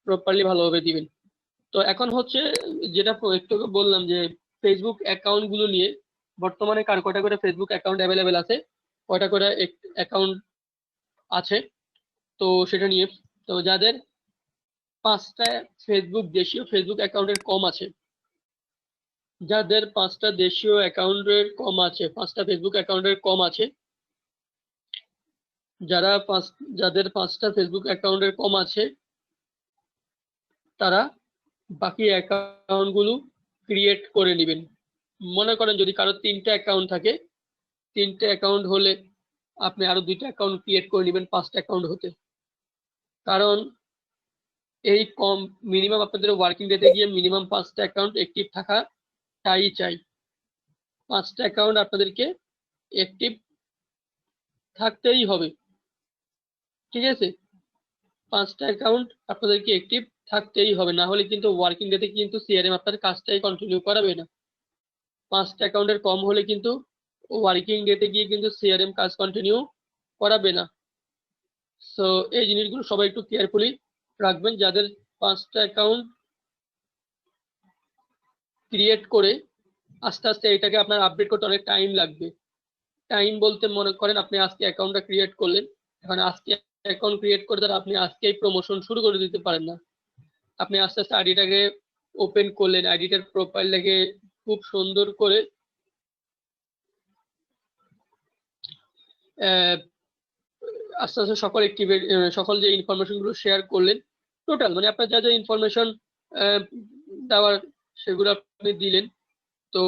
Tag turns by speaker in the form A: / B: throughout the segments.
A: Properly ভালোভাবে দিবেন। তো এখন হচ্ছে যেটা একটু বললাম যে ফেসবুক অ্যাকাউন্ট গুলো নিয়ে বর্তমানে কার কয়টা করে ফেসবুক অ্যাকাউন্ট অ্যাভেলেবেল আছে, কয়টা করে অ্যাকাউন্ট আছে, তো সেটা নিয়ে। তো যাদের 5টা ফেসবুক দেশীয় ফেসবুক অ্যাকাউন্টের কম আছে, যাদের 5টা দেশীয় অ্যাকাউন্টের কম আছে, 5টা ফেসবুক অ্যাকাউন্টের কম আছে, যাদের 5টা ফেসবুক অ্যাকাউন্টের কম আছে, তারা বাকি অ্যাকাউন্ট গুলো ক্রিয়েট করে নেবেন। মনে করেন যদি কারো 3টা অ্যাকাউন্ট থাকে, 3টে অ্যাকাউন্ট হলে আপনি আরো 2টা অ্যাকাউন্ট ক্রিয়েট করে নেবেন 5টা অ্যাকাউন্ট হতে। কারণ এই কম মিনিমাম আপনাদের ওয়ার্কিং ডেতে গিয়ে মিনিমাম 5টা অ্যাকাউন্ট অ্যাক্টিভ থাকাটাই চাই। 5টা অ্যাকাউন্ট আপনাদেরকে অ্যাক্টিভ থাকতেই হবে, ঠিক আছে? 5টা অ্যাকাউন্ট আপনাদেরকে অ্যাক্টিভ থাকতেই হবে, না হলে কিন্তু ওয়ার্কিং ডেতে কিন্তু সিআরএম আপনার কাজটাই কন্টিনিউ করাবে না। 5টা অ্যাকাউন্টের কম হলে কিন্তু ওয়ার্কিং ডেতে গিয়ে কিন্তু সিআরএম কাজ কন্টিনিউ করাবে না। সো এই জিনিসগুলো সবাই একটু কেয়ারফুলি রাখবেন। যাদের 5টা অ্যাকাউন্ট ক্রিয়েট করে আস্তে আস্তে এটাকে আপনার আপডেট করতে অনেক টাইম লাগবে। টাইম বলতে মনে করেন আপনি আজকে অ্যাকাউন্টটা ক্রিয়েট করলেন, এখন আজকে অ্যাকাউন্ট ক্রিয়েট করে তারা আপনি আজকেই প্রমোশন শুরু করে দিতে পারেন না। আপনি আস্তে আস্তে আইডিটাকে ওপেন করলেন, আইডিটার প্রোফাইলটাকে খুব সুন্দর করে আস্তে আস্তে সকল যে ইনফরমেশন গুলো শেয়ার করলেন, টোটাল মানে আপনার যা যা ইনফরমেশন দেওয়ার সেগুলো আপনি দিলেন। তো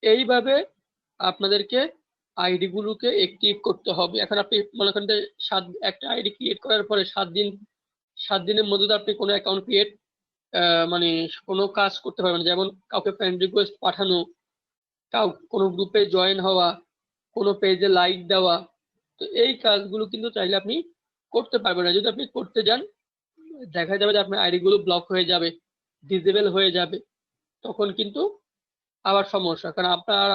A: এইভাবে আপনাদেরকে আইডি গুলোকে অ্যাক্টিভ করতে হবে। এখন আপনি মনে করেন যে একটা আইডি ক্রিয়েট করার পরে 7 দিনের মধ্যে আপনি কোনো অ্যাকাউন্ট ক্রিয়েট মানে কোনো কাজ করতে পারবেন, যেমন কাউকে ফ্রেন্ড রিকোয়েস্ট পাঠানো, কোনো গ্রুপে জয়েন হওয়া, কোনো পেজে লাইক দেওয়া। তো এই কাজগুলো কিন্তু চাইলে আপনি করতে পারবেন না। যদি আপনি করতে যান, দেখা যাবে যে আপনার আইডি গুলো ব্লক হয়ে যাবে, ডিসেবল হয়ে যাবে, তখন কিন্তু আবার সমস্যা। কারণ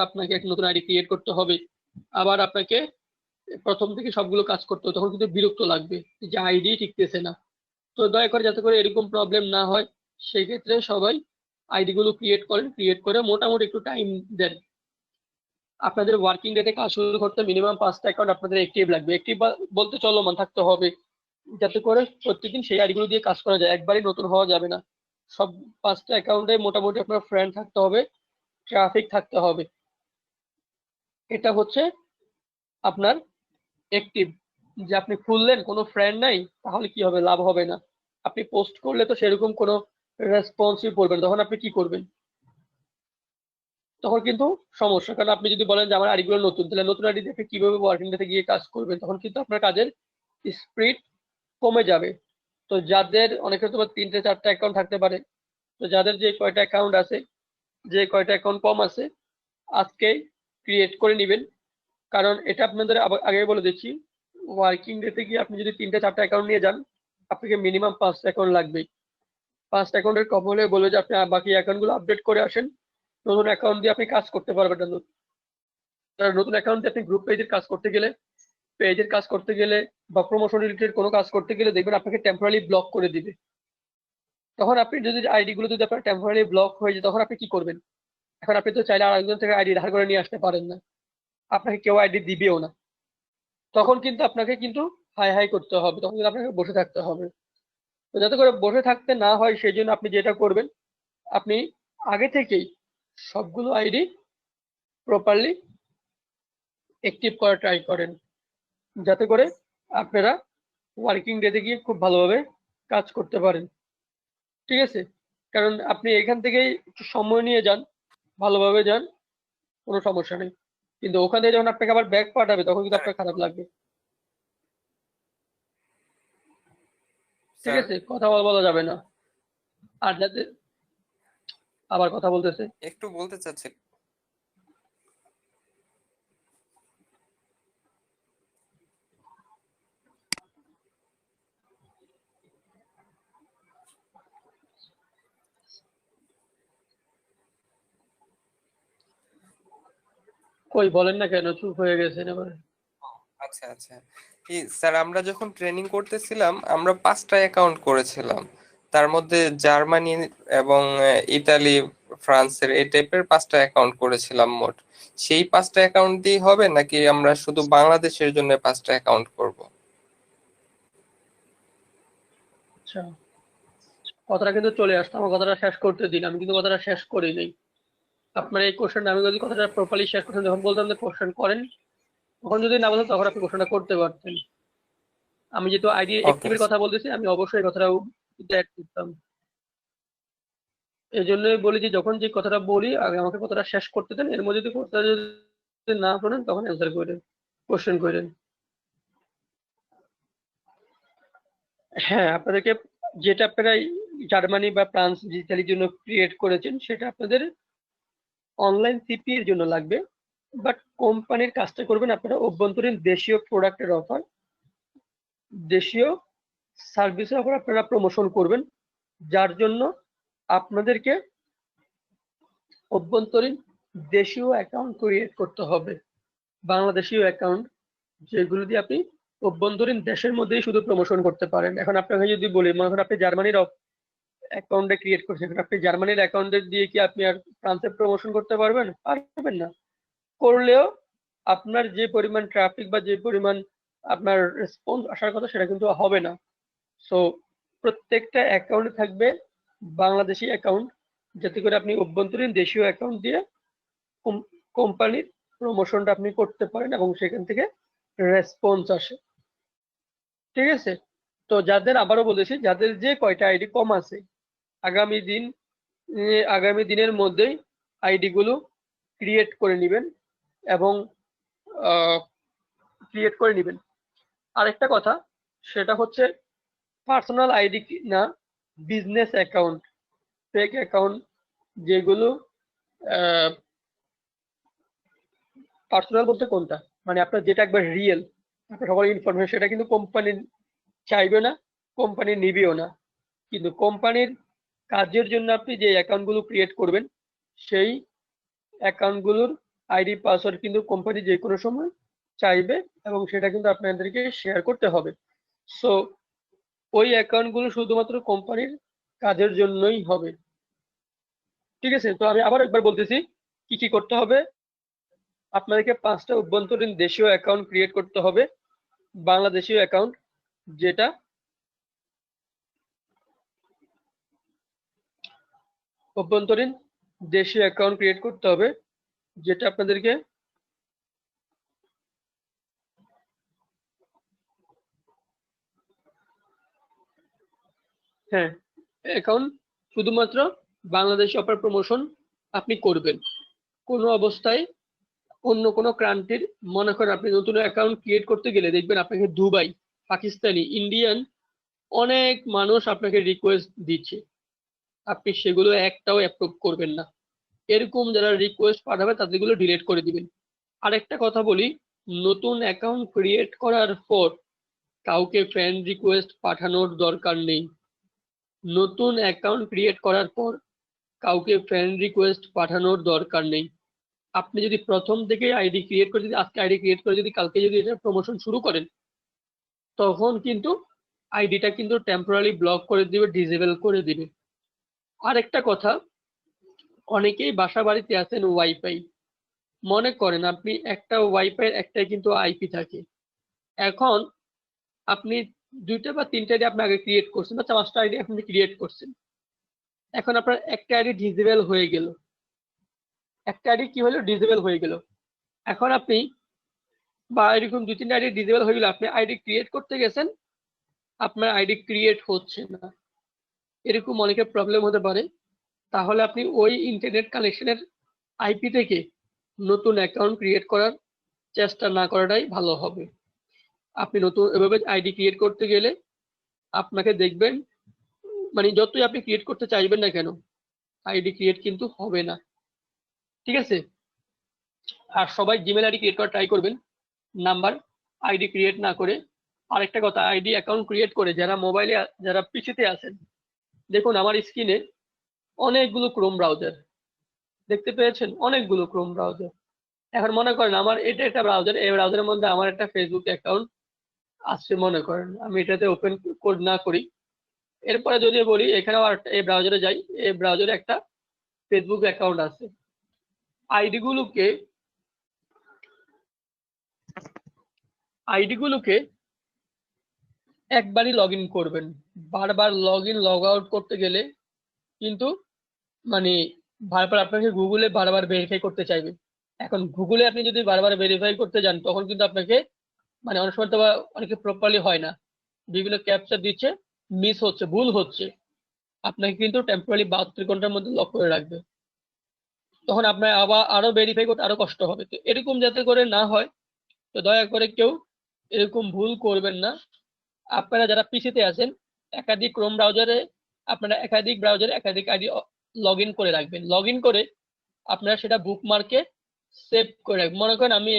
A: আপনাকে একটা নতুন আইডি ক্রিয়েট করতে হবে, আবার আপনাকে প্রথম থেকে সবগুলো কাজ করতে হবে, তখন কিন্তু বিরক্ত লাগবে যে আইডি টিকতেছে না। তো দয়া করে যাতে করে এরকম প্রবলেম না হয় সেই ক্ষেত্রে সবাই আইডি গুলো ক্রিয়েট করেন, ক্রিয়েট করে মোটামুটি একটু টাইম দেন। আপনাদের ওয়ার্কিং ডেতে কাজ শুরু করতে মিনিমাম 5টা অ্যাকাউন্ট আপনাদের অ্যাক্টিভ লাগবে। অ্যাক্টিভ বলতে চলমান থাকতে হবে, যাতে করে প্রত্যেকদিন সেই আইডিগুলো দিয়ে কাজ করা যায়, একবারই নতুন হওয়া যাবে না। সব 5টা অ্যাকাউন্টে মোটামুটি আপনার ফ্রেন্ড থাকতে হবে, ট্রাফিক থাকতে হবে। এটা হচ্ছে আপনার অ্যাক্টিভ। যে আপনি খুললেন কোনো ফ্রেন্ড নাই, তাহলে কি হবে? লাভ হবে না। আপনি পোস্ট করলে তো সেরকম কোনো রেসপন্সই পড়বে না, তখন আপনি কি করবেন? তখন কিন্তু সমস্যা। কারণ আপনি যদি বলেন যে আমার আইডিগুলো নতুন, তাহলে নতুন আইডি দেখে কিভাবে ওয়ার্কিং ডেতে গিয়ে কাজ করবেন? তখন কিন্তু আপনার কাজের স্পিড কমে যাবে। তো যাদের অনেকের তো 3টে 4টা অ্যাকাউন্ট থাকতে পারে, তো যাদের যে কয়টা অ্যাকাউন্ট আছে, যে কয়টা অ্যাকাউন্ট কম আছে, আজকে ক্রিয়েট করে নেবেন। কারণ এটা আপনাদের আগে বলে দিচ্ছি, ওয়ার্কিং ডেতে গিয়ে আপনি যদি 3টে 4টা অ্যাকাউন্ট নিয়ে যান, আপনাকে মিনিমাম 5টা অ্যাকাউন্ট লাগবেই। 5টা অ্যাকাউন্টের কম হলে বলে যে আপনি বাকি অ্যাকাউন্টগুলো আপডেট করে আসেন, নতুন অ্যাকাউন্ট দিয়ে আপনি কাজ করতে পারবেন না। নতুন অ্যাকাউন্ট দিয়ে আপনি গ্রুপ পেজের কাজ করতে গেলে বা প্রমোশন রিলেটেড কোনো কাজ করতে গেলে দেখবেন আপনাকে টেম্পোরারি ব্লক করে দিবে। তখন আপনি যদি আইডি গুলো যদি আপনার টেম্পোরারি ব্লক হয়ে যায়, তখন আপনি কি করবেন? এখন আপনি তো চাইলে আরেকজন থেকে আইডি ধার করে নিয়ে আসতে পারেন না, আপনাকে কেউ আইডি দিবেও না। তখন কিন্তু আপনাকে কিন্তু হাই হাই করতে হবে, তখন কিন্তু আপনাকে বসে থাকতে হবে। তো যাতে করে বসে থাকতে না হয় সেই জন্য আপনি যেটা করবেন, আপনি আগে থেকেই সবগুলো আইডি প্রপারলি অ্যাক্টিভ করা ট্রাই করেন, যাতে করে আপনারা ওয়ার্কিং ডেতে গিয়ে খুব ভালোভাবে কাজ করতে পারেন, ঠিক আছে? কারণ আপনি এখান থেকেই একটু সময় নিয়ে যান, ভালোভাবে যান, কোনো সমস্যা নেই। কিন্তু ওখান থেকে যখন আপনাকে আবার ব্যাক পাঠাবে, তখন কিন্তু আপনার খারাপ লাগবে, ঠিক আছে? কথা বলা যাবে না। আর যাতে আবার কথা বলতেছে,
B: একটু বলতে চাচ্ছি।
A: কই বলেন না কেন, চুপ হয়ে গেছেন এবার?
B: আচ্ছা আচ্ছা, স্যার আমরা যখন ট্রেনিং করতেছিলাম আমরা 5টা অ্যাকাউন্ট করেছিলাম, তার মধ্যে জার্মানি এবং ইতালি, ফ্রান্সের এই টাইপের 5টা অ্যাকাউন্ট করেছিলাম মোট। সেই 5টা অ্যাকাউন্ট দিয়ে হবে নাকি আমরা শুধু বাংলাদেশের জন্য 5টা অ্যাকাউন্ট করব?
A: আচ্ছা, কথাটা কিন্তু চলে আসতো, আমার কথাটা শেষ করতে দিন, আমি কিন্তু কথাটা শেষ করি নাই। আপনার এই কোশ্চেনটা আমি যদি কথাটা প্রপারলি শেষ করতেন, যখন বলতাম যে কোশ্চেন করেন, তখন যদি না বলতেন তখন আপনি কোশ্চেনটা করতে পারতেন। আমি যেহেতু আইডি
B: ওকে,
A: অ্যাক্টিভের কথা বলতেছি, আমি অবশ্যই এই কথাটাও অ্যাড করতাম। এই জন্যই বলি যে যখন যে কথাটা বলি আগে আমাকে কথাটা শেষ করতে দেন, এর মধ্যে যদি কথাটা যদি না শোনেন তখন অ্যান্সার করেন, কোশ্চেন করেন। হ্যাঁ, আপনাদেরকে যেটা আপনারা জার্মানি বা ফ্রান্স, ইতালির জন্য ক্রিয়েট করেছেন সেটা আপনাদের অনলাইন সিপি এর জন্য লাগবে, বাট কোম্পানির কাজটা করবেন আপনারা অভ্যন্তরীণ দেশীয় প্রোডাক্টের অফার, দেশীয় সার্ভিসের অফার আপনারা প্রমোশন করবেন, যার জন্য আপনাদেরকে অভ্যন্তরীণ দেশীয় অ্যাকাউন্ট ক্রিয়েট করতে হবে, বাংলাদেশীয় অ্যাকাউন্ট, যেগুলো দিয়ে আপনি অভ্যন্তরীণ দেশের মধ্যেই শুধু প্রমোশন করতে পারেন। এখন আপনাকে যদি বলি, মনে করেন আপনি জার্মানির অ্যাকাউন্টে ক্রিয়েট করছেন, এখন আপনি জার্মানির অ্যাকাউন্টে দিয়ে কি আপনি আর ফ্রান্সে প্রমোশন করতে পারবেন? পারবেন না। করলেও আপনার যে পরিমাণ ট্রাফিক বা যে পরিমাণ আপনার রেসপন্স আসার কথা সেটা কিন্তু হবে না। সো প্রত্যেকটা অ্যাকাউন্টে থাকবে বাংলাদেশি অ্যাকাউন্ট, যাতে করে আপনি অভ্যন্তরীণ দেশীয় অ্যাকাউন্ট দিয়ে কোম্পানির প্রমোশনটা আপনি করতে পারেন এবং সেখান থেকে রেসপন্স আসে। ঠিক আছে? তো যাদের, আবারও বলেছি, যাদের যে কয়টা আইডি কম আছে, আগামী দিন আগামী দিনের মধ্যেই আইডি গুলো ক্রিয়েট করে নেবেন এবং ক্রিয়েট করে নেবেন। আরেকটা কথা, সেটা হচ্ছে পার্সোনাল আইডি না, বিজনেস অ্যাকাউন্ট, ফেক অ্যাকাউন্ট, যেগুলো পার্সোনাল বলতে কোনটা, মানে আপনার যেটা একবার রিয়েল, আপনার সকল ইনফরমেশন, সেটা কিন্তু কোম্পানি চাইবে না, কোম্পানি নিবেও না। কিন্তু কোম্পানির কাজের জন্য আপনি যে অ্যাকাউন্টগুলো ক্রিয়েট করবেন, সেই অ্যাকাউন্টগুলোর আইডি পাসওয়ার্ড কিন্তু কোম্পানি যে কোনো সময় চাইবে এবং সেটা কিন্তু আপনাদেরকে শেয়ার করতে হবে। সো ওই অ্যাকাউন্টগুলো শুধুমাত্র কোম্পানির কাজের জন্যই হবে। ঠিক আছে? তো আমি আবার একবার বলতেছি কি কি করতে হবে। আপনাদেরকে 5টা অভ্যন্তরীণ দেশীয় অ্যাকাউন্ট ক্রিয়েট করতে হবে, বাংলাদেশীয় অ্যাকাউন্ট, যেটা অভ্যন্তরীণ দেশীয় অ্যাকাউন্ট ক্রিয়েট করতে হবে, যেটা আপনাদেরকে হ্যাঁ, অ্যাকাউন্ট শুধুমাত্র বাংলাদেশি অফার প্রমোশন আপনি করবেন। কোনো অবস্থায় অন্য কোনো কান্ট্রির, মনে করেন আপনি নতুন অ্যাকাউন্ট ক্রিয়েট করতে গেলে দেখবেন আপনাকে দুবাই, পাকিস্তানি, ইন্ডিয়ান অনেক মানুষ আপনাকে রিকোয়েস্ট দিচ্ছে, আপনি সেগুলো একটাও অ্যাপ্রুভ করবেন না। এরকম যারা রিকোয়েস্ট পাঠাবে তাদেরগুলো ডিলিট করে দিবেন। আরেকটা কথা বলি, নতুন অ্যাকাউন্ট ক্রিয়েট করার পর কাউকে ফ্রেন্ড রিকোয়েস্ট পাঠানোর দরকার নেই। নতুন অ্যাকাউন্ট ক্রিয়েট করার পর কাউকে ফ্রেন্ড রিকোয়েস্ট পাঠানোর দরকার নেই। আপনি যদি প্রথম থেকে আইডি ক্রিয়েট করে, যদি আজকে আইডি ক্রিয়েট করে যদি কালকে যদি এটা প্রমোশন শুরু করেন, তখন কিন্তু আইডিটা কিন্তু টেম্পোরারি ব্লক করে দিবে, ডিসেবল করে দিবে। আরেকটা কথা, অনেকেই বাসা বাড়িতে আছেন ওয়াইফাই, মনে করেন আপনি একটা ওয়াইফাই একটাই কিন্তু আইপি থাকে। এখন আপনি 2টা বা 3টা আইডি আপনি আগে ক্রিয়েট করছেন, বা 5টা আইডি আপনি ক্রিয়েট করছেন। এখন আপনার একটা আইডি ডিসেবল হয়ে গেল, একটা আইডি কি হলো, ডিসেবল হয়ে গেল। এখন আপনি, বা এরকম 2-3টা আইডি ডিসেবল হয়ে গেল, আপনি আইডি ক্রিয়েট করতে গেছেন, আপনার আইডি ক্রিয়েট হচ্ছে না, এরকম অনেকের প্রবলেম হতে পারে। তাহলে আপনি ওই ইন্টারনেট কানেকশনের আইপি থেকে নতুন অ্যাকাউন্ট ক্রিয়েট করার চেষ্টা না করাটাই ভালো হবে। আপনি নতুন এভাবে আইডি ক্রিয়েট করতে গেলে আপনাকে দেখবেন, মানে যতই আপনি ক্রিয়েট করতে চাইবেন না কেন, আইডি ক্রিয়েট কিন্তু হবে না। ঠিক আছে? আর সবাই জিমেল আইডি ক্রিয়েট করার ট্রাই করবেন, নাম্বার আইডি ক্রিয়েট না করে। আরেকটা কথা, আইডি অ্যাকাউন্ট ক্রিয়েট করে যারা মোবাইলে, যারা পিসিতে আছেন, দেখুন আমার স্ক্রিনে অনেকগুলো ক্রোম ব্রাউজার দেখতে পেয়েছেন, অনেকগুলো ক্রোম ব্রাউজার। এখন মনে করেন আমার এটা একটা ব্রাউজার, এই ব্রাউজারের মধ্যে আমার একটা ফেসবুক অ্যাকাউন্ট আছে, মনে করেন আমি এটাতে ওপেন না করি, এরপরে যদি বলি এখানেও আর এই ব্রাউজারে যাই, এই ব্রাউজারে একটা ফেসবুক অ্যাকাউন্ট আছে। আইডিগুলোকে একবারই লগ ইন করবেন। বারবার লগ ইন লগ আউট করতে গেলে কিন্তু মানে বারবার আপনাকে গুগলে বারবার ভেরিফাই করতে চাইবে। এখন গুগলে আপনি যদি বারবার ভেরিফাই করতে যান তখন কিন্তু আপনাকে মানে অনেক সময় তো অনেকে প্রপারলি হয় না, বিভিন্ন ক্যাপচা দিচ্ছে, মিস হচ্ছে, ভুল হচ্ছে, আপনাকে কিন্তু টেম্পোরারি 72 ঘন্টার মধ্যে লক করে রাখবে। তখন আপনার আবার আরো ভেরিফাই করতে আরো কষ্ট হবে। তো এরকম যাতে করে না হয়, তো দয়া করে কেউ এরকম ভুল করবেন না। আপনারা যারা পিসিতে আছেন একাধিক ক্রোম ব্রাউজারে আপনারা একাধিক আইডি লগ ইন করে রাখবেন। লগ ইন করে আপনারা সেটা বুকমার্কে সেভ করে রাখবেন। মনে করেন আমি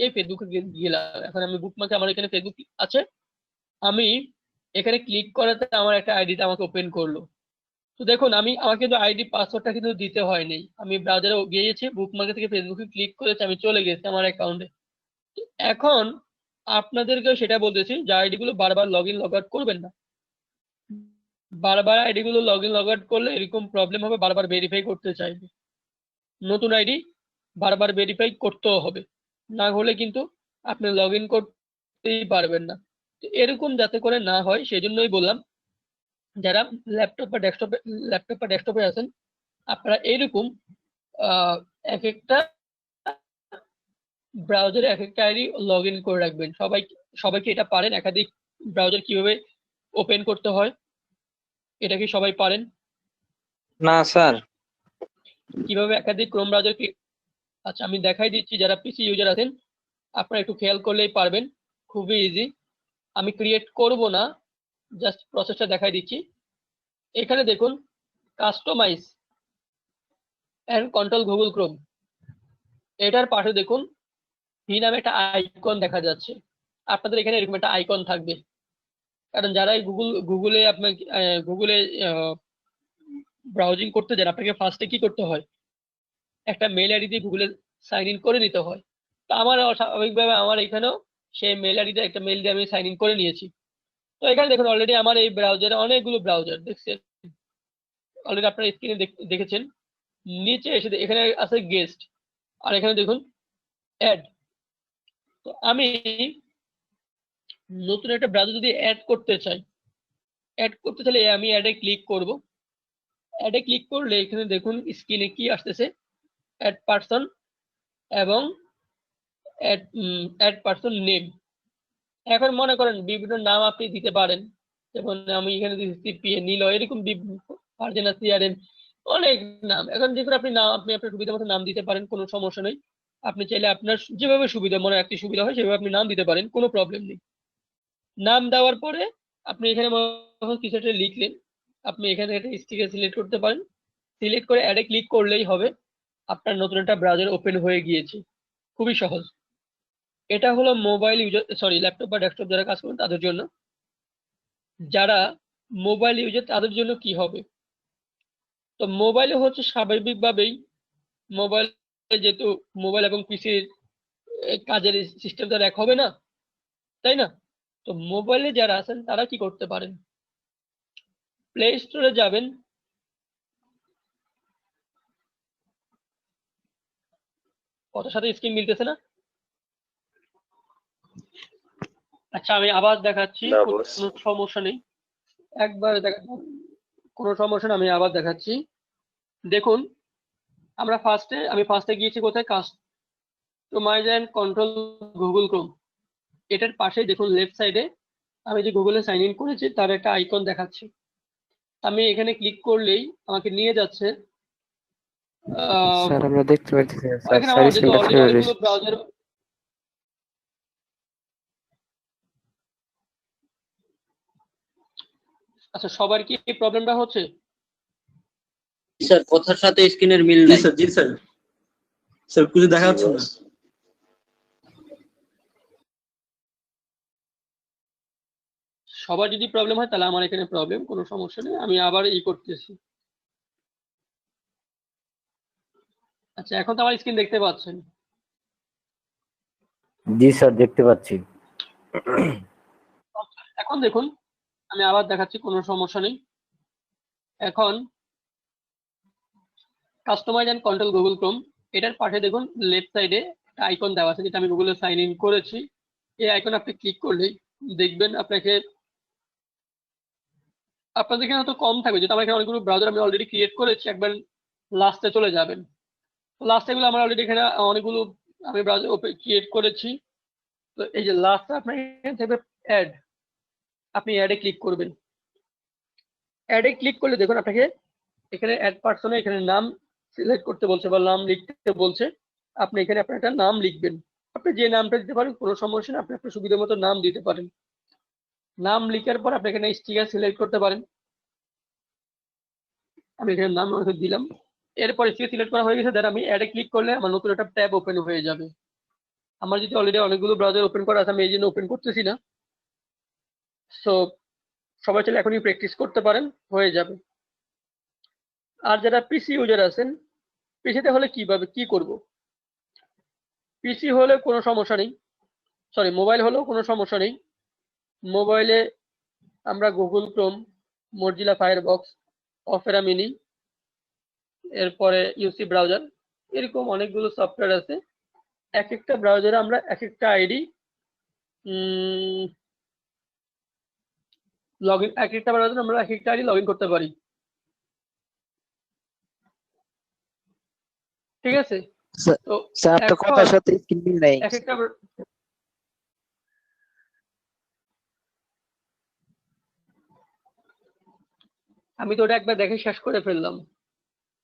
A: এই ফেসবুকে গেলাম, এখন আমি বুকমার্কে, আমার এখানে ফেসবুক আছে, আমি এখানে ক্লিক করাতে আমার একটা আইডিটা আমাকে ওপেন করলো। তো দেখুন আমার কিন্তু আইডি পাসওয়ার্ডটা কিন্তু দিতে হয়নি, আমি ব্রাউজারে গিয়েছি, বুকমার্কে থেকে ফেসবুকে ক্লিক করেছি, আমি চলে গেছি আমার অ্যাকাউন্টে। এখন আপনাদেরকে সেটা বলতেছি যে আইডি গুলো বারবার লগ ইন লগ আউট করবেন না। বারবার আইডি গুলো লগ ইন লগ আউট করলে এরকম প্রবলেম হবে, বারবার ভেরিফাই করতে চাইবে। নতুন আইডি বারবার ভেরিফাই করতেও হবে, না হলে কিন্তু আপনি লগ ইন করতেই পারবেন না। তো এরকম যাতে করে না হয় সেই জন্যই বললাম, যারা ল্যাপটপ বা ডেস্কটপে আছেন আপনারা এইরকম এক একটা ব্রাউজারে এক একটা আইডি লগ ইন করে রাখবেন। সবাইকে এটা পারেন একাধিক ব্রাউজার কিভাবে ওপেন করতে হয়? এটা কি সবাই পারেন?
C: না স্যার।
A: কিভাবে একাধিক ক্রোম ব্রাউজার কি? আচ্ছা, আমি দেখাই দিচ্ছি, যারা পিসি ইউজার আছেন আপনারা একটু খেয়াল করলেই পারবেন, খুবই ইজি। আমি ক্রিয়েট করব না, জাস্ট প্রসেসটা দেখাই দিচ্ছি। এখানে দেখুন customize and control Google Chrome, এটার পাশে দেখুন ভি নামে একটা আইকন দেখা যাচ্ছে। আপনাদের এখানে এরকম একটা আইকন থাকবে, কারণ যারা গুগলে আপনার গুগলে ব্রাউজিং করতে যান আপনাকে ফার্স্টে কি করতে হয়, একটা মেল আইডি দিয়ে গুগলে সাইন ইন করে নিতে হয়। তো আমার স্বাভাবিকভাবে আমার এখানেও সেই মেল আইডিতে একটা মেল দিয়ে আমি সাইন ইন করে নিয়েছি। তো এখানে দেখুন অলরেডি আমার এই ব্রাউজারে অনেকগুলো ব্রাউজার দেখছেন, অলরেডি আপনারা স্ক্রিনে দেখেছেন। নিচে এসে এখানে আছে গেস্ট, আর এখানে দেখুন অ্যাড। তো আমি নতুন একটা ব্রাউজার যদি অ্যাড করতে চাইলে আমি অ্যাডে ক্লিক করব। অ্যাডে ক্লিক করলে এখানে দেখুন স্ক্রিনে কি আসতেছে, অ্যাড পারসন এবং অ্যাড পারসন নেম। এখন মনে করেন বিভিন্ন নাম আপনি দিতে পারেন, যেমন আমি এখানে দিচ্ছি পিএ নীল, এরকম ফারজানা সিআরএন, অনেক নাম। এখন যেগুলো আপনি আপনার সুবিধা মতো নাম দিতে পারেন, কোনো সমস্যা নেই। আপনি চাইলে আপনার যেভাবে সুবিধা মনে রাখতে সুবিধা হয় সেভাবে আপনি নাম দিতে পারেন, কোনো প্রবলেম নেই। নাম দেওয়ার পরে আপনি এখানে কিছু একটা লিখলেন, আপনি এখানে একটা স্টিকার সিলেক্ট করতে পারেন, সিলেক্ট করে অ্যাডে ক্লিক করলেই হবে, আপনার নতুন একটা ব্রাউজার ওপেন হয়ে গিয়েছে। খুবই সহজ। এটা হলো মোবাইল ইউজার, সরি ল্যাপটপ বা ডেস্কটপ যারা কাজ করেন তাদের জন্য। যারা মোবাইল ইউজার তাদের জন্য কি হবে? তো মোবাইলে হচ্ছে স্বাভাবিকভাবেই মোবাইল, যেহেতু মোবাইল এবং পিসির কাজের সিস্টেম তো এক হবে না, তাই না? তো মোবাইলে যারা আছেন তারা কি করতে পারেন, প্লে স্টোরে যাবেন, কথার সাথে স্ক্রিন মিলতেছে না? আচ্ছা আমি আবার দেখাচ্ছি, কোনো সমস্যা নেই, একবার কোনো সমস্যা নেই, আমি আবার দেখাচ্ছি। দেখুন আমি ফার্স্টে গিয়েছি কোথায়, customize and control Google Chrome. এটার পাশে দেখুন লেফট সাইডে আমি যে গুগলে সাইন ইন করেছি তার একটা আইকন দেখাচ্ছে। আমি এখানে ক্লিক করলেই আমাকে নিয়ে যাচ্ছে,
C: স্যার আমরা দেখতে পাচ্ছি স্যার,
A: এখানে আমার যেহেতু অলরেডি
C: সার্ভিস
A: অনেকগুলো ব্রাউজার। আচ্ছা সবার কি এই প্রবলেমটা হচ্ছে?
D: স্যার কথার সাথে স্ক্রিনের মিল
E: জি
D: নাই।
E: স্যার, জি স্যার, স্যার কিছু দেখা যাচ্ছে না।
A: সবার যদি প্রবলেম হয় তাহলে আমার এখানে প্রবলেম, কোনো সমস্যা নেই, আমি আবার করতেছি। আচ্ছা এখন তো আমার স্ক্রিন দেখতে পাচ্ছেন?
F: জি স্যার দেখতে পাচ্ছি।
A: এখন দেখুন আমি আবার দেখাচ্ছি, কোনো সমস্যা নেই। এখন customize and control Google Chrome, এটার পাশে দেখুন লেফট সাইডে একটা আইকন দেওয়া আছে, যেটা আমি গুগলে সাইন ইন করেছি। এই আইকন আপনি ক্লিক করলেই দেখবেন আপনাকে, আপনাদের এখানে হয়তো কম থাকবে, যেটা আমার এখানে অনেকগুলো ব্রাউজার আমি অলরেডি ক্রিয়েট করেছি, একবার লাস্টে চলে যাবেন। লাস্টে গুলো আমার অলরেডি এখানে অনেকগুলো আমি ব্রাউজার ক্রিয়েট করেছি। তো এই যে লাস্টে আপনার এখানে থাকবে অ্যাড, আপনি অ্যাডে ক্লিক করবেন। অ্যাডে ক্লিক করলে দেখুন আপনাকে এখানে অ্যাড পার্সনে এখানে নাম সিলেক্ট করতে বলছে বা নাম লিখতে বলছে। আপনি এখানে আপনার একটা নাম লিখবেন, আপনি যে নামটা দিতে পারেন কোনো সমস্যা নেই, আপনি আপনার সুবিধা মতো নাম দিতে পারেন। নাম লিখার পর আপনি এখানে স্টিকার সিলেক্ট করতে পারেন, আমি এখানে নাম দিলাম। এরপর স্টিকার সিলেক্ট করা হয়ে গেছে, দেন আমি অ্যাডে ক্লিক করলে আমার নতুন একটা ট্যাব ওপেন হয়ে যাবে। আমার যদি অলরেডি অনেকগুলো ব্রাউজার ওপেন করা আছে, আমি এই জন্য ওপেন করতেছি না। সো সবাই চাইলে এখনই প্র্যাকটিস করতে পারেন, হয়ে যাবে। আর যারা পিসি ইউজার আছেন, পিসিতে হলে কিভাবে কি করব, পিসি হলে কোনো সমস্যা নেই, সরি মোবাইল হলেও কোনো সমস্যা নেই। মোবাইলে আমরা Google Chrome, Mozilla Firefox, Opera mini, এরপরে ইউসি ব্রাউজার, এরকম অনেকগুলো সফটওয়্যার আছে। এক একটা ব্রাউজারে আমরা এক একটা আইডি লগইন, এক একটা ব্রাউজারে আমরা এক একটা আইডি লগইন করতে পারি, ঠিক আছে? তো
C: স্যার আপনার
A: এখন
C: কথার সাথে স্ক্রিন নাই।
A: এক একটা আমি তো ওটা একবার দেখে শেষ করে ফেললাম,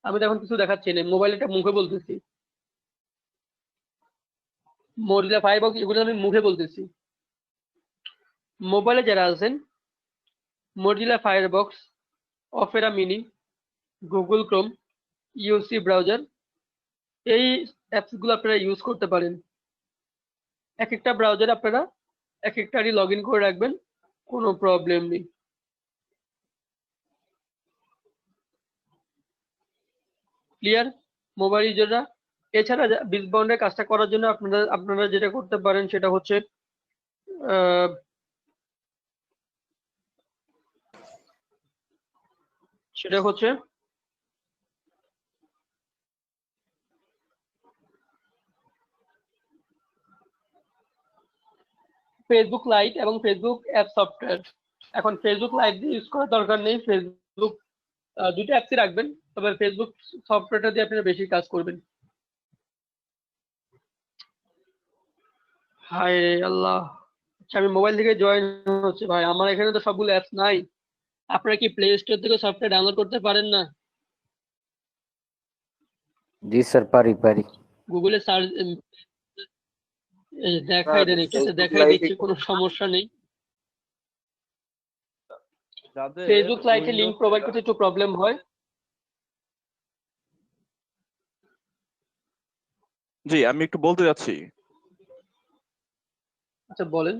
A: আমি তো এখন কিছু দেখাচ্ছি না, মোবাইলটা মুখে বলতেছি। মজিলা ফায়ারবক্স এগুলো আমি মুখে বলতেছি। মোবাইলে যারা আছেন, Mozilla Firefox, Opera mini, Google Chrome, UC browser, এই অ্যাপস গুলো আপনারা ইউজ করতে পারেন। এক একটা ব্রাউজারে আপনারা এক একটা আইডি লগ ইন করে রাখবেন, কোনো প্রবলেম নেই। ক্লিয়ার মোবাইল ইউজাররা? এছাড়া বিজবাউন্ডের কাজটা করার জন্য আপনারা যেটা করতে পারেন সেটা হচ্ছে সেটা হচ্ছে ফেসবুক লাইট এবং ফেসবুক অ্যাপ সফটওয়্যার। এখন ফেসবুক লাইট দিয়ে ইউজ করার দরকার নেই, ফেসবুক দুটো অ্যাপসই রাখবেন, তবে ফেসবুক সফটওয়্যারটা দিয়ে আপনারা বেশি কাজ করবেন। হায় আল্লাহ, আচ্ছা আমি মোবাইল থেকে জয়েন হচ্ছে ভাই, আমার এখানে তো সবগুলো অ্যাপস নাই। আপনারা কি প্লে স্টোর থেকে সফটওয়্যার ডাউনলোড করতে পারেন না?
C: জি স্যার পারি।
A: গুগলে সার্চ দেখাই দেন, এটাতে দেখাই দিচ্ছি, কোনো সমস্যা নেই। ফেসবুক লাইটে লিংক প্রোভাইড করতে একটু প্রবলেম হয়।
D: জি, আমি একটু বলতে যাচ্ছি
A: আচ্ছা বলেন।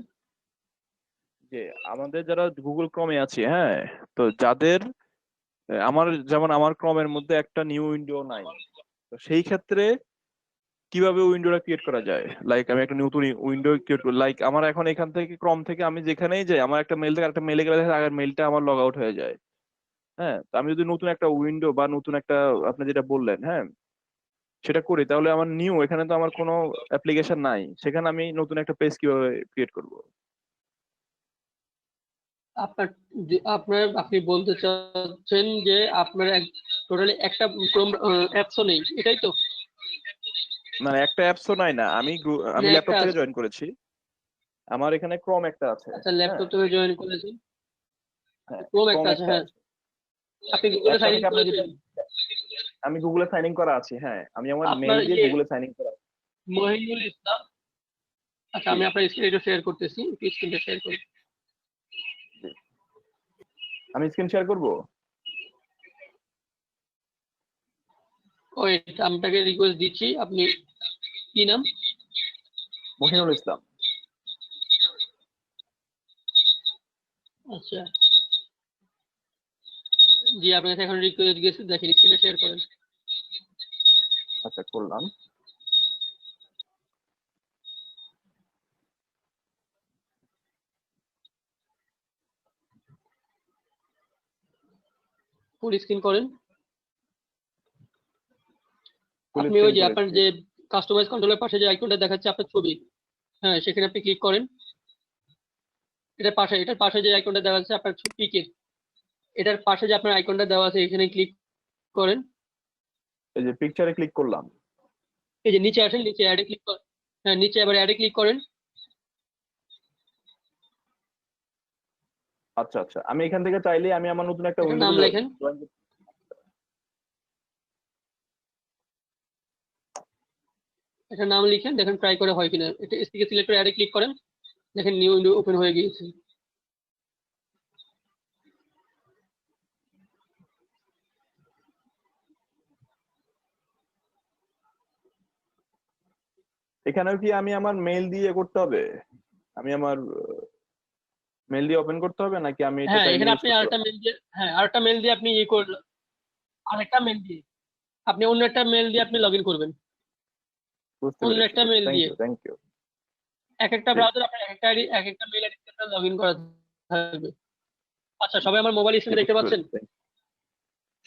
D: যে আমাদের যারা গুগল ক্রমে আছে, হ্যাঁ, তো যাদের আমার ক্রমের মধ্যে একটা নিউ উইন্ডো নাই, তো সেই ক্ষেত্রে কিভাবে উইন্ডোটা ক্রিয়েট করা যায়? লাইক আমি একটা নতুন উইন্ডো ক্রিয়েট করি, লাইক আমার এখন এখান থেকে ক্রম থেকে আমি যেখানেই যাই, আমার একটা মেল থেকে একটা মেলে গেলে দেখা যায় আগের মেলটা আমার লগ আউট হয়ে যায়। হ্যাঁ, তো আমি যদি নতুন একটা উইন্ডো বা নতুন একটা, আপনি যেটা বললেন, হ্যাঁ, সেটা করি, তাহলে আমার নিউ, এখানে তো আমার কোনো অ্যাপ্লিকেশন নাই, সেখানে আমি নতুন একটা পেজ কিভাবে ক্রিয়েট করব?
A: আপনি বলতে চাচ্ছেন যে আপনার টোটালি একটা ক্রোম অ্যাপসও নেই, এটাই তো?
D: মানে একটা অ্যাপসও নাই না, আমি
A: না একটা
D: ল্যাপটপ থেকে
A: আছে।
D: জয়েন করেছি, আমার এখানে ক্রম একটা আছে।
A: আচ্ছা
D: হ্যাঁ,
A: ল্যাপটপ থেকে জয়েন করেছেন,
D: হ্যাঁ,
A: ক্রোম
D: ক্রম
A: একটা আছে,
D: একটা
A: হ্যাঁ।
D: আছে।
A: আপনি গুগলে
D: একটা
A: সাইন ইন
D: থেকে আপনি যেটা,
A: করেছেন?
D: আমি গুগলে সাইন ইন করা আছি, হ্যাঁ, আমি আমার মেইল
A: আপনার
D: দিয়ে গুগলে সাইন ইন করা আছি।
A: মহিনুল ইসলাম, আচ্ছা
D: জি,
A: আমি আপনার স্ক্রিন একটু শেয়ার করতেছি, স্ক্রিনটা শেয়ার করি।
D: জি। আমি স্ক্রিন শেয়ার করব?
A: ওয়েট, আমি আপনাকে রিকোয়েস্ট দিচ্ছি, আপনি কি নাম?
D: মহিনুল ইসলাম।
A: আচ্ছা জি, আপনার কাছে এখন রিকোয়েস্ট গেছে, দেখেন স্ক্রিনটা শেয়ার করেন।
D: আচ্ছা, করলাম।
A: ফুল স্ক্রিন করেন।
D: Full
A: আপনি ওই
D: screen
A: যে
D: করেছি।
A: আপনার যে কাস্টমাইজ কন্ট্রোলের পাশে যে আইকনটা দেখাচ্ছে আপনার ছবি, হ্যাঁ সেখানে আপনি ক্লিক করেন। এটার পাশে যে আইকনটা দেওয়া আছে আপনার পিকের, এটার পাশে যে আপনার আইকনটা দেওয়া আছে এখানে ক্লিক করেন।
D: এই যে পিকচারে ক্লিক করলাম।
A: এই যে নিচে আসেন, নিচে অ্যাডে ক্লিক করেন। হ্যাঁ নিচে আবার অ্যাডে ক্লিক করেন।
D: আচ্ছা আচ্ছা, আমি এখান থেকে চাইলে আমি আমার নতুন একটা
A: একটা নাম
D: উইন্ডো
A: লেখেন। একটা নাম লিখেন, দেখেন ট্রাই করে হয় কিনা। এটা এসটিকে সিলেক্ট করে অ্যাডে ক্লিক করেন, দেখেন নিউ উইন্ডো ওপেন হয়ে গিয়েছে।
D: এখানেও কি আমি আমার মেইল দিয়ে করতে হবে? আমি আমার মেইল দিয়ে ওপেন করতে হবে নাকি আমি এটা
A: হ্যাঁ
D: চাইলে
A: এখানে
D: ইউজ
A: আপনি
D: করতে
A: আরেকটা
D: পারবো?
A: মেল দিয়ে, হ্যাঁ আরেকটা মেল দিয়ে আপনি করলেন, আরেকটা মেল দিয়ে আপনি অন্য একটা মেল দিয়ে আপনি লগ ইন করবেন।
D: বুঝতে
A: অন্য
D: পেরেছি।
A: একটা মেল
D: থ্যাংক
A: দিয়ে
D: ইউ, থ্যাংক ইউ।
A: এক একটা ব্রাউজার আপনার এক একটা আইডি, এক একটা মেল আইডি লগ ইন করা থাকবে। আচ্ছা সবাই আমার মোবাইল স্ক্রিনে দেখতে পাচ্ছেন?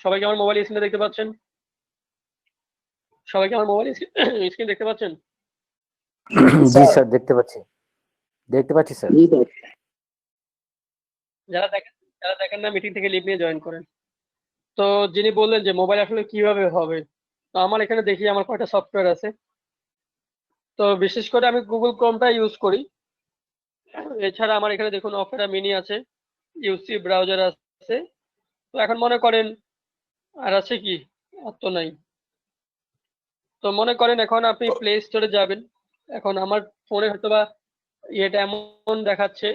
A: সবাইকে আমার মোবাইল স্ক্রিনে দেখতে পাচ্ছেন? সবাইকে আমার মোবাইল স্ক্রিন দেখতে পাচ্ছেন?
C: জি স্যার, দেখতে পাচ্ছি স্যার।
A: যারা দেখেন না মিটিং থেকে লিভ নিয়ে জয়েন করেন। তো যিনি বললেন যে মোবাইল আসলে কিভাবে হবে, তো আমার এখানে দেখি আমার কয়টা সফটওয়্যার আছে। তো বিশেষ করে আমি গুগল ক্রোমটা ইউজ করি। এছাড়া আমার এখানে দেখুন অপেরা মিনি আছে, ইউসি ব্রাউজার আছে। তো এখন মনে করেন আর আছে কি, আর তো নাই। তো মনে করেন এখন আপনি প্লে স্টোরে যাবেন। এখন আমার ফোনে হয়তোবা এটা এমন দেখাচ্ছে,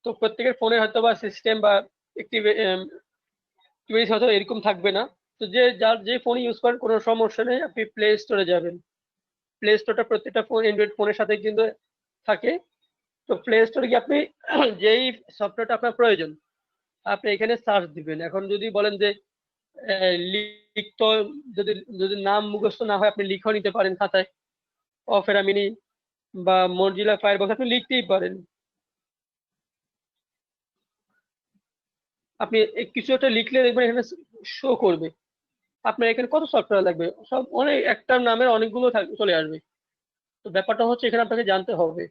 A: তো প্রত্যেকের ফোনে হয়তোবা সিস্টেম বা একটি হয়তো এরকম থাকবে না। তো যার যে ফোন ইউজ করেন কোনো সমস্যা নেই, আপনি প্লে স্টোরে যাবেন। প্লে স্টোরটা প্রত্যেকটা ফোন অ্যান্ড্রয়েড ফোনের সাথে কিন্তু থাকে। তো প্লে স্টোরে গিয়ে আপনি যেই সফটওয়্যারটা আপনার প্রয়োজন আপনি এখানে সার্চ দিবেন। এখন যদি বলেন যে লিখতে, যদি যদি নাম মুখস্থ না হয় আপনি লিখেও নিতে পারেন খাতায়, অপেরা মিনি বা মজিলা ফায়ারফক্স আপনি লিখতেই পারেন। আপনি কিছু একটা লিখলে দেখবেন এখানে শো করবে। আপনার এখানে কত সফটওয়্যার লাগবে, সব অনেক একটা নামের অনেকগুলো চলে আসবে। তো ব্যাপারটা হচ্ছে এখানে আপনাকে জানতে হবে,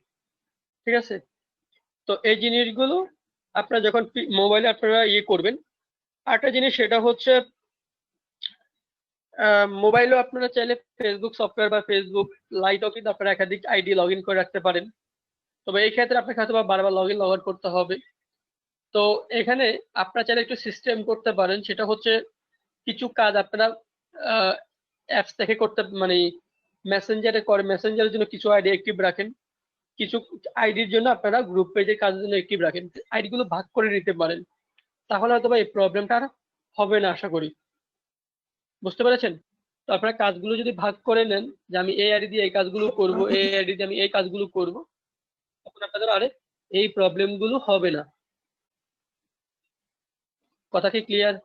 A: ঠিক আছে? তো এই জিনিসগুলো আপনারা যখন মোবাইলে আপনারা ইয়ে করবেন, আরেকটা জিনিস সেটা হচ্ছে মোবাইলেও আপনারা চাইলে ফেসবুক সফটওয়্যার বা ফেসবুক লাইটও কিন্তু আপনারা একাধিক আইডি লগ ইন করে রাখতে পারেন। তবে এই ক্ষেত্রে আপনাকে হয়তো বারবার লগ ইন আউট করতে হবে। তো এখানে আপনারা চাইলে একটু সিস্টেম করতে পারেন, সেটা হচ্ছে কিছু কাজ আপনারা অ্যাপস থেকে করতে, মানে মেসেঞ্জারের জন্য কিছু আইডি অ্যাক্টিভ রাখেন, কিছু আইডির জন্য আপনারা গ্রুপ পেজের কাজের জন্য অ্যাক্টিভ রাখেন। আইডি গুলো ভাগ করে নিতে পারেন, তাহলে হয়তো এই প্রবলেমটা আর হবে না আশা করি। বুঝতে পেরেছেন? তো আপনারা কাজগুলো যদি ভাগ করে নেন যে আমি এই আইডি দিয়ে এই কাজগুলো করব, এই আইডি দিয়ে আমি এই কাজগুলো করব, তখন আপনাদের আরে এই প্রবলেম গুলো হবে না। কথা কি ক্লিয়ার?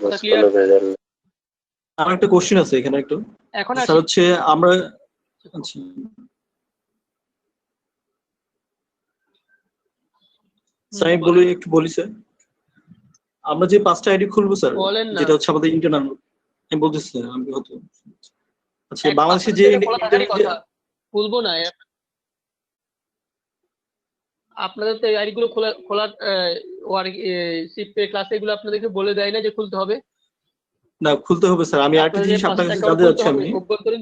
A: কথা ক্লিয়ার?
E: আমার একটা কোশ্চেন আছে এখানে একটু
A: এখন
E: স্যার,
A: আসি।
E: হচ্ছে আমরা আচ্ছা স্যার আমি বলি স্যার, আমরা যে 5টা আইডি খুলবো স্যার,
A: বলেন না।
E: যেটা হচ্ছে আমাদের ইন্টারনাল, আমি বলতেছি স্যার, আমি হয়তো আচ্ছা
A: এক
E: বাংলাদেশে
A: পাশে
E: যে
A: যেটা খোলা থাকারই কথা, খুলবো না। আপনাদের তো এই আইডি গুলো খোলার ক্লাস এগুলো আপনাদেরকে বলে দেয় না যে খুলতে হবে?
E: না খুলতে হবে স্যার। আমি আরেকটা
A: আপনাদের যে
E: জিনিস আপনার
A: 5টা
E: কাছে
A: অ্যাকাউন্ট
E: জানতে
A: খুলতে
E: যাচ্ছি
A: হবে
E: আমি।
A: অভ্যন্তরীণ।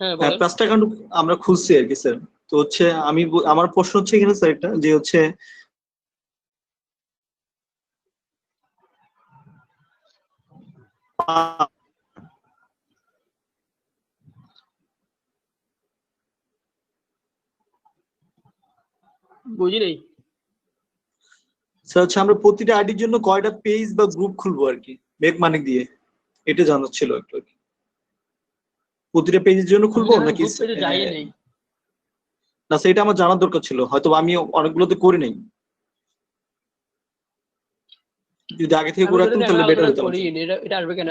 A: হ্যাঁ
E: হ্যাঁ,
A: বলেন।
E: 5টা অ্যাকাউন্ট আমরা খুলছি আর কি স্যার। তো হচ্ছে আমি আমার প্রশ্ন হচ্ছে এখানে স্যার একটা, যে হচ্ছে
A: বুঝি নেই।
E: স্যার হচ্ছে আমরা প্রতিটা আইডির জন্য কয়টা পেজ বা গ্রুপ খুলবো আর কি, মেক মানি দিয়ে, এটা জানার ছিল একটু আর কি। প্রতিটা পেজের জন্য খুলবো নাকি?
A: গ্রুপ পেজে যাই নেই।
E: না সেটা আমার জানার দরকার ছিল, হয়তো আমি অনেকগুলোতে করি নাই। যদি আগে থেকে
A: আমি
E: করে
A: তো
E: রাখতাম
A: এটা
E: তাহলে বেটার
A: আলোচনা
E: হতো।
A: করি, এটা আসবে কেন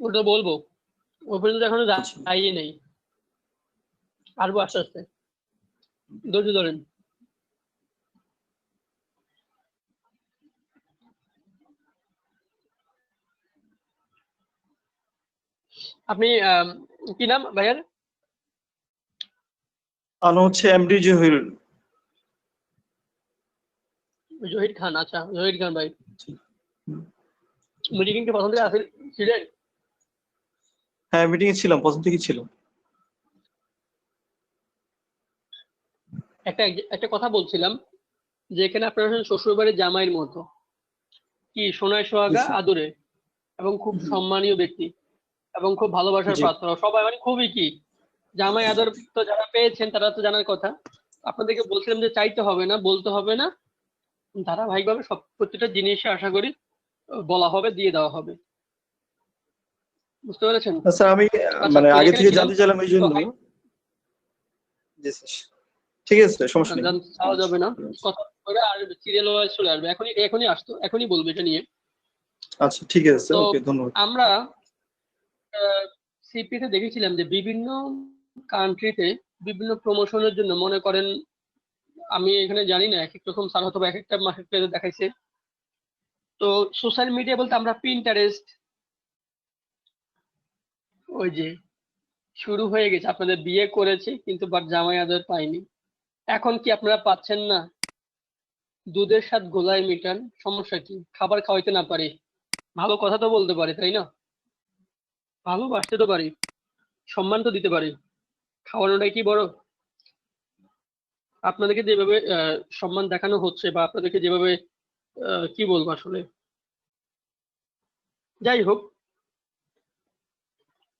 A: ওটা বলবো, ওই পর্যন্ত এখনো যাই নেই। আসবো আস্তে আস্তে, ধৈর্য ধরেন। আপনি কি নাম ভাইয়ার?
E: আনো হচ্ছে এমডি জহির।
A: জহির খান, আচ্ছা জহির খান ভাই। মিটিং কে পছন্দ করে ছিলেন?
E: হ্যাঁ মিটিং এ ছিলাম, প্রথম থেকে ছিল।
A: একটা একটা কথা বলছিলাম যে এখানে আপনার শ্বশুরবাড়ির জামাইয়ের মতো, কি সোনায় সোহাগা আদরে, এবং খুব সম্মানীয় ব্যক্তি এবং খুব ভালোবাসার
E: জি।
A: পাত্র সবাই, মানে খুবই কি জামাই আদর তো যারা পেয়েছেন তারা তো জানার কথা। আপনাদেরকে বলছিলাম যে চাইতে হবে না, বলতে হবে না, ধারাবাহিকভাবে সব প্রত্যেকটা জিনিসে আশা করি বলা হবে, দিয়ে দেওয়া হবে। বুঝতে পেরেছেন?
E: স্যার আমি
A: আচ্ছা,
E: মানে
A: তো
E: আগে
A: এখানে
E: থেকে
A: ছিলাম,
E: জানতে চাইলাম এই জন্য।
A: তো
E: জি স্যার, ঠিক আছে স্যার, সমস্যা নেই।
A: চাওয়া যাবে না, কথা বলে আর সিরিয়াল ওয়াইজ চলে আসবে, এখনই আসতো, এখনই বলবে এটা নিয়ে।
E: আচ্ছা ঠিক আছে স্যার,
A: তো
E: ওকে ধন্যবাদ।
A: আমরা সিপিতে দেখেছিলাম যে বিভিন্ন কান্ট্রিতে বিভিন্ন প্রমোশনের জন্য, মনে করেন আমি এখানে জানি না, এক এক রকম স্যার হয়তো এক একটা মার্কেট প্লেসে দেখাইছে। তো সোশ্যাল মিডিয়া বলতে আমরা পিন্টারেস্ট, ওই যে শুরু হয়ে গেছে, আপনাদের বিয়ে করেছে কিন্তু বাট জামাই আদর পাইনি। এখন কি আপনারা পাচ্ছেন না? দুধের স্বাদ গোলায় মিটান, সমস্যা কি? খাবার খাওয়াইতে না পারি, ভালো কথা তো বলতে পারি, তাই না? ভালোবাসতে তো পারি, সম্মান তো দিতে পারি, খাওয়ানোটাই কি বড়? আপনাদেরকে যেভাবে সম্মান দেখানো হচ্ছে, বা আপনাদেরকে যেভাবে কি বলবো আসলে, যাই হোক,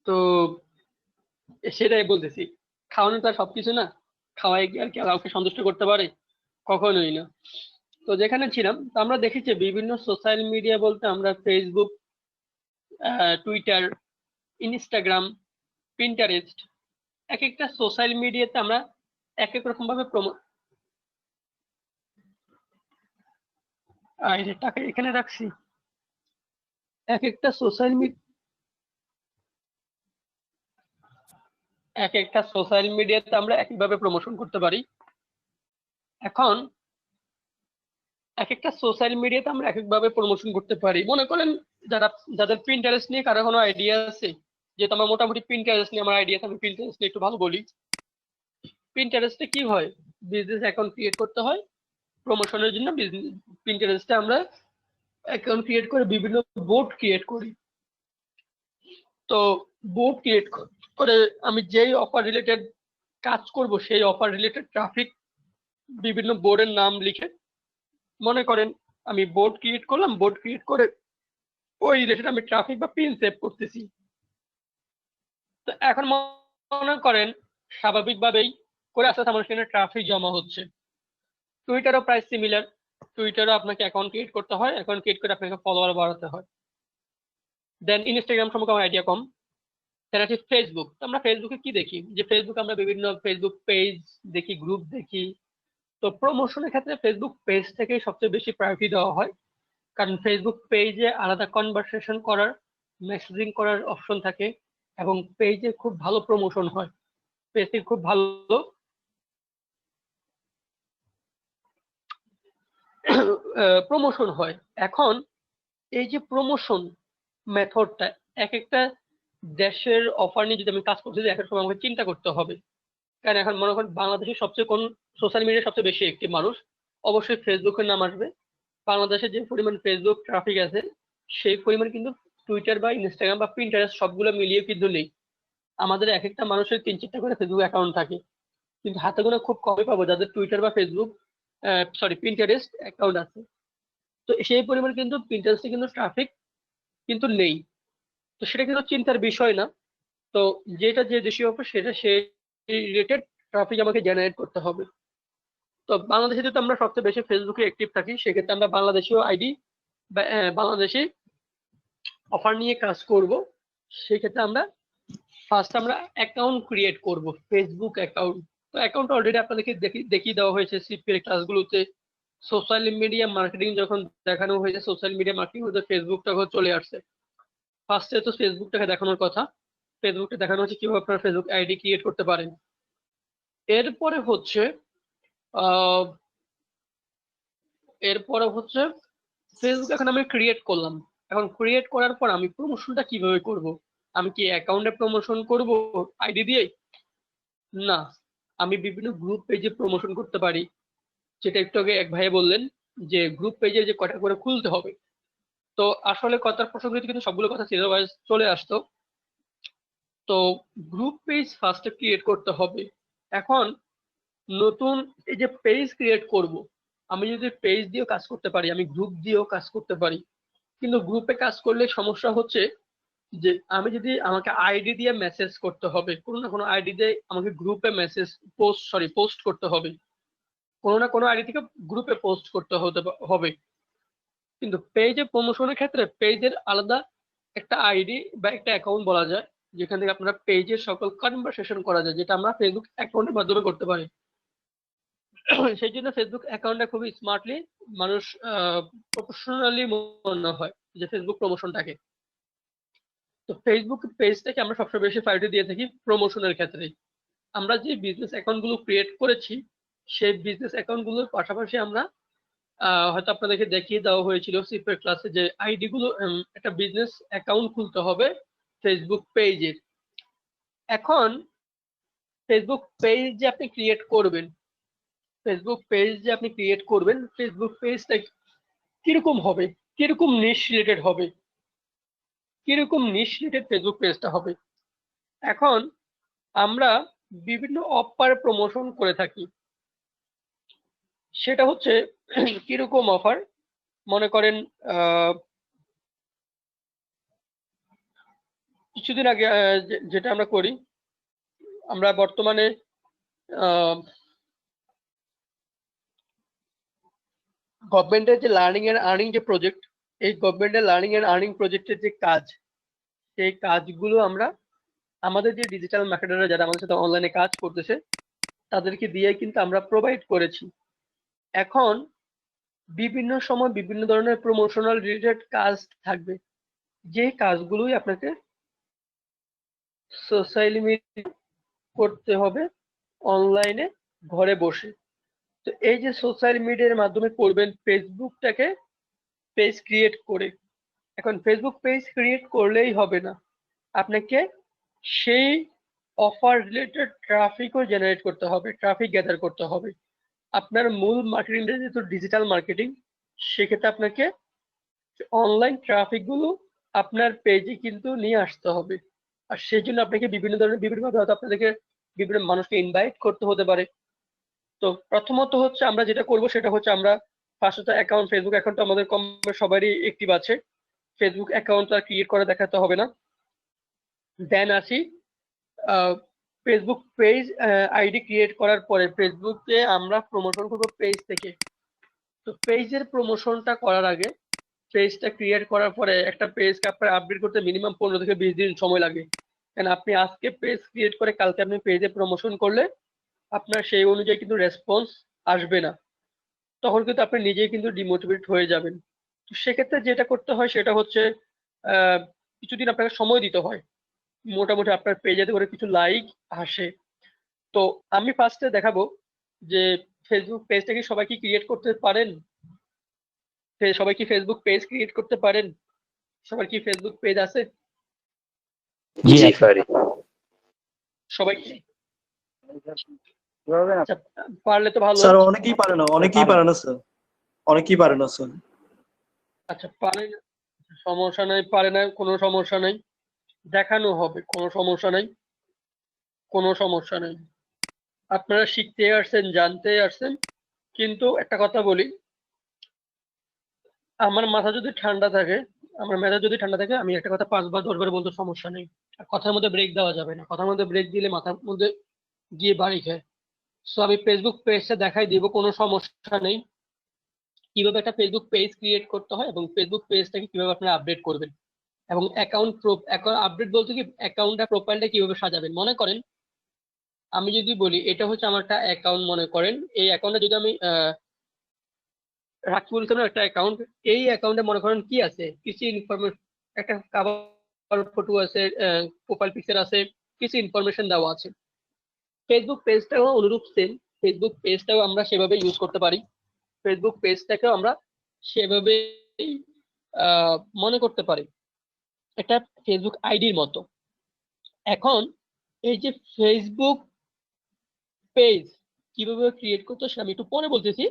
A: তো সেটাই বলতেছি, খাওয়ানো তো আর সবকিছু না, খাওয়াই কি আর কাউকে সন্তুষ্ট করতে পারে? কখনোই না। তো যেখানে ছিলাম, তো আমরা দেখেছি বিভিন্ন সোশ্যাল মিডিয়া বলতে আমরা ফেসবুক, টুইটার, ইনস্টাগ্রাম, পিন্টারেস্ট, এক একটা সোশ্যাল মিডিয়াতে আমরা এক এক রকম ভাবে টাকা এখানে রাখছি, এক একটা সোশ্যাল মিডিয়াতে আমরা একইভাবে প্রমোশন করতে পারি। এখন এক একটা সোশ্যাল মিডিয়াতে আমরা এক একভাবে প্রমোশন করতে পারি। মনে করেন যাদের পিন্টারেস্ট নিয়ে কারো কোনো আইডিয়া আছে, যেহেতু আমার মোটামুটি পিন্টারেস্ট নিয়ে আমার আইডিয়া, আমি পিন্টারেস্ট নিয়ে একটু ভালো বলি। পিন্টারেস্টে কি হয়, বিজনেস অ্যাকাউন্ট ক্রিয়েট করতে হয় প্রমোশনের জন্য। পিন্টারেস্টে আমরা অ্যাকাউন্ট ক্রিয়েট করে বিভিন্ন বোর্ড ক্রিয়েট করি। তো বোর্ড ক্রিয়েট করে আমি যেই অফার রিলেটেড কাজ করব, সেই অফার রিলেটেড ট্রাফিক বিভিন্ন বোর্ডের নাম লিখে, মনে করেন আমি বোর্ড ক্রিয়েট করলাম, বোর্ড ক্রিয়েট করে ওই রিলেটেড আমি ট্রাফিক বা পিন সেভ করতেছি। তো এখন মনে করেন স্বাভাবিকভাবেই করে আস্তে আস্তে আমার সেখানে ট্রাফিক জমা হচ্ছে। টুইটারও প্রায় সিমিলার, টুইটারও আপনাকে অ্যাকাউন্ট ক্রিয়েট করতে হয়, অ্যাকাউন্ট ক্রিয়েট করে আপনাকে ফলোয়ার বাড়াতে হয়। দেন ইনস্টাগ্রাম সম্পর্কে আমার আইডিয়া কম। দেন আছে ফেসবুক। আমরা ফেসবুকে কি দেখি, যে ফেসবুক আমরা বিভিন্ন ফেসবুক পেজ দেখি, গ্রুপ দেখি। তো প্রমোশনের ক্ষেত্রে ফেসবুক পেজ থেকেই সবচেয়ে বেশি প্রায়োরিটি দেওয়া হয়, কারণ ফেসবুক পেজে আলাদা কনভারসেশন করার, মেসেজিং করার অপশন থাকে, এবং পেজে খুব ভালো প্রমোশন হয়, পেজে খুব ভালো প্রমোশন হয়। এখন এই যে প্রমোশন মেথডটা, এক একটা দেশের অফার নিয়ে যদি আমি কাজ করতে যাই, একটা সময় আমাকে চিন্তা করতে হবে। কারণ এখন মনে করেন বাংলাদেশের সবচেয়ে কোন সোশ্যাল মিডিয়া সবচেয়ে বেশি একটি মানুষ, অবশ্যই ফেসবুকের নাম আসবে। বাংলাদেশে যে পরিমাণ ফেসবুক ট্রাফিক আছে, সেই পরিমাণ কিন্তু টুইটার বা ইনস্টাগ্রাম বা পিন্টারেস্ট সবগুলো মিলিয়ে কিন্তু নেই। আমাদের এক একটা মানুষের 3-4টা করে ফেসবুক অ্যাকাউন্ট থাকে, কিন্তু হাতে গোনা খুব কমই পাবো যাদের টুইটার বা ফেসবুক পিন্টারেস্ট অ্যাকাউন্ট আছে। তো সেই পরিমাণ কিন্তু পিন্টারেস্টে কিন্তু ট্রাফিক কিন্তু নেই। তো সেটা কিন্তু চিন্তার বিষয় না। তো যেটা যে দেশীয় অফার, সেটা সেই রিলেটেড ট্রাফিক আমাকে জেনারেট করতে হবে। তো বাংলাদেশে যেহেতু আমরা সবচেয়ে বেশি ফেসবুকে অ্যাক্টিভ থাকি, সেক্ষেত্রে আমরা বাংলাদেশীয় আইডি বা বাংলাদেশি অফার নিয়ে কাজ করব। সেক্ষেত্রে আমরা ফার্স্ট আমরা অ্যাকাউন্ট ক্রিয়েট করব, ফেসবুক অ্যাকাউন্ট। তো অ্যাকাউন্ট অলরেডি আপনাদেরকে দেখিয়ে দেওয়া হয়েছে সিপি এর ক্লাসগুলোতে। সোশ্যাল মিডিয়া মার্কেটিং যখন দেখানো হয়েছে, সোশ্যাল মিডিয়া মার্কেটিং হতে ফেসবুকটা চলে আসছে। ফার্স্টে তো ফেসবুকটাকে দেখানোর কথা, ফেসবুকটা দেখানো হচ্ছে কিভাবে আপনারা ফেসবুক আইডি ক্রিয়েট করতে পারেন। এরপরে হচ্ছে আহ ফেসবুক এখন আমি ক্রিয়েট করলাম। এখন ক্রিয়েট করার পর আমি প্রমোশনটা কিভাবে করব? আমি কি অ্যাকাউন্টে প্রমোশন করব আইডি দিয়ে? না, আমি বিভিন্ন গ্রুপ পেজে প্রমোশন করতে পারি। যেটা একটু আগে এক ভাই বললেন যে গ্রুপ পেজে যে কটা করে খুলতে হবে। তো আসলে কথার প্রসঙ্গে কিন্তু সবগুলো কথা সিরিয়াল ওয়াইজ চলে আসতো। তো গ্রুপ পেজ ফার্স্টে ক্রিয়েট করতে হবে। এখন নতুন এই যে পেজ ক্রিয়েট করব, আমি যদি পেজ দিয়েও কাজ করতে পারি, আমি গ্রুপ দিয়েও কাজ করতে পারি। কিন্তু গ্রুপে কাজ করলে সমস্যা হচ্ছে যে আমি যদি আমাকে আইডি দিয়ে মেসেজ করতে হবে, কোনো না কোনো আইডি দিয়ে আমাকে গ্রুপে পোস্ট করতে হবে, কোনো না কোনো আইডি থেকে গ্রুপে পোস্ট করতে হবে। কিন্তু পেজে প্রমোশনের ক্ষেত্রে পেজের আলাদা একটা আইডি বা একটা অ্যাকাউন্ট বলা যায়, যেখান থেকে আপনারা পেজের সকল কনভারসেশন করা যায়, যেটা আমরা ফেসবুক অ্যাকাউন্টের মাধ্যমে করতে পারি। সেই জন্য ফেসবুক অ্যাকাউন্টটা খুবই স্মার্টলি মানুষ প্রফেশনালি মনে হয় যে ফেসবুক প্রমোশনটাকে। তো ফেসবুক পেজটাকে আমরা সবসময় বেশি প্রায়োরিটি দিয়ে থাকি প্রমোশনের ক্ষেত্রে। আমরা যে বিজনেস অ্যাকাউন্ট গুলো ক্রিয়েট করেছি সেই বিজনেস অ্যাকাউন্ট গুলোর পাশাপাশি আমরা হয়তো আপনাদেরকে দেখিয়ে দেওয়া হয়েছিল সিপের ক্লাসে যে আইডি গুলো একটা বিজনেস অ্যাকাউন্ট খুলতে হবে ফেসবুক পেজের। এখন ফেসবুক পেজ যে আপনি ক্রিয়েট করবেন, ফেসবুক পেজটা কিরকম হবে, কিরকম নিশ রিলেটেড ফেসবুক পেজটা হবে। এখন আমরা বিভিন্ন অফার প্রমোশন করে থাকি। সেটা হচ্ছে কিরকম অফার? মনে করেন কিছুদিন আগে যেটা আমরা করি, আমরা বর্তমানে গভর্নমেন্টের যে লার্নিং এন্ড আর্নিং যে প্রজেক্ট, এই গভর্নমেন্টের লার্নিং এন্ড আর্নিং প্রজেক্টের যে কাজ, সেই কাজগুলো আমরা আমাদের যে ডিজিটাল মার্কেটাররা যারা আমাদের সাথে অনলাইনে কাজ করতেছে তাদেরকে দিয়ে কিন্তু আমরা প্রোভাইড করেছি। এখন বিভিন্ন সময় বিভিন্ন ধরনের প্রমোশনাল রিলেটেড কাজ থাকবে, যে কাজগুলোই আপনাকে সোশ্যাল মিডিয়া করতে হবে অনলাইনে ঘরে বসে। তো এই যে সোশ্যাল মিডিয়ার মাধ্যমে করবেন ফেসবুকটাকে পেজ ক্রিয়েট করে। এখন ফেসবুক পেজ ক্রিয়েট করলেই হবে না, আপনাকে সেই অফার রিলেটেড ট্রাফিকও জেনারেট করতে হবে, ট্রাফিক গ্যাদার করতে হবে। আপনার মূল মার্কেটিংটা যেহেতু ডিজিটাল মার্কেটিং, সেক্ষেত্রে আপনাকে অনলাইন ট্রাফিক গুলো আপনার পেজে কিন্তু নিয়ে আসতে হবে। আর সেই জন্য আপনাকে বিভিন্নভাবে হয়তো আপনাদেরকে বিভিন্ন মানুষকে ইনভাইট করতে হতে পারে। তো প্রথমত হচ্ছে আমরা যেটা করব সেটা হচ্ছে আমরা ফার্স্ট অ্যাকাউন্ট, ফেসবুক অ্যাকাউন্ট আমাদের কম সবারই অ্যাক্টিভ আছে, ফেসবুক অ্যাকাউন্ট আর ক্রিয়েট করে দেখাতে হবে না। দেন আসি ফেসবুক পেজ আইডি ক্রিয়েট করার পরে ফেসবুকে আমরা প্রমোশন করবো পেজ থেকে। তো পেজের প্রমোশনটা করার আগে, পেজটা ক্রিয়েট করার পরে একটা পেজকে আপনার আপডেট করতে মিনিমাম 15 থেকে 20 দিন সময় লাগে। কারণ আপনি আজকে পেজ ক্রিয়েট করে কালকে আপনি পেজে প্রমোশন করলে আপনার সেই অনুযায়ী কিন্তু রেসপন্স আসবে না, তখন কিন্তু আপনি নিজেই কিন্তু ডিমোটিভেট হয়ে যাবেন। তো সেক্ষেত্রে যেটা করতে হয় সেটা হচ্ছে কিছুদিন আপনাকে সময় দিতে হয়, মোটামুটি আপনার পেজে করে কিছু লাইক আসে। তো আমি ফার্স্টে দেখাবো যে ফেসবুক পেজটা কি সবাই কি ক্রিয়েট করতে পারেন, সবাই কি ফেসবুক পেজ ক্রিয়েট করতে পারেন, সবার কি ফেসবুক পেজ আছে?
C: জি পারি।
A: সবাই কি? আচ্ছা, পারলে তো ভালো।
E: স্যার অনেকেই পারে না স্যার, অনেকেই পারে না স্যার।
A: আচ্ছা, পারে না, সমস্যা নাই, পারে না কোনো সমস্যা নাই, দেখানো হবে, কোনো সমস্যা নাই। আপনারা শিখতে আসছেন, জানতে আসছেন। কিন্তু একটা কথা বলি, আমার মাথা যদি ঠান্ডা থাকে, আমি একটা কথা 5 বার 10 বার বলতে সমস্যা নেই। আর কথার মধ্যে ব্রেক দেওয়া যাবে না, কথার মধ্যে ব্রেক দিলে মাথার মধ্যে গিয়ে বাড়ি খায়। সো আমি ফেসবুক পেজটা দেখাই দিব, কোনো সমস্যা নেই, কিভাবে একটা ফেসবুক পেজ ক্রিয়েট করতে হয় এবং ফেসবুক পেজটাকে কিভাবে আপনারা আপডেট করবেন এবং অ্যাকাউন্ট আপডেট বলতে কি অ্যাকাউন্টটা প্রোফাইলটা কিভাবে সাজাবেন। মনে করেন আমি যদি বলি এটা হচ্ছে আমার একটা অ্যাকাউন্ট, মনে করেন এই অ্যাকাউন্টে যদি আমি রাকিবুল খানের একটা অ্যাকাউন্ট, এই অ্যাকাউন্টে মনে করেন কি আছে, কিছু ইনফরমেশন, একটা কাভার ফটো আছে, প্রোফাইল পিকচার আছে, কিছু ইনফরমেশন দেওয়া আছে। ফেসবুক পেজটাও অনুরূপ সেম, ফেসবুক পেজটাও আমরা সেভাবে ইউজ করতে পারি, ফেসবুক পেজটাকেও আমরা সেভাবে মনে করতে পারি একটা ফেসবুক আইডির মতো। এখন এই যে ফেসবুক পেজ কিভাবে ক্রিয়েট করতে সেটা আমি একটু পরে বলতেছি,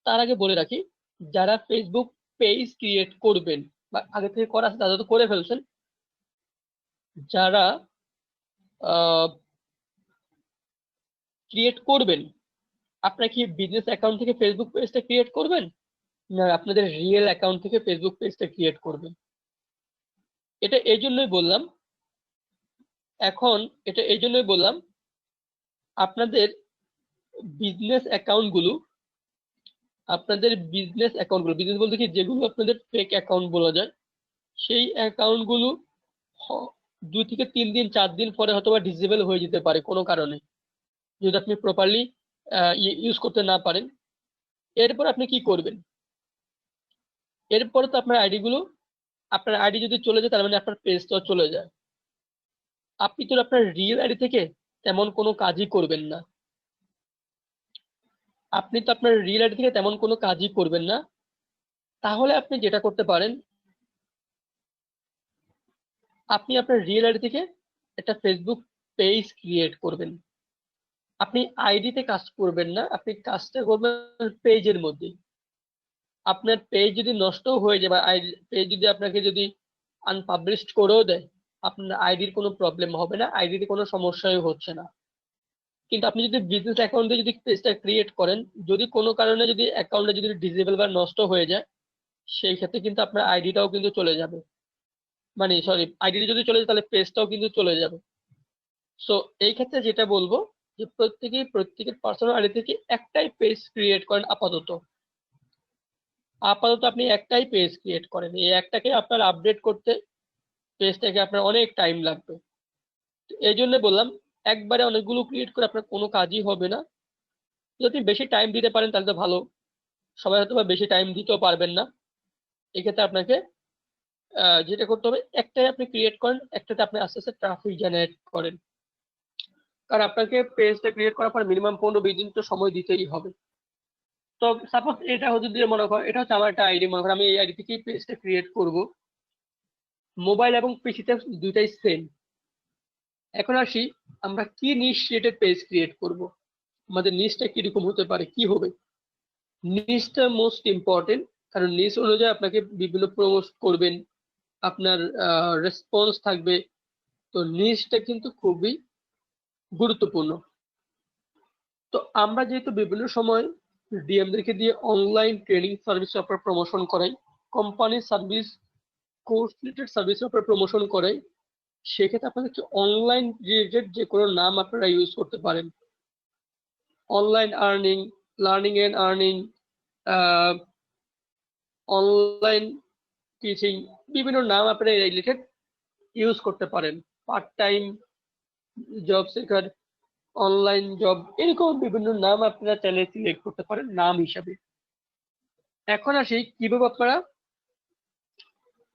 A: তার আগে বলে রাখি যারা ফেসবুক পেজ ক্রিয়েট করবেন বা আগে থেকে করা আছে তারা তো করে ফেলছেন, যারা ক্রিয়েট করবেন আপনারা কি বিজনেস অ্যাকাউন্ট থেকে ফেসবুক পেজটা ক্রিয়েট করবেন না আপনাদের রিয়েল অ্যাকাউন্ট থেকে ফেসবুক পেজটা ক্রিয়েট করবেন? এটা এই জন্যই বললাম, আপনাদের বিজনেস অ্যাকাউন্টগুলো, বিজনেস বলতে কি যেগুলো আপনাদের ফেক অ্যাকাউন্ট বলা যায়, সেই অ্যাকাউন্টগুলো 2 থেকে 3 দিন 4 দিন পরে হয়তো বা ডিসেবল হয়ে যেতে পারে কোনো কারণে, যদি আপনি প্রপারলি ইউজ করতে না পারেন। এরপর আপনি কি করবেন? এরপরে তো আপনার আইডি যদি চলে যায় তার মানে আপনার পেজটাও চলে যায়। আপনি তো আপনার রিয়েল আইডি থেকে তেমন কোনো কাজই করবেন না, তাহলে আপনি যেটা করতে পারেন, আপনি আপনার রিয়েল আইডি থেকে একটা ফেসবুক পেজ ক্রিয়েট করবেন। আপনি আইডিতে কাজ করবেন না, আপনি কাজটা করবেন পেজের মধ্যে। আপনার পেজ যদি নষ্ট হয়ে যায় বা পেজ যদি আপনাকে যদি আনপাবলিশড করেও দেয়, আপনার আইডির কোনো প্রবলেম হবে না, আইডিতে কোনো সমস্যাই হচ্ছে না। কিন্তু আপনি যদি বিজনেস অ্যাকাউন্টে যদি পেজটা ক্রিয়েট করেন, যদি কোনো কারণে যদি অ্যাকাউন্টে যদি ডিসেবল বা নষ্ট হয়ে যায়, সেই ক্ষেত্রে কিন্তু আপনার আইডিটাও কিন্তু চলে যাবে, মানে সরি আইডি যদি চলে যায় তাহলে পেজটাও কিন্তু চলে যাবে। সো এই ক্ষেত্রে যেটা বলবো যে প্রত্যেকের পার্সোনাল আইডি থেকে একটাই পেজ ক্রিয়েট করেন আপাতত আপনি একটাই পেজ ক্রিয়েট করেন। এই একটাকে আপনার আপডেট করতে পেজটাকে আপনার অনেক টাইম লাগবে। এই জন্য বললাম একবারে অনেকগুলো ক্রিয়েট করে আপনার কোনো কাজই হবে না। যদি বেশি টাইম দিতে পারেন তাহলে তো ভালো, সবাই হয়তো বা বেশি টাইম দিতেও পারবেন না। এক্ষেত্রে আপনাকে যেটা করতে হবে, একটাই আপনি ক্রিয়েট করেন, একটাতে আপনি আস্তে আস্তে ট্রাফিক জেনারেট করেন, কারণ আপনাকে পেজটা ক্রিয়েট করার পর মিনিমাম 15-20 দিন তো সময় দিতেই হবে। তো সাপোজ এটা যদি মনে করেন এটা হচ্ছে আমার একটা আইডি, মনে করেন আমি এই আইডি থেকেই পেজটা ক্রিয়েট করব, মোবাইল এবং পিসিতে দুইটাই সেম। এখন আসি আমরা কি নিশ রিলেটেড পেজ ক্রিয়েট করব, আমাদের নিশটা কিরকম হতে পারে, কি হবে? নিশটা মোস্ট ইম্পর্টেন্ট, কারণ নিশ অনুযায়ী আপনাকে বিভিন্ন প্রমোট করবেন, আপনার রেসপন্স থাকবে। তো নিশটা কিন্তু খুবই গুরুত্বপূর্ণ। তো আমরা যেহেতু বিভিন্ন সময় ডিএমদেরকে দিয়ে online training service offer promotion করাই, company service course related service offer promotion করাই, সেক্ষেত্রে আপনাদের অনলাইন রিলেটেড যে কোনো নাম আপনারা ইউজ করতে পারেন। Online earning, learning and earning, online teaching, বিভিন্ন নাম আপনারা রিলেটেড ইউজ করতে পারেন। Part time job seeker, online job, এরকম বিভিন্ন নাম আপনারা চাইলে সিলেক্ট করতে পারেন নাম হিসাবে। এখন আসি কিভাবে আপনারা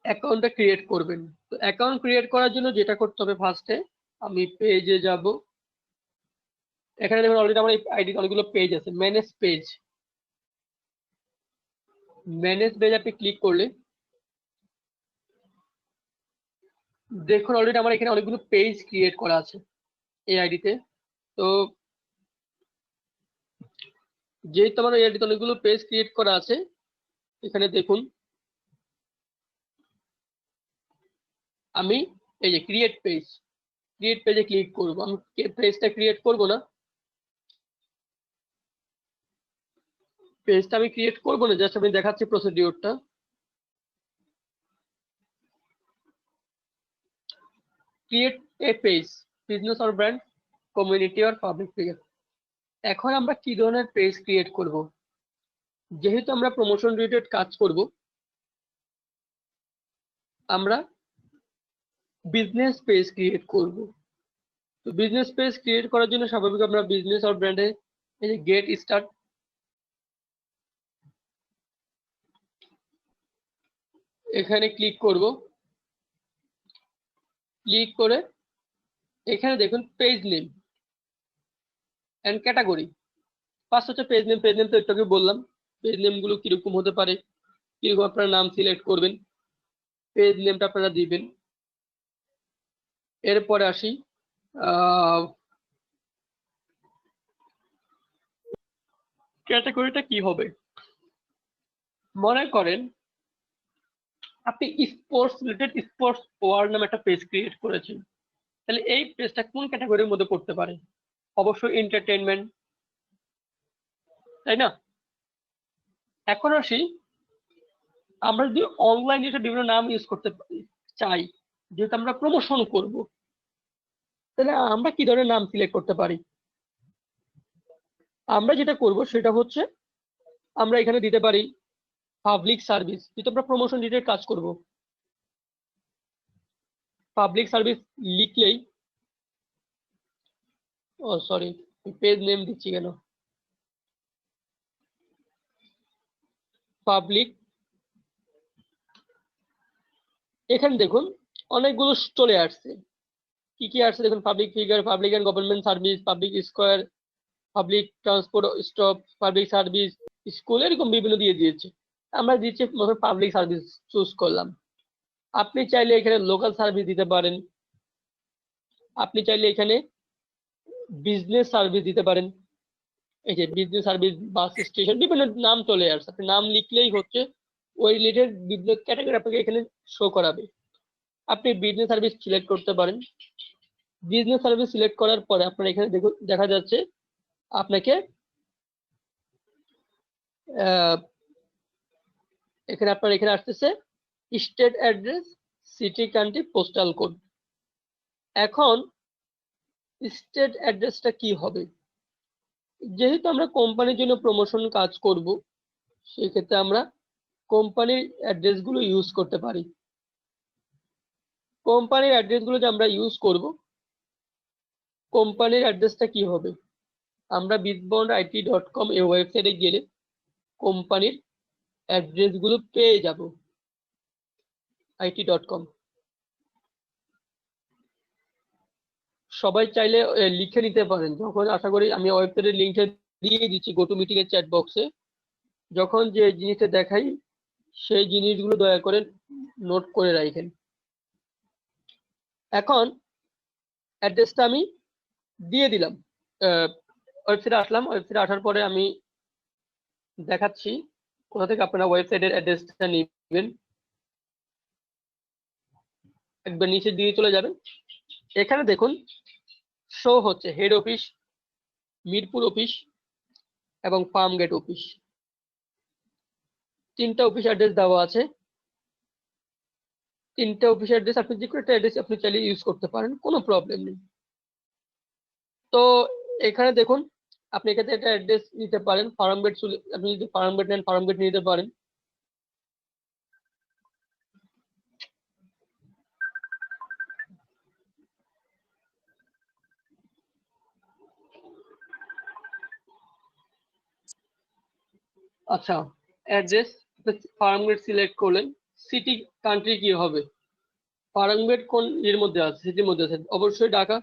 A: অ্যাকাউন্টটা ক্রিয়েট করবেন। তো অ্যাকাউন্ট ক্রিয়েট করার জন্য যেটা করতে হবে, ফার্স্টে আমি পেজে যাব। এখানে দেখুন অলরেডি আমার আইডি অনেকগুলো পেজ আছে। ম্যানেজ পেজ আপনি ক্লিক করলে দেখুন অলরেডি আমার এখানে অনেকগুলো পেজ ক্রিয়েট করা আছে এই আইডিতে। তো যেহেতু আমার এই আইডিতে অনেকগুলো পেজ ক্রিয়েট করা আছে, এখানে দেখুন আমি এই যে ক্রিয়েট পেজে ক্লিক করব। আমি পেজটা ক্রিয়েট করব না, জাস্ট আমি দেখাচ্ছি প্রসিডিউরটা। Create a page, business or brand, community or public figure. এখন আমরা কি ধরনের পেজ ক্রিয়েট করব? যেহেতু আমরা প্রমোশন রিলেটেড কাজ করব, আমরা বিজনেস পেজ ক্রিয়েট করব। তো বিজনেস পেজ ক্রিয়েট করার জন্য স্বাভাবিক আমরা বিজনেস অর ব্র্যান্ডে এই যে গেট স্টার্ট, এখানে ক্লিক করব। ক্লিক করে এখানে দেখুন page name, and category. First হচ্ছে পেজ নেম। পেজ নেম তো একটু আগে বললাম, পেজ নেম গুলো কিরকম হতে পারে, কিরকম আপনারা নাম সিলেক্ট করবেন, পেজ নেমটা আপনারা দিবেন। এরপরে আসি ক্যাটাগরিটা কি হবে। মনে করেন আপনি স্পোর্টস রিলেটেড স্পোর্টস ওয়ার্ল্ড নামে একটা পেজ ক্রিয়েট করেছেন, তাহলে এই পেজটা কোন ক্যাটাগরির মধ্যে পড়তে পারে? অবশ্যই এন্টারটেইনমেন্ট, তাই না? এখন আসি, আমরা যদি অনলাইনে এটা বিভিন্ন নাম ইউজ করতে চাই, যেহেতু আমরা প্রমোশন করব, তাহলে আমরা কি ধরনের নাম সিলেক্ট করতে পারি? আমরা যেটা করব সেটা হচ্ছে আমরা এখানে দিতে পারি পাবলিক সার্ভিস। যেহেতু আমরা প্রমোশন রিলেটেড কাজ করব, পাবলিক সার্ভিস লিখলেই, ও সরি পেজ নেম দিচ্ছি কেন, পাবলিক। এখানে দেখুন অনেকগুলো চলে আসছে, কি কি আসছে দেখুন, public figure, public and government service, public square, public transport stop, public service, school, এরকম বিভিন্ন দিয়ে দিয়েছে। আমরা দিচ্ছি পাবলিক সার্ভিস চুজ করলাম। আপনি চাইলে এখানে লোকাল সার্ভিস দিতে পারেন, আপনি চাইলে এখানে বিজনেস সার্ভিস দিতে পারেন। এই যে বিজনেস সার্ভিস, বাস স্টেশন, বিভিন্ন নাম চলে আসছে। আপনি নাম লিখলেই হচ্ছে ওই রিলেটেড বিভিন্ন ক্যাটাগরি আপনাকে এখানে শো করাবে। আপনি বিজনেস সার্ভিস সিলেক্ট করতে পারেন। বিজনেস সার্ভিস সিলেক্ট করার পরে আপনার এখানে দেখা যাচ্ছে আপনাকে এখানে আপনার এখানে আসতেছে state address, city, country, postal code. এখন স্টেট অ্যাড্রেসটা কি হবে? যেহেতু আমরা কোম্পানির জন্য প্রমোশন কাজ করব, সেই ক্ষেত্রে আমরা কোম্পানির অ্যাড্রেসগুলো ইউজ করতে পারি। কোম্পানির অ্যাড্রেসগুলো যে আমরা ইউজ করব, কোম্পানির অ্যাড্রেসটা কি হবে? আমরা bizbondit.com এই ওয়েবসাইটে গেলে কোম্পানির অ্যাড্রেসগুলো পেয়ে যাব। it.com সবাই চাইলে লিখে নিতে পারেন। যখন আশা করি আমি ওয়েবসাইটের লিঙ্কটা দিয়ে দিচ্ছি গোটু মিটিং এর চ্যাট বক্সে, যখন যে জিনিসটা দেখাই সেই জিনিসগুলো দয়া করে নোট করে রাখেন। এখন অ্যাড্রেসটা আমি দিয়ে দিলাম, ওয়েবসাইটে আসলাম। ওয়েবসাইটে আসার পরে আমি দেখাচ্ছি কোথা থেকে আপনারা ওয়েবসাইটের অ্যাড্রেসটা নেবেন। একবার নিচে দিয়ে চলে যাবেন, এখানে দেখুন শো হচ্ছে হেড অফিস, মিরপুর অফিস এবং ফার্মগেট অফিস। তিনটা অফিস অ্যাড্রেস দেওয়া আছে। তিনটা অফিস অ্যাড্রেস আপনি যে কোনো একটা অ্যাড্রেস আপনি চাইলে ইউজ করতে পারেন, কোনো প্রবলেম নেই। তো এখানে দেখুন আপনি এখানে একটা অ্যাড্রেস নিতে পারেন, ফার্মগেট। আপনি যদি ফার্মগেট নেন, ফার্মগেট নিতে পারেন। আচ্ছা, অ্যাড্রেস ফার্মগেট সিলেক্ট করলেন। সিটি, কান্ট্রি কি হবে? ফার্মগেট কোন এর মধ্যে আছে? সিটির মধ্যে আছে, অবশ্যই ঢাকা।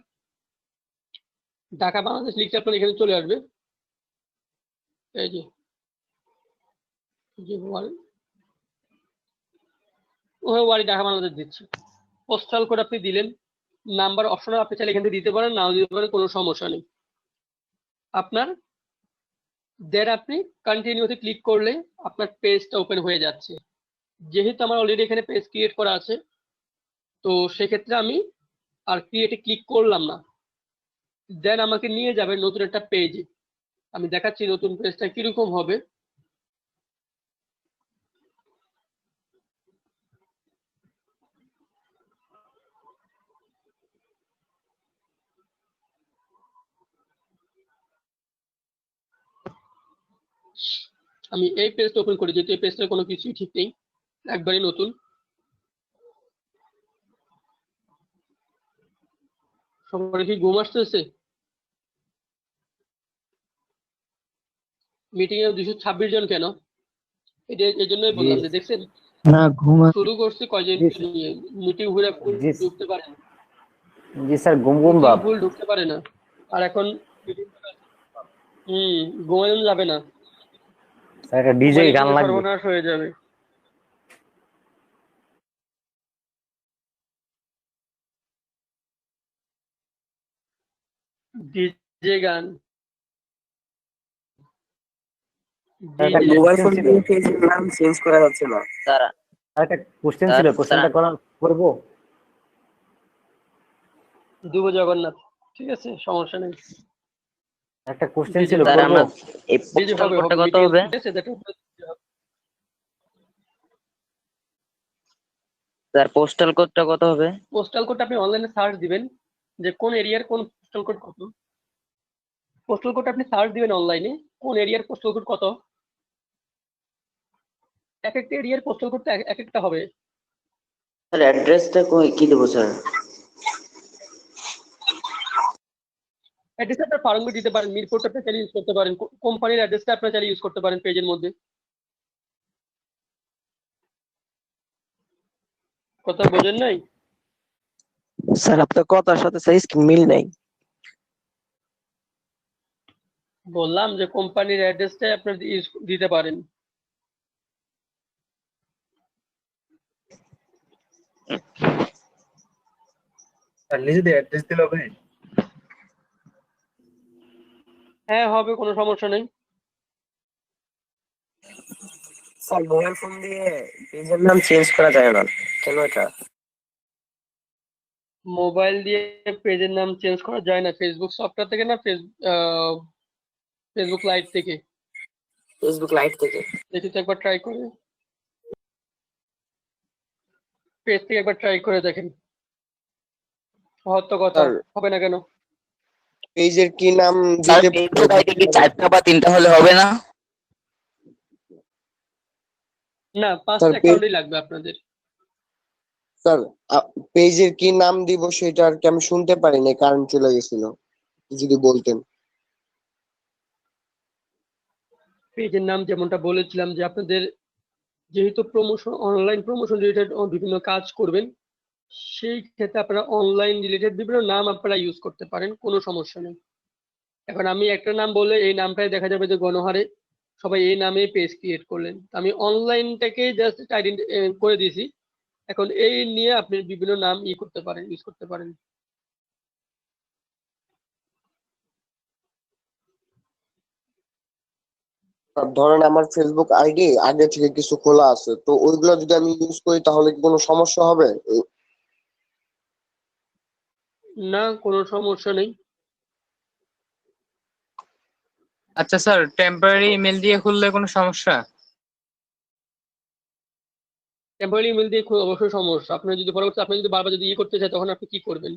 A: ঢাকা বাংলাদেশ লিখতে আপনার এখানে চলে আসবে। এই যে ওয়ারি ঢাকা বাংলাদেশ দিচ্ছে। পোস্টাল কোড আপনি দিলেন, নাম্বার অপশনাল, আপনি চাইলে এখান থেকে দিতে পারেন, নাও দিতে পারেন, কোনো সমস্যা নেই আপনার। দেন আপনি কন্টিনিউতে ক্লিক করলে আপনার পেজটা ওপেন হয়ে যাচ্ছে। যেহেতু আমার অলরেডি এখানে পেজ ক্রিয়েট করা আছে, তো সেক্ষেত্রে আমি আর ক্রিয়েটে ক্লিক করলাম না। দেন আমাকে নিয়ে যাবে নতুন একটা পেজে। আমি দেখাচ্ছি নতুন পেজটা কিরকম হবে। আমি এই পেজটা ওপেন করি, যেহেতু এই পেজটা কোনো কিছুই ঠিক নেই, একবারই নতুন। সবার কি ঘুম আসতেছে? মিটিং এ 226 জন কেন? এটা এই জন্যই বললাম যে দেখছেন
F: না ঘুম
A: শুরু করছি কয়জন নিয়ে, মিটিং ঘুরে ফুল ঢুকতে পারে না।
C: জি স্যার, ঘুম ঘুম ভাব।
A: ফুল ঢুকতে পারে না, আর এখন ঘুমানো যাবে না,
C: স্যার একটা ডিজে
A: ঘুমালে
C: গান
A: কিন্তু
C: লাগবে।
A: সর্বনাশ হয়ে যাবে। ডিজে গান,
C: একটা
A: ডিজে।
F: মোবাইল
C: কোশ্চেন
F: ফোন
C: ছিল,
F: দিয়ে পেজের নাম চেঞ্জ করা যাচ্ছে না।
G: স্যার
C: একটা কোশ্চেন
G: স্যার
C: ছিল, কোশ্চেনটা করবো?
A: ধ্রুব জগন্নাথ, ঠিক আছে, সমস্যা নেই।
C: একটা কোশ্চেন
A: ডিজে
C: ছিল,
G: স্যার
A: হবে,
C: করবো?
G: আমরা এই
A: ডিজে
G: পোস্টাল
A: হবে,
G: কোডটা কত
A: BTS,
G: হবে?
A: ঠিক আছে, যেটা
G: স্যার পোস্টাল কোডটা কত হবে?
A: পোস্টাল কোডটা আপনি অনলাইনে সার্চ দিবেন যে কোন এরিয়ার কোন পোস্টাল কোড কত। পোস্টাল কোড আপনি সার্চ দিবেন অনলাইনে, কোন এরিয়ার পোস্টাল কোড কত। এক একটা এরিয়ার পোস্টাল কোড এক একটা হবে।
F: স্যার অ্যাড্রেসটা কি দেবো স্যার?
A: অ্যাড্রেস আপনার ফার্মে দিতে পারেন, মিরপুরটা আপনি চাইলে ইউজ করতে পারেন, কোম্পানির অ্যাড্রেসটা আপনার চাইলে ইউজ করতে পারেন পেজের মধ্যে। কথা বোঝেন নাই?
F: স্যার আপনার কথার সাথে সাইজ মিল নাই।
A: বললাম যে কোম্পানির অ্যাড্রেসটাই আপনার ইউজ দিতে পারেন।
E: নিজেদের অ্যাড্রেস দিলে হবে?
A: হ্যাঁ হবে, কোনো সমস্যা নেই।
F: স্যার মোবাইল ফোন দিয়ে পেজের নাম চেঞ্জ করা যায় না কেন এটা?
A: মোবাইল দিয়ে পেজের নাম চেঞ্জ করা যায় না ফেসবুক সফটওয়্যার থেকে না ফেসবুক লাইট থেকে?
F: ফেসবুক লাইভ থেকে।
A: দেখি তো একবার ট্রাই করে, পেজ থেকে একবার ট্রাই করে দেখেন। হয়তো কথা
H: স্যার
A: হবে না কেন?
H: পেজের কি নাম
G: স্যার
H: দিতে
G: ফেসবুক আইডি কি 4টা বা 3টা হলে হবে না?
A: না, 5টা
H: স্যার
A: অ্যাকাউন্টই লাগবে আপনাদের।
H: স্যার পেজের কি নাম দিব সেটা আর কি আমি শুনতে পারিনি, কারেন্ট চলে গেছিল, যদি বলতেন।
A: পেজের নাম যেমনটা বলেছিলাম যে আপনাদের যেহেতু প্রমোশন, অনলাইন প্রমোশন রিলেটেড বিভিন্ন কাজ করবেন, সেই ক্ষেত্রে আপনারা অনলাইন রিলেটেড বিভিন্ন নাম আপনারা ইউজ করতে পারেন, কোনো সমস্যা নেই। এখন আমি একটা নাম বলে এই নামটাই দেখা যাবে যে গণহারে সবাই এই নামে পেজ ক্রিয়েট করলেন, আমি অনলাইনটাকে জাস্ট করে দিয়েছি। এখন এই নিয়ে আপনি বিভিন্ন নাম করতে পারেন, ইউজ করতে পারেন।
H: আর ধরেন আমার ফেসবুক আইডি আগে থেকে কিছু খোলা আছে, তো ওইগুলো যদি আমি ইউজ করি তাহলে কি কোনো সমস্যা হবে?
A: না, কোনো সমস্যা নেই।
B: আচ্ছা স্যার, টেম্পোরারি ইমেল দিয়ে খুললে কোনো সমস্যা?
A: টেম্পোরারি ইমেল দিয়ে অবশ্যই সমস্যা। আপনি যদি পরবর্তী আপনি যদি বারবার যদি করতে চাই তখন আপনি কি করবেন?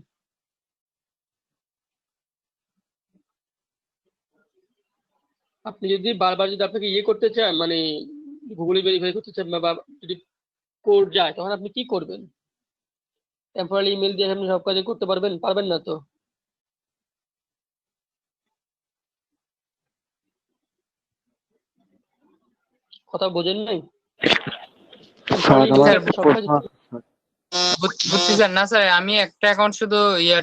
A: আপনি যদি বারবার যদি আপনাকে করতে চান, মানে গুগলে ভেরিফাই করতে চান বা যদি কোড যায় তখন আপনি কি করবেন? টেম্পোরারি ইমেল দিয়ে আপনি সব কাজ করতে পারবেন? পারবেন না তো। কথা বোঝেন নাই? টেম্পোরারি ইমেল দিয়ে আপনি সব কাজ
B: বুঝছি স্যার। না স্যার, আমি একটা অ্যাকাউন্ট শুধু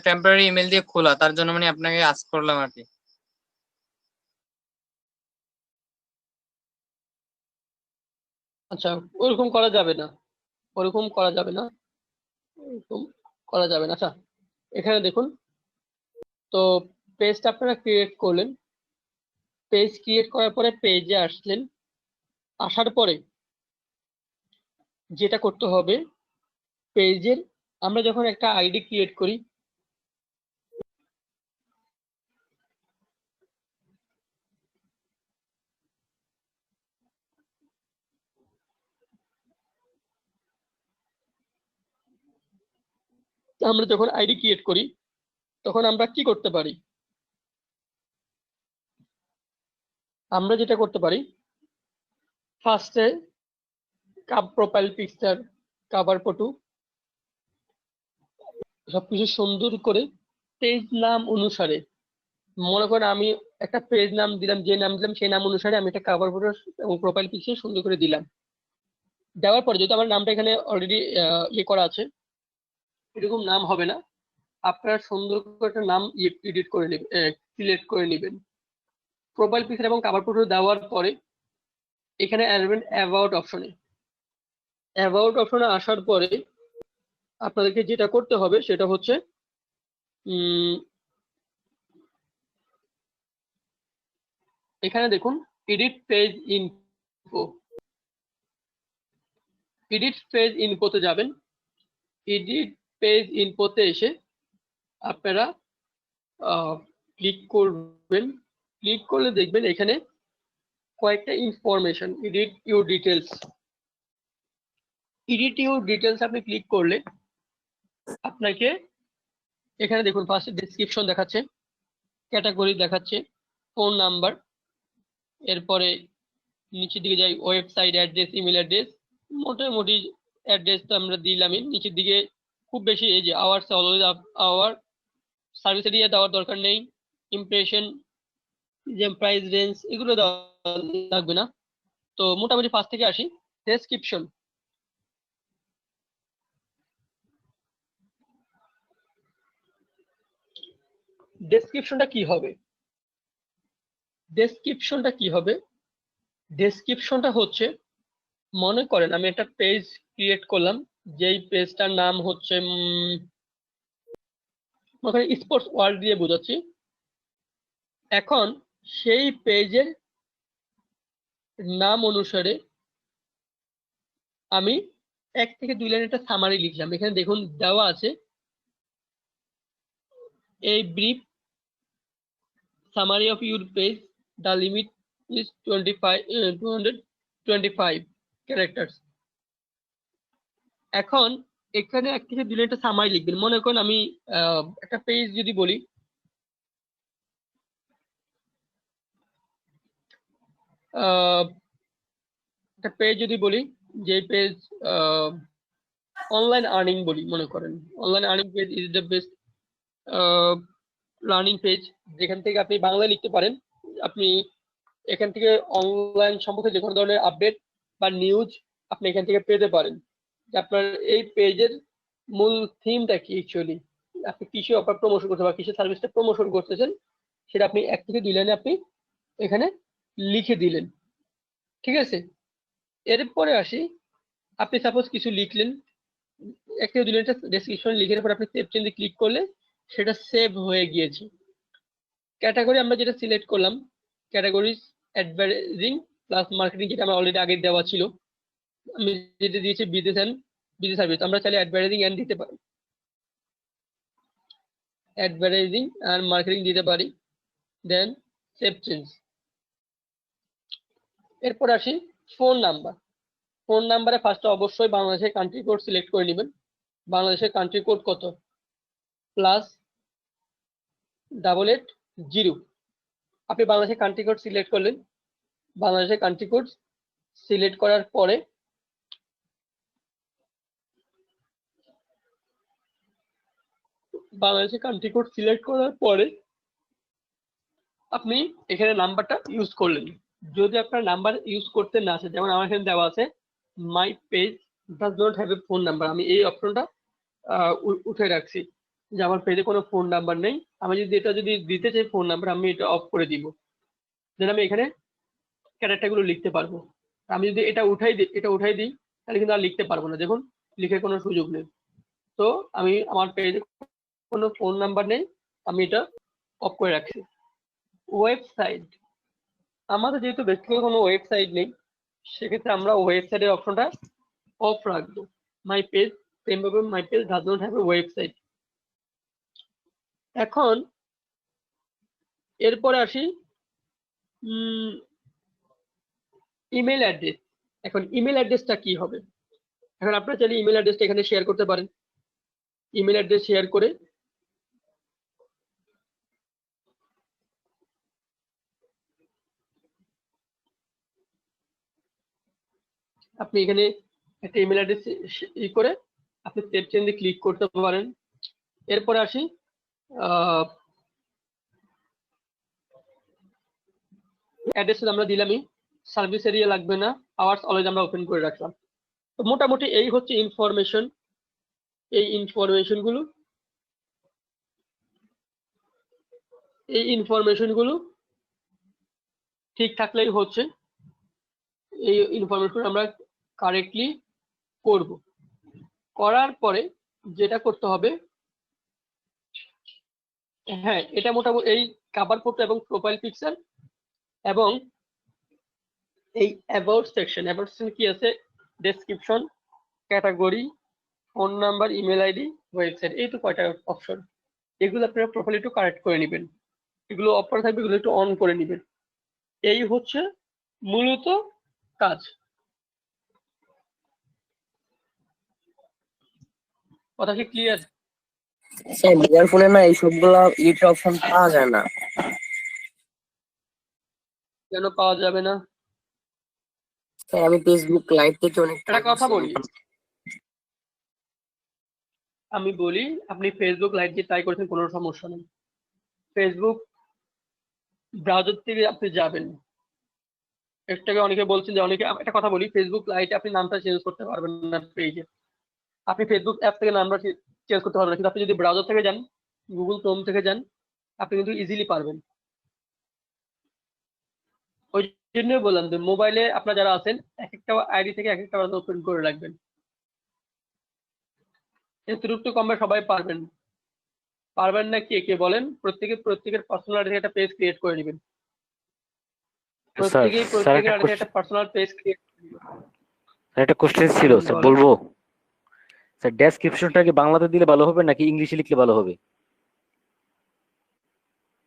B: টেম্পোরারি ইমেল দিয়ে খোলা, তার জন্য মানে আপনাকে আস্ক করলাম আর কি।
A: আচ্ছা, ওরকম করা যাবে না, ওরকম করা যাবে না, ওরকম করা যাবে না। আচ্ছা, এখানে দেখুন তো, পেজটা আপনারা ক্রিয়েট করলেন, পেজ ক্রিয়েট করার পরে পেজে আসলেন, আসার পরে যেটা করতে হবে, পেজের আমরা যখন একটা আইডি ক্রিয়েট করি, আমরা যখন আইডি ক্রিয়েট করি তখন আমরা কি করতে পারি? আমরা যেটা করতে পারি, ফার্স্টে প্রোফাইল পিকচার, কভার ফটো সবকিছু সুন্দর করে পেজ নাম অনুসারে, মনে করেন আমি একটা পেজ নাম দিলাম, যে নাম দিলাম সেই নাম অনুসারে আমি একটা কভার ফটো এবং প্রোফাইল পিকচার সুন্দর করে দিলাম। দেওয়ার পরে যদি আমার নামটা এখানে অলরেডি করা আছে, এরকম নাম হবে না, আপনারা সুন্দর করে একটা নাম এডিট করে নেবেন, সিলেক্ট করে নেবেন। প্রোফাইল পিকচার এবং কভার ফটো দেওয়ার পরে এখানে আসবেন অ্যাবাউট অপশনে। অ্যাবাউট অপশনে আসার পরে আপনাদেরকে যেটা করতে হবে সেটা হচ্ছে এখানে দেখুন edit page info, edit page ইনফোতে যাবেন। এডিট পেজ ইনফোতে এসে আপনারা ক্লিক করবেন। ক্লিক করলে দেখবেন এখানে কয়েকটা information, edit your details. Edit your details আপনি ক্লিক করলে আপনাকে এখানে দেখুন ফার্স্ট ডেসক্রিপশন দেখাচ্ছে, ক্যাটাগরি দেখাচ্ছে, ফোন নাম্বার, এরপরে নিচের দিকে যাই ওয়েবসাইট অ্যাড্রেস, ইমেল অ্যাড্রেস, মোটামুটি অ্যাড্রেস তো আমরা দিলামই। নিচের দিকে খুব বেশি এই যে hours, always hour, service area দেওয়ার দরকার নেই, ইমপ্রেশন, যে প্রাইস রেঞ্জ এগুলো দেওয়া লাগবে না। তো মোটামুটি 5 থেকে আসি। ডেসক্রিপশন, ডেসক্রিপশনটা কি হবে? ডেসক্রিপশনটা কি হবে? ডেসক্রিপশনটা হচ্ছে, মনে করেন আমি একটা পেজ ক্রিয়েট করলাম, যেই পেজটার নাম হচ্ছে স্পোর্টস ওয়ার্ল্ড দিয়ে বোঝাচ্ছি। এখন সেই পেজের নাম অনুসারে আমি 1 থেকে 2 লাইন একটা সামারি লিখলাম। এখানে দেখুন দেওয়া আছে এই brief summary of your page, the limit is 225 characters. এখন এখানে 1 থেকে 2 লাইন একটা সামারি লিখবেন। মনে করেন আমি একটা পেজ যদি বলি, একটা পেজ যদি বলি, যে পেজ অনলাইন আর্নিং বলি, মনে করেন online earning page is the best learning page, যেখান থেকে আপনি বাংলায় লিখতে পারেন। আপনি এখান থেকে অনলাইন সম্পর্কে যে কোনো ধরনের আপডেট বা নিউজ আপনি এখান থেকে পেতে পারেন। যে আপনার এই পেজের মূল থিমটা কি, অ্যাকচুয়ালি আপনি কিসে অফার প্রমোশন করতে বা কিসে সার্ভিসটা প্রমোশন করতেছেন, সেটা আপনি 1 থেকে 2 লাইনে আপনি এখানে লিখে দিলেন। ঠিক আছে, এরপরে আসি, আপনি সাপোজ কিছু লিখলেন, 1 থেকে 2 লাইনটা ডেসক্রিপশন লিখে পর আপনি সেভ চেঞ্জে ক্লিক করলে সেটা সেভ হয়ে গিয়েছে। ক্যাটাগরি আমরা যেটা সিলেক্ট করলাম, ক্যাটাগরি অ্যাডভার্টাইজিং প্লাস মার্কেটিং, যেটা আমার অলরেডি আগে দেওয়া ছিল। আমি যেটা দিয়েছি বিজনেস এন্ড বিজনেস সার্ভিস, আমরা চাইলে অ্যাডভার্টাইজিং এন্ড দিতে পারি, অ্যাডভার্টাইজিং আর মার্কেটিং দিতে পারি। দেন সেভ চেঞ্জ। এরপর আসি ফোন নাম্বার। ফোন নাম্বারে ফার্স্টে অবশ্যই বাংলাদেশের কান্ট্রি কোড সিলেক্ট করে নেবেন। বাংলাদেশের কান্ট্রি কোড কত? +880। আপনি বাংলাদেশের কান্ট্রি কোড সিলেক্ট করলেন। বাংলাদেশের কান্ট্রি কোড সিলেক্ট করার পরে আপনি এখানে নাম্বারটা ইউজ করলেন। যদি আপনার নাম্বার ইউজ করতে না আসে, যেমন আমার এখানে দেওয়া আছে my page does not have a phone number, আমি এই অপশনটা উঠে রাখছি যে আমার পেজে কোনো ফোন নাম্বার নেই। আমি যদি এটা দিতে চাই ফোন নাম্বার, আমি এটা অফ করে দিব, দেন আমি এখানে ক্যারেক্টারগুলো লিখতে পারবো। আমি যদি এটা উঠাই দিই তাহলে কিন্তু আর লিখতে পারবো না, দেখুন লিখে কোনো সুযোগ নেই। তো আমি আমার পেজে কোনো ফোন নাম্বার নেই, আমি এটা অফ করে রাখছি। ওয়েবসাইট, আমাদের যেহেতু ব্যক্তিগত কোনো ওয়েবসাইট নেই, সেক্ষেত্রে আমরা ওয়েবসাইটের অপশনটা অফ রাখবো। মাই পেজ, সেমভাবে my page does not have a website. এখন এরপরে আসি ইমেল অ্যাড্রেস। এখন ইমেল অ্যাড্রেসটা কি হবে? এখন আপনারা চাইলে ইমেল অ্যাড্রেসটা এখানে শেয়ার করতে পারেন। ইমেল অ্যাড্রেস শেয়ার করে আপনি এখানে একটা ইমেল অ্যাড্রেস করে আপনি সেভ চেঞ্জে ক্লিক করতে পারেন। এরপরে আসি অ্যাড্রেস আমরা দিলামই, সার্ভিস এরিয়া লাগবে না, আওয়ার্স অলওয়েজ আমরা ওপেন করে রাখলাম। তো মোটামুটি এই হচ্ছে ইনফরমেশন। এই ইনফরমেশনগুলো ঠিক থাকলেই হচ্ছে, এই ইনফরমেশন আমরা কারেক্টলি করব। করার পরে যেটা করতে হবে, হ্যাঁ এটা মোটামুটি এই কভার ফটো এবং প্রোফাইল পিকচার এবং এই অ্যাবাউট সেকশন কি আছে, description, category, phone number, email ID, website, এই তো কয়টা অপশন, এগুলো আপনারা প্রোফাইল একটু কারেক্ট করে নেবেন, এগুলো অফ করা থাকবে, এগুলো একটু অন করে নেবেন। এই হচ্ছে মূলত কাজ। কথা কি ক্লিয়ার?
F: স্যার মোবাইল ফোনে না এই সবগুলা ইট অপশন পাওয়া যায় না।
A: কেন পাওয়া যাবে না?
F: স্যার আমি ফেসবুক লাইভ থেকে অনেক
A: একটা কথা বলি, আমি বলি আপনি ফেসবুক লাইভ দিয়ে ট্রাই করেছেন, কোনো সমস্যা নেই। ফেসবুক ব্রাউজার থেকে আপনি যাবেন, একটাকে অনেকে বলছেন যে অনেকে, একটা কথা বলি, ফেসবুক লাইটে আপনি নামটা চেঞ্জ করতে পারবেন না পেজে, আপনি ফেসবুক অ্যাপ থেকে নামটা চেঞ্জ করতে পারবেন না, কিন্তু আপনি যদি ব্রাউজার থেকে যান, গুগল ক্রোম থেকে যান, আপনি কিন্তু ইজিলি পারবেন। ওই জন্যই বললাম যে মোবাইলে আপনারা যারা আছেন এক একটা আইডি থেকে এক একটা ব্রাউজার ওপেন করে রাখবেন, এতটুকু কমবে সবাই পারবেন। পারবেন না কে কে বলেন? প্রত্যেকের পার্সোনাল আইডি থেকে একটা পেজ ক্রিয়েট করে নেবেন, প্রত্যেকের আইডি থেকে একটা পার্সোনাল পেজ ক্রিয়েট করে নেবেন।
C: একটা কোশ্চেন ছিল স্যার, বলবো স্যার, ডেসক্রিপশনটা কি বাংলাতে দিলে ভালো হবে নাকি ইংলিশে লিখলে ভালো হবে?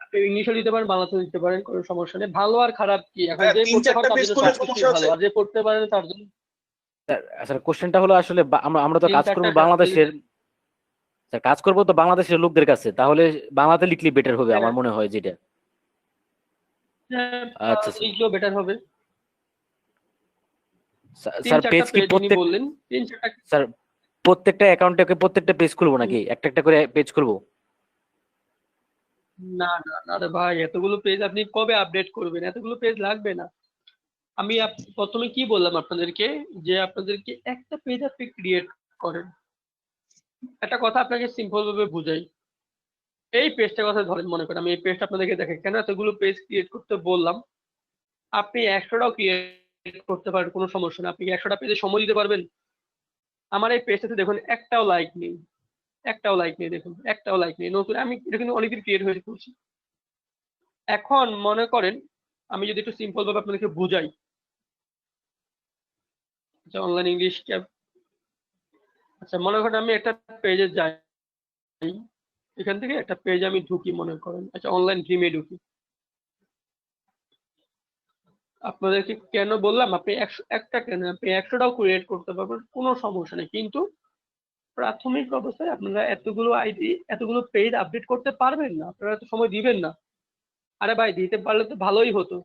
A: আপনি ইংলিশে দিতে পারেন, বাংলাতে দিতে পারেন, কোনো সমস্যা নেই। ভালো আর খারাপ কি, এখন
E: হ্যাঁ,
A: যে
E: তিন
A: পড়তে
E: চারটা
A: পারে তার
E: পেজ
A: জন্য
E: করলে
A: সবকিছুই
E: সমস্যা
A: ভালো,
E: আছে?
A: আর যে পড়তে পারে না তার জন্য।
C: স্যার কোশ্চেনটা হলো আসলে আমরা তো কাজ করবো বাংলাদেশের, স্যার কাজ করবো তো বাংলাদেশের লোকদের কাছে, তাহলে বাংলাতে লিখলে বেটার হবে আমার মনে হয় যেটা। আচ্ছা স্যার।
A: লিখলেও বেটার হবে।
C: স্যার পেজ কি প্রত্যেক,
A: বললেন 3-4টা,
C: স্যার প্রত্যেকটা অ্যাকাউন্টে প্রত্যেকটা পেজ খুলবো নাকি একটা একটা করে পেজ খুলবো?
A: না না না রে ভাই, এতগুলো পেজ আপনি কবে আপডেট করবেন? এতগুলো পেজ লাগবে না। আমি প্রথমে কি বললাম আপনাদেরকে, যে আপনাদেরকে একটা পেজ আপনি ক্রিয়েট করেন। একটা কথা আপনাকে সিম্পল ভাবে বুঝাই, এই পেজটার কথা ধরেন, মনে করেন আমি এই পেজটা আপনাদেরকে দেখেন, কেন এতগুলো পেজ ক্রিয়েট করতে বললাম। আপনি 100টাও ক্রিয়েট করতে পারেন, কোনো সমস্যা নেই। আপনি 100টা পেজে সময় দিতে পারবেন? আমার এই পেজটাতে দেখুন একটাও লাইক নেই, একটাও লাইক নেই, দেখুন একটাও লাইক নেই। নতুন আমি এটা কিন্তু অনেকদিন ক্রিয়েট হয়ে করছি। এখন মনে করেন আমি যদি একটু সিম্পল ভাবে আপনাদেরকে বুঝাই, আচ্ছা অনলাইন ইংলিশ ক্যাব, আচ্ছা মনে করেন আমি একটা পেজে যাই, এখান থেকে একটা পেজ আমি ঢুকি, মনে করেন আচ্ছা অনলাইন ড্রিমে ঢুকি। আপনাদেরকে কেন বললাম আপনি একটা কেন, আপনি 100টাও ক্রিয়েট করতে পারবেন, কোনো সমস্যা নেই। কিন্তু প্রাথমিক অবস্থায় আপনারা এতগুলো আইডি, এতগুলো পেজ আপডেট করতে পারবেন না, আপনারা তো সময় দিবেন না। আরে ভাই দিতে পারলে তো ভালোই হতো।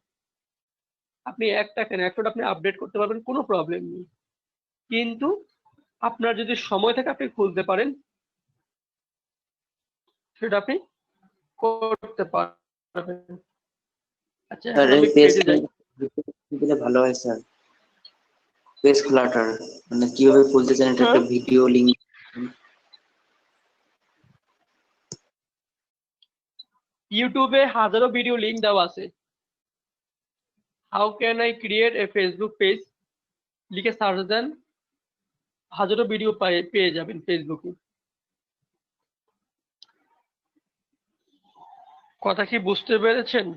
A: আপনি একটা কেন 100টা আপনি আপডেট করতে পারবেন, কোনো প্রবলেম নেই। কিন্তু আপনার যদি সময় থাকে আপনি খুলতে পারেন, সেটা আপনি করতে পারবেন। আচ্ছা এখন আমি পেজে যাই।
G: দিলে ভালো হয় স্যার, পেজ খোলাটা মানে কিভাবে খুলতে চান এটা একটা ভিডিও লিংক।
A: ইউটিউবে হাজারো ভিডিও লিংক দেওয়া আছে। How can I create a Facebook page লিখে সার্চ দেন, হাজারো ভিডিও পেয়ে যাবেন ফেসবুকে। কথা কি বুঝতে পেরেছেন?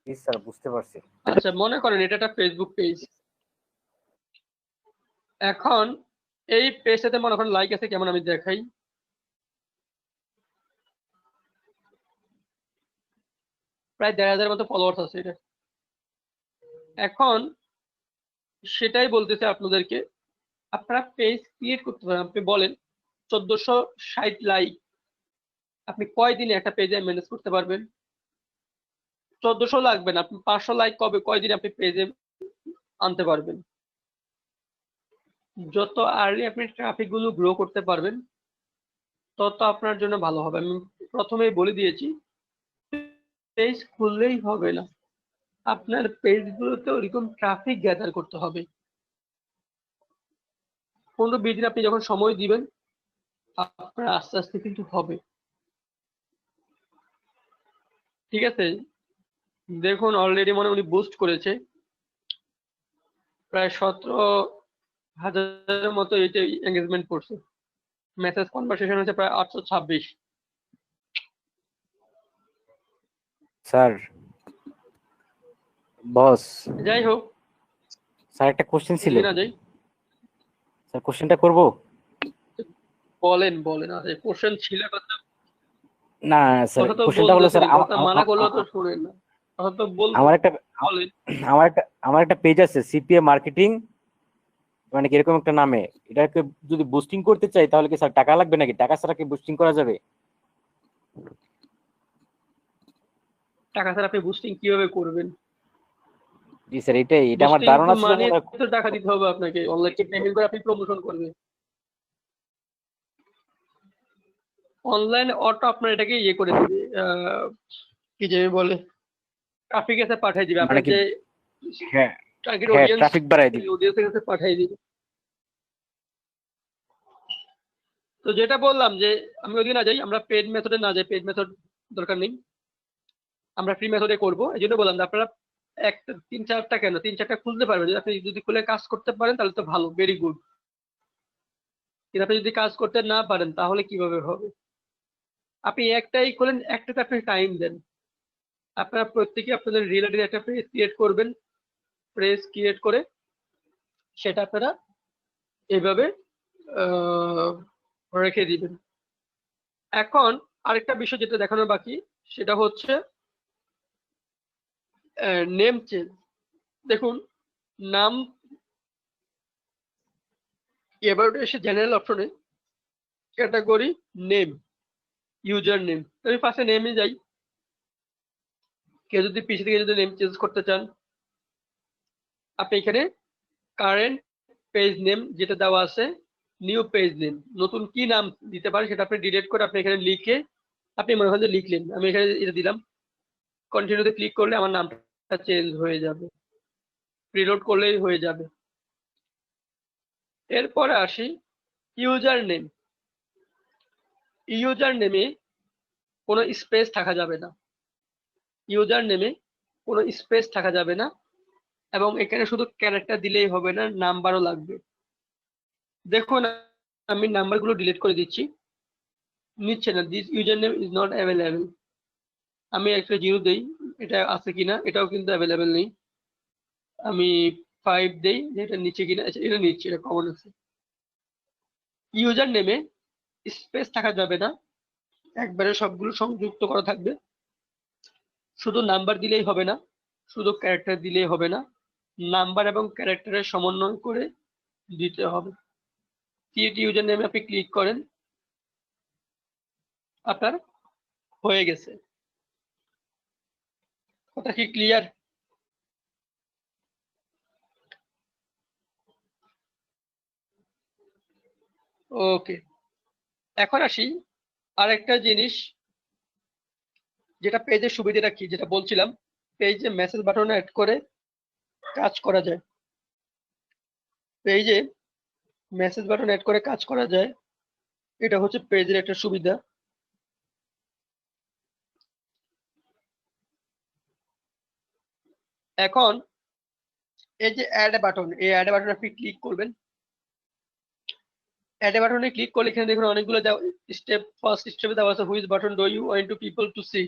C: স্যার বুঝতে পারছি।
A: আচ্ছা মনে করেন এটা একটা ফেসবুক পেজ। এখন এই পেজটাতে মনে করেন লাইক আছে কেমন, আমি দেখাই। প্রায় 1,500 মতো ফলোয়ার্স আছে এটা। এখন সেটাই বলতেছে আপনাদেরকে, আপনারা পেজ ক্রিয়েট করতে পারেন। আপনি বলেন 1460 লাইক, আপনি কয়দিনে একটা পেজে ম্যানেজ করতে পারবেন? 1400 লাগবে না, আপনি 500 লাইক কয়দিনে আপনি পেজে আনতে পারবেন? যত আর্লি আপনি ট্রাফিক গুলো গ্রো করতে পারবেন তত আপনার জন্য ভালো হবে। আমি প্রথমেই বলে দিয়েছি, পেজ খুললেই হবে না, আপনার পেজগুলোতে ওরকম ট্রাফিক গ্যাদার করতে হবে। 15-20 দিন আপনি যখন সময় দিবেন, আপনার আস্তে আস্তে কিন্তু হবে। ঠিক আছে? দেখুন অলরেডি মনে হয় উনি বুস্ট করেছে, প্রায় 17,000-এর মতো এটা এঙ্গেজমেন্ট করছে। মেসেজ কনভারসেশন হচ্ছে প্রায় 826।
C: স্যার বস,
A: যাই হোক,
C: স্যার একটা কোশ্চেন ছিল,
A: যদি না যাই,
C: স্যার কোশ্চেনটা করব?
A: বলেন বলেন। আরে কোশ্চেন ছিল কথা,
C: না স্যার,
A: কথা তো
C: কোশ্চেনটা হলো স্যার
A: বলতেছেন, কথা মানা করলে তো শুনেন না, কথা তো বলতে
C: আমার একটা
A: বলেন।
C: আমার একটা পেজ আছে সিপিএ মার্কেটিং, মানে কি এরকম একটা নামে, এটাকে যদি বুস্টিং করতে চাই তাহলে কি স্যার টাকা লাগবে নাকি? টাকা ছাড়া কি বুস্টিং করা যাবে?
A: টাকা ছাড়া আপনি বুস্টিং কিভাবে করবেন?
C: জি স্যার, এটা আমার
A: বুস্টিং
C: ধারণা ছিল
A: মানে
C: মনে হয়।
A: তো টাকা দিতে হবে আপনাকে, অনলাইনে পেমেন্ট করে আপনি প্রমোশন করবেন। অনলাইন অটো আপনার এটাকে ইয়ে করে দিবে, কি যে বলে, ট্রাফিক এসে পাঠিয়ে দিবে,
C: মানে
A: আপনার
C: কি?
A: যে
C: হ্যাঁ
A: টার্গেট
C: হ্যাঁ,
A: অডিয়েন্স,
C: ট্রাফিক বাড়াই দিই।
A: অডিয়েন্সের কাছে পাঠিয়ে দিবে। তো যেটা বললাম যে আমি ওদিকে না যাই, আমরা পেড মেথডে না যাই, পেড মেথড দরকার নেই, আমরা ফ্রি মেথডে করব। এই জন্য বললাম যে আপনারা একটা 3-4টা কেন 3-4টা খুলতে পারবেন, যদি আপনি যদি খুলে কাজ করতে পারেন তাহলে তো ভালো, ভেরি গুড। কিন্তু আপনি যদি কাজ করতে না পারেন তাহলে কিভাবে হবে? আপনি একটাই খোলেন, একটাতে আপনি টাইম দেন। আপনারা প্রত্যেকে আপনাদের রিলেটেড একটা পেজ ক্রিয়েট করবেন, পেজ ক্রিয়েট করে সেটা আপনারা এইভাবে রেখে দিবেন। এখন আরেকটা বিষয় যেটা দেখানোর বাকি, সেটা হচ্ছে নেম চেঞ্জ। দেখুন, নাম এবার এসে জেনারেল অপশনে ক্যাটাগরি নেম, ইউজার নেম, আমি ফার্স্টে নেমে যাই। কেউ যদি পিছিয়ে থেকে যদি নেম চেঞ্জ করতে চান, আপনি এখানে কারেন্ট পেজ নেম যেটা দেওয়া আছে, নিউ পেজ নেম, নতুন কি নাম দিতে পারেন সেটা আপনি ডিলিট করে আপনি এখানে লিখে, আপনি মনে হয় যে লিখলেন, আমি এখানে এটা দিলাম, কন্টিনিউতে ক্লিক করলে আমার নামটা চেঞ্জ হয়ে যাবে, রিলোড করলেই হয়ে যাবে। এরপরে আসি ইউজার নেম। ইউজার নেমে কোনো স্পেস থাকা যাবে না, ইউজার নেমে কোনো স্পেস থাকা যাবে না, এবং এখানে শুধু ক্যারেক্টার দিলেই হবে না, নাম্বারও লাগবে। দেখুন আমি নাম্বারগুলো ডিলিট করে দিচ্ছি, নিচ্ছে না, this user name is not available. আমি একটা 0 দেই, এটা আছে কিনা, এটাও কিন্তু অ্যাভেলেবেল নেই। আমি 5 দেই, এটা নিচে কিনা, এটা নিচ্ছে, এটা কমন আছে। ইউজার নেমে স্পেস থাকা যাবে না, একবারে সবগুলো সংযুক্ত করা থাকবে। শুধু নাম্বার দিলেই হবে না, শুধু ক্যারেক্টার দিলেই হবে না, নাম্বার এবং ক্যারেক্টারের সমন্বয় করে দিতে হবে। ক্রিয়েট ইউজার নেমে আপনি ক্লিক করেন, আপনার হয়ে গেছে। কথা কি ক্লিয়ার? ওকে, এখন আসি আরেকটা জিনিস, যেটা পেজের সুবিধাটা কি, যেটা বলছিলাম, পেজে মেসেজ বাটন অ্যাড করে কাজ করা যায়। পেজে মেসেজ বাটন অ্যাড করে কাজ করা যায়, এটা হচ্ছে পেজের একটা সুবিধা। এখন এই যে অ্যাড বাটন, এই অ্যাড বাটনে আপনি ক্লিক করবেন। অ্যাড বাটনে ক্লিক করলে এখানে দেখুন অনেকগুলো স্টেপ, ফার্স্ট স্টেপে দেওয়া আছে which button do you want to people to see,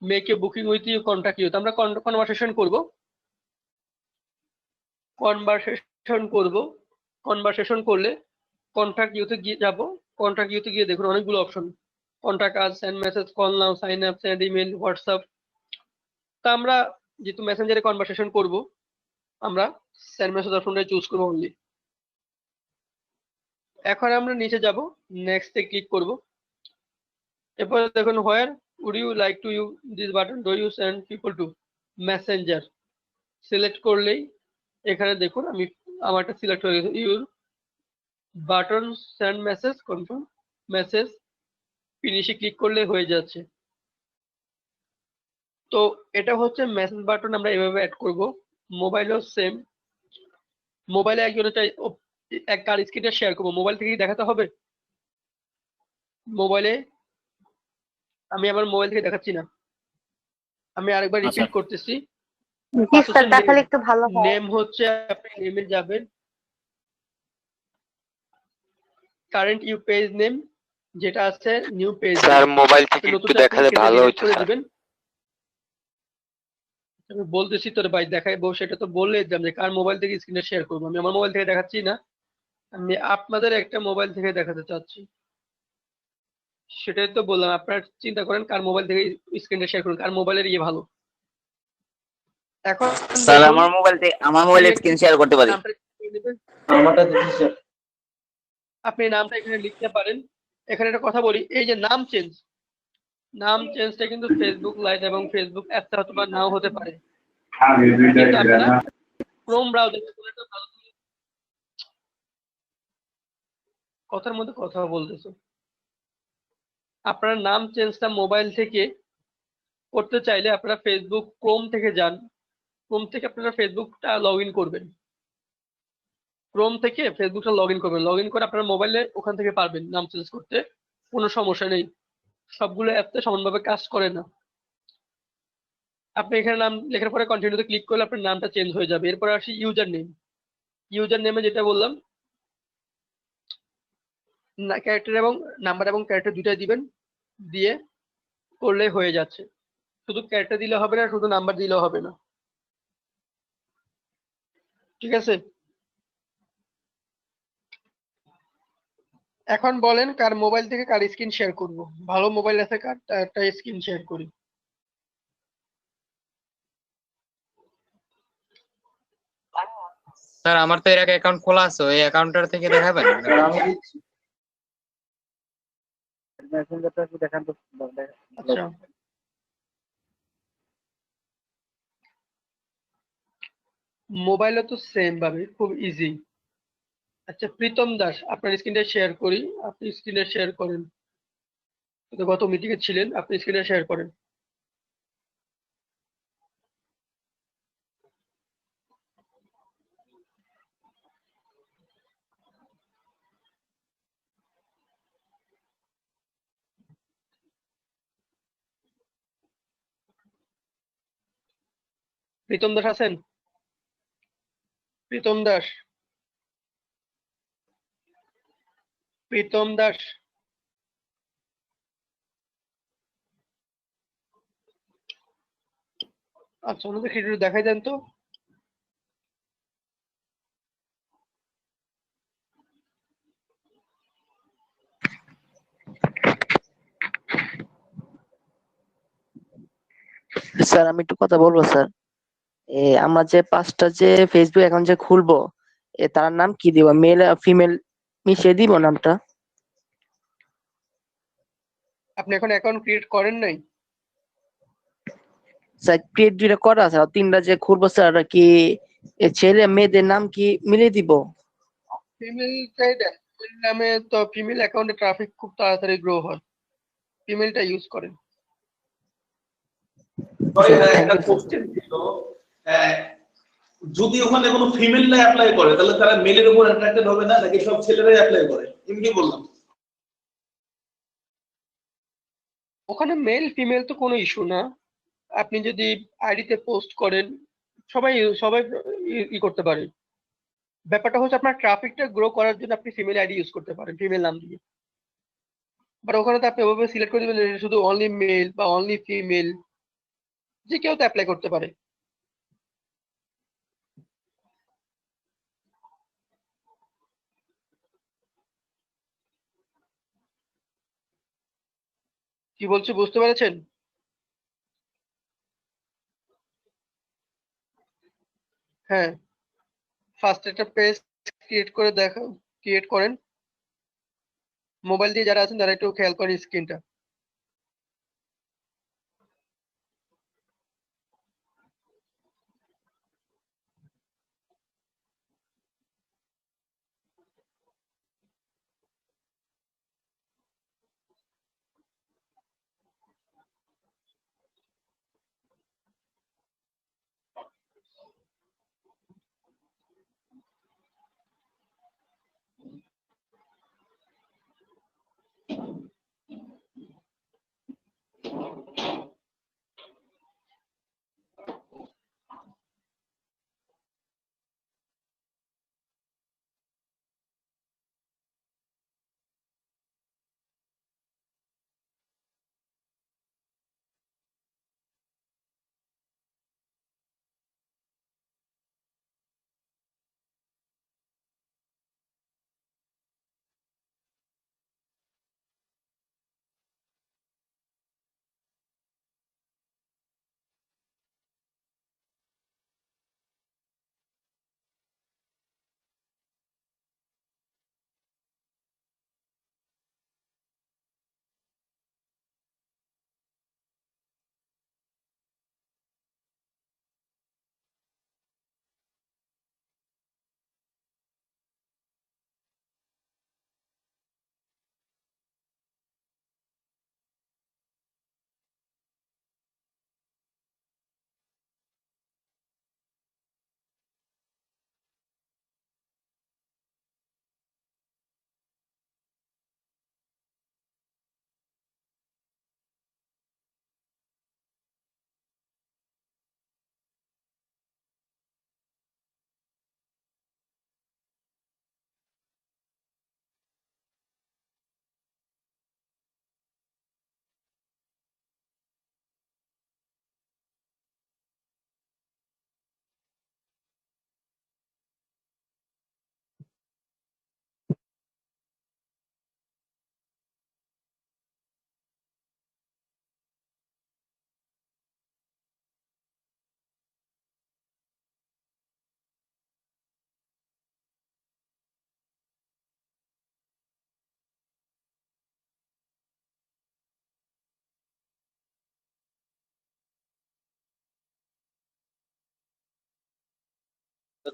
A: make a booking with you, contact you. তো আমরা কনভারসেশন করব, কনভারসেশন করলে কন্টাক্ট ইউতে গিয়ে যাব। কন্টাক্ট ইউতে গিয়ে দেখুন অনেকগুলো option, contact us, send message, call now, sign up, send email, WhatsApp. তা আমরা যেহেতু মেসেঞ্জারে কনভারসেশন করব, আমরা সেন্ড মেসেজ অপশনটা চুজ করব অনলি। এখন আমরা নিচে যাব, নেক্সটে ক্লিক করব। এরপরে দেখুন where would you like to you this button do you send people to, Messenger select করলেই এখানে দেখুন আমি আমারটা সিলেক্ট হয়ে গেছে, your button send message, confirm message, ফিনিশে ক্লিক করলে হয়ে যাচ্ছে। তো এটা হচ্ছে মেসেজ বাটন, আমরা এভাবে অ্যাড করব। মোবাইলও সেম, মোবাইলে একজনের এক কার স্ক্রিনটা শেয়ার করবো, মোবাইল থেকে দেখাতে হবে। মোবাইলে আমি আমার মোবাইল থেকে দেখাচ্ছি না, আমি আরেকবার
C: আচ্ছা
A: রিপিট করতেছি।
I: জি
A: ফার্স্ট
I: স্যার
A: হচ্ছে
I: দেখালে একটু ভালো হয়।
A: নেম হচ্ছে আপনি নেমে যাবেন, কারেন্ট ইউ পেজ নেম যেটা আছে new page
J: sir
A: name,
J: mobile থেকে একটু
A: নতুনটা আপনি
J: দেখালে
A: কেটে
J: ভালো
A: ডিলিট
J: হতো
A: করে
J: স্যার।
A: দিবেন। আমি বলতেছি তোর ভাই দেখাইবো, সেটা তো বললে দিলাম যে কার মোবাইল থেকে স্ক্রিনে শেয়ার করবো। আমি আমার মোবাইল থেকে দেখাচ্ছি না, আমি আপনাদের একটা মোবাইল থেকে দেখাতে চাচ্ছি। সেটাই তো বললাম, আপনারা চিন্তা করেন কার মোবাইল থেকে স্ক্রিনটা শেয়ার করুন, কার মোবাইলের ইয়ে ভালো। এখন
F: স্যার
A: দেখুন
F: আমার মোবাইলে স্ক্রিন শেয়ার করতে পারি।
A: নামটা লিখে নেবেন।
H: আমারটা দেখি স্যার।
A: আপনি নামটা এখানে লিখতে পারেন। এখানে একটা কথা বলি, এই যে নাম চেঞ্জটা কিন্তু ফেসবুক লাইট এবং ফেসবুক অ্যাপটা হয়তো বা নাও হতে পারে, কিন্তু আপনারা ক্রোম ব্রাউজারে কোনো একটা ভালো কথার মধ্যে কথা বলতেছে, আপনারা নাম চেঞ্জটা মোবাইল থেকে করতে চাইলে আপনারা ফেসবুক ক্রোম থেকে যান, ক্রোম থেকে আপনারা ফেসবুকটা লগ ইন করবেন, ক্রোম থেকে ফেসবুকটা লগ ইন করবেন, লগ ইন করে আপনার মোবাইলে ওখান থেকে পারবেন নাম চেঞ্জ করতে, কোনো সমস্যা নেই। সবগুলো অ্যাপতে সমানভাবে কাজ করে না। আপনি এখানে নাম লেখার পরে কন্টিনিউতে ক্লিক করলে আপনার নামটা চেঞ্জ হয়ে যাবে। এরপরে আসি ইউজার নেম। ইউজার নেমে যেটা বললাম, ক্যারেক্টার এবং নাম্বার এবং ক্যারেক্টার দুটাই দিবেন, দিয়ে করলে হয়ে যাচ্ছে। শুধু ক্যারেক্টার দিলে হবে না, শুধু নাম্বার দিলেও হবে না, ঠিক আছে? এখন বলেন কার মোবাইল থেকে কার স্ক্রিন শেয়ার করব? ভালো মোবাইল আছে কার, তার একটা স্ক্রিন শেয়ার করি।
J: স্যার আমার তো এর আগে অ্যাকাউন্ট খোলা আছে, ওই অ্যাকাউন্টটার থেকে দেখাবেন?
H: স্যার আমি দিচ্ছি।
C: মেসেঞ্জারটা একটু দেখান তো।
A: আচ্ছা, মোবাইলে তো সেম ভাবে খুব ইজি। আচ্ছা, প্রীতম দাস, আপনার স্ক্রিনটা শেয়ার করি, আপনি স্ক্রিনে শেয়ার করেন। তো গত মিটিং এ ছিলেন, আপনি স্ক্রিনে শেয়ার করেন। প্রীতম দাস আছেন? প্রীতম দাস, প্রীতম দাস। আচ্ছা, ওনাদের একটু দেখাই দেন তো।
F: স্যার আমি একটু কথা বলবো স্যার। আমার যে 5টা যে ফেসবুক অ্যাকাউন্ট যে খুলবো, তার নাম কি দিব? মেল আর ফিমেল মিশিয়ে দিব নামটা?
A: আপনি এখন অ্যাকাউন্ট ক্রিয়েট করেন নাই?
F: স্যার ক্রিয়েট 2টা করা আছে, আর 3টা যে খুলবো স্যার কি ছেলে মেয়েদের নাম কি মিলিয়ে দিব?
A: ফিমেলটাই দেন, ফিমেল নামে তো ফিমেল অ্যাকাউন্টে ট্রাফিক খুব তাড়াতাড়ি গ্রো হয়, ফিমেলটা ইউজ করেন।
E: একটা কোশ্চেন ছিল, আহ, যদি ওখানে কোনো ফিমেলরা অ্যাপ্লাই করে তাহলে তারা মেলের উপর অ্যাট্রাক্টেড হবে না নাকি সব ছেলেরাই অ্যাপ্লাই করে? এমনি বললাম।
A: ওখানে মেল ফিমেল তো কোনো ইস্যু না। আপনি যদি আইডিতে পোস্ট করেন, সবাই সবাই করতে পারে। ব্যাপারটা হচ্ছে আপনার ট্রাফিকটা গ্রো করার জন্য আপনি ফিমেল আইডি ইউজ করতে পারেন, ফিমেল নাম দিয়ে। বাট ওখানে তো আপনি ওভাবে সিলেক্ট করে দিবেন যে শুধু অনলি মেল বা অনলি ফিমেল, যে কেউ তো অ্যাপ্লাই করতে পারে। কি বলছি বুঝতে পেরেছেন? হ্যাঁ, ফার্স্ট একটা পেজ ক্রিয়েট করেন। মোবাইল দিয়ে যারা আছেন তারা একটু খেয়াল করেন স্ক্রিনটা।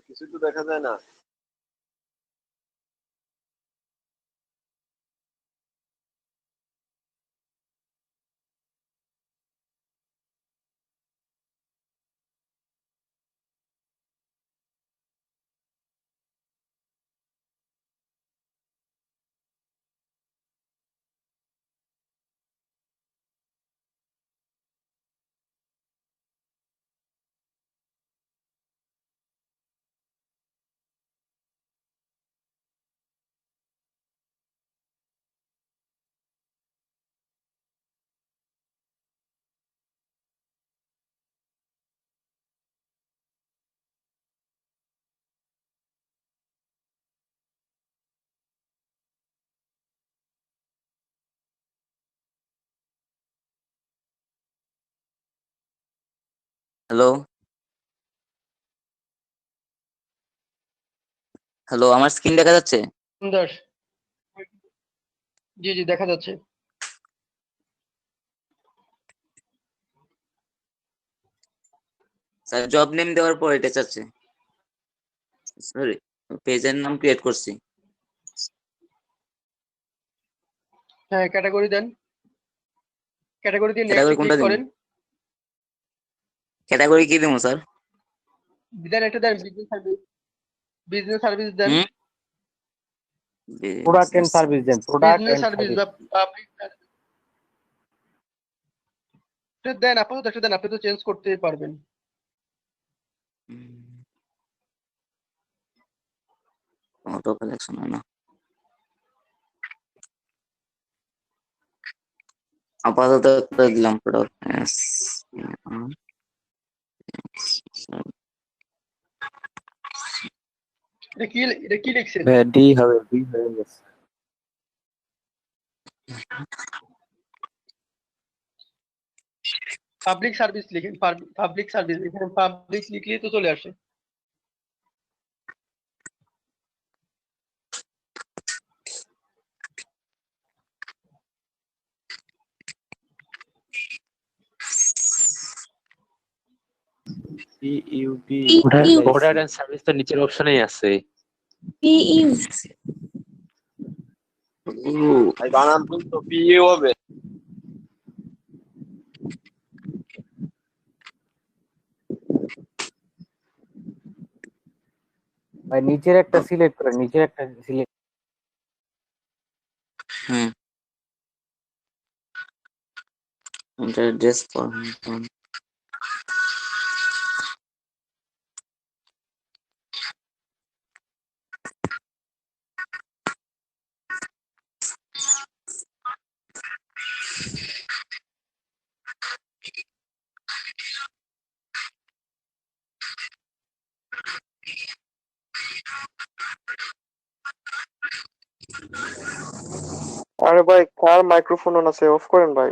H: কিছু তো দেখা যায় না।
I: হ্যালো, হ্যালো, আমার স্ক্রিন দেখা যাচ্ছে?
A: দাস, জি জি দেখা যাচ্ছে।
I: স্যার জব নেম দেওয়ার পর এটা চাচ্ছে। সরি, পেজের নাম ক্রিয়েট করছি।
A: হ্যাঁ, ক্যাটাগরি দেন, ক্যাটাগরি দিয়ে
I: ক্যাটাগরি
A: নেক্সটে
I: কোনটা
A: ক্লিক
I: দিব?
A: করেন।
I: ক্যাটাগরি কি দিব স্যার?
A: দেন একটা দেন, বিজনেস সার্ভিস দেন,
I: হুম,
C: প্রোডাক্ট এন্ড সার্ভিস দেন, product
A: business
C: and
A: service
C: service.
A: বা পাবলিক দেন, আপাতত একটা দেন, আপনি তো চেঞ্জ করতে পারবেন।
I: অটো কালেকশন হয় না। আপাতত একটা দিলাম প্রোডাক্ট।
A: এটা কি লিখছেন?
C: ডি হবে, ডি হয়ে গেছে।
A: পাবলিক সার্ভিস লিখেন, পাবলিক সার্ভিস, এখানে পাবলিক লিখলেই তো চলে আসে।
C: পিইউপি
K: প্রোডাক্ট এন্ড সার্ভিস তো নিচের অপশনেই আছে।
H: ভাই বানান তো পিএ হবে।
C: ভাই নিচের একটা সিলেক্ট করেন, নিচের একটা সিলেক্ট।
I: হুম, এন্টার ড্রেস ফরম্যাট।
L: আরে ভাই কার মাইক্রোফোন অন আছে, অফ করেন ভাই।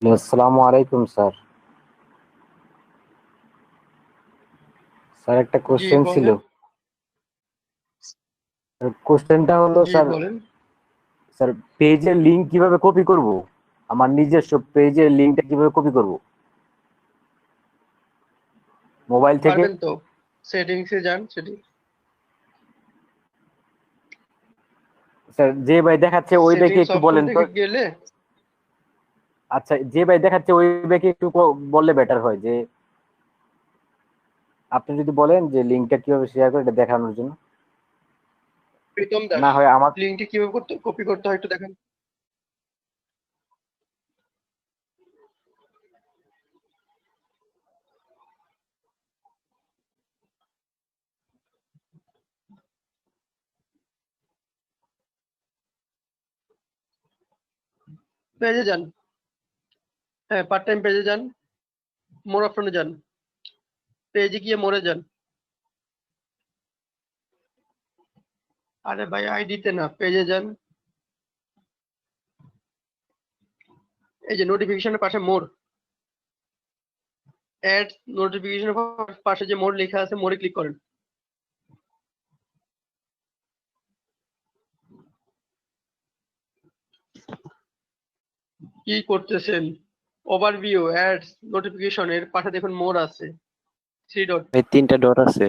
C: আসসালামু আলাইকুম স্যার। স্যার একটা
A: জি
C: কোশ্চেন ছিল।
A: বলেন।
C: কোশ্চেনটা হলো
A: জি
C: স্যার,
A: বলেন।
C: স্যার পেজের লিংক কিভাবে কপি করব? আমার নিজস্ব পেজের লিঙ্কটা কিভাবে কপি করব মোবাইল থেকে?
A: পারবেন তো, সেটিংসে যান, সেটিংস
C: স্যার যে ভাই দেখাচ্ছে ওই ভাইকে একটু
A: অপশন
C: বলেন তো।
A: থেকে গেলে
C: আচ্ছা যে ভাই দেখাচ্ছে ওই ভাইকে একটু বললে বেটার হয়, যে আপনি যদি বলেন যে লিঙ্কটা কিভাবে শেয়ার করে এটা দেখানোর জন্য।
A: প্রীতম দাস,
C: না হয় আমার
A: লিঙ্কটি কিভাবে কপি করতে হয় একটু দেখেন। পেজে যান, হ্যাঁ পার্ট টাইম পেজে যান, মোর অপশনে যান, পেজে গিয়ে মোরে যান। আরে ভাই আইডিতে না, পেজে যান, এই যে নোটিফিকেশনের পাশে মোর, অ্যাড নোটিফিকেশনের পাশে যে মোর লেখা আছে, মোরে ক্লিক করেন। কি করতেছেন? ওভারভিউ, অ্যাডস, নোটিফিকেশন এর পাশে দেখুন মোর আছে, 3 ডট,
K: এই 3টা ডট আছে।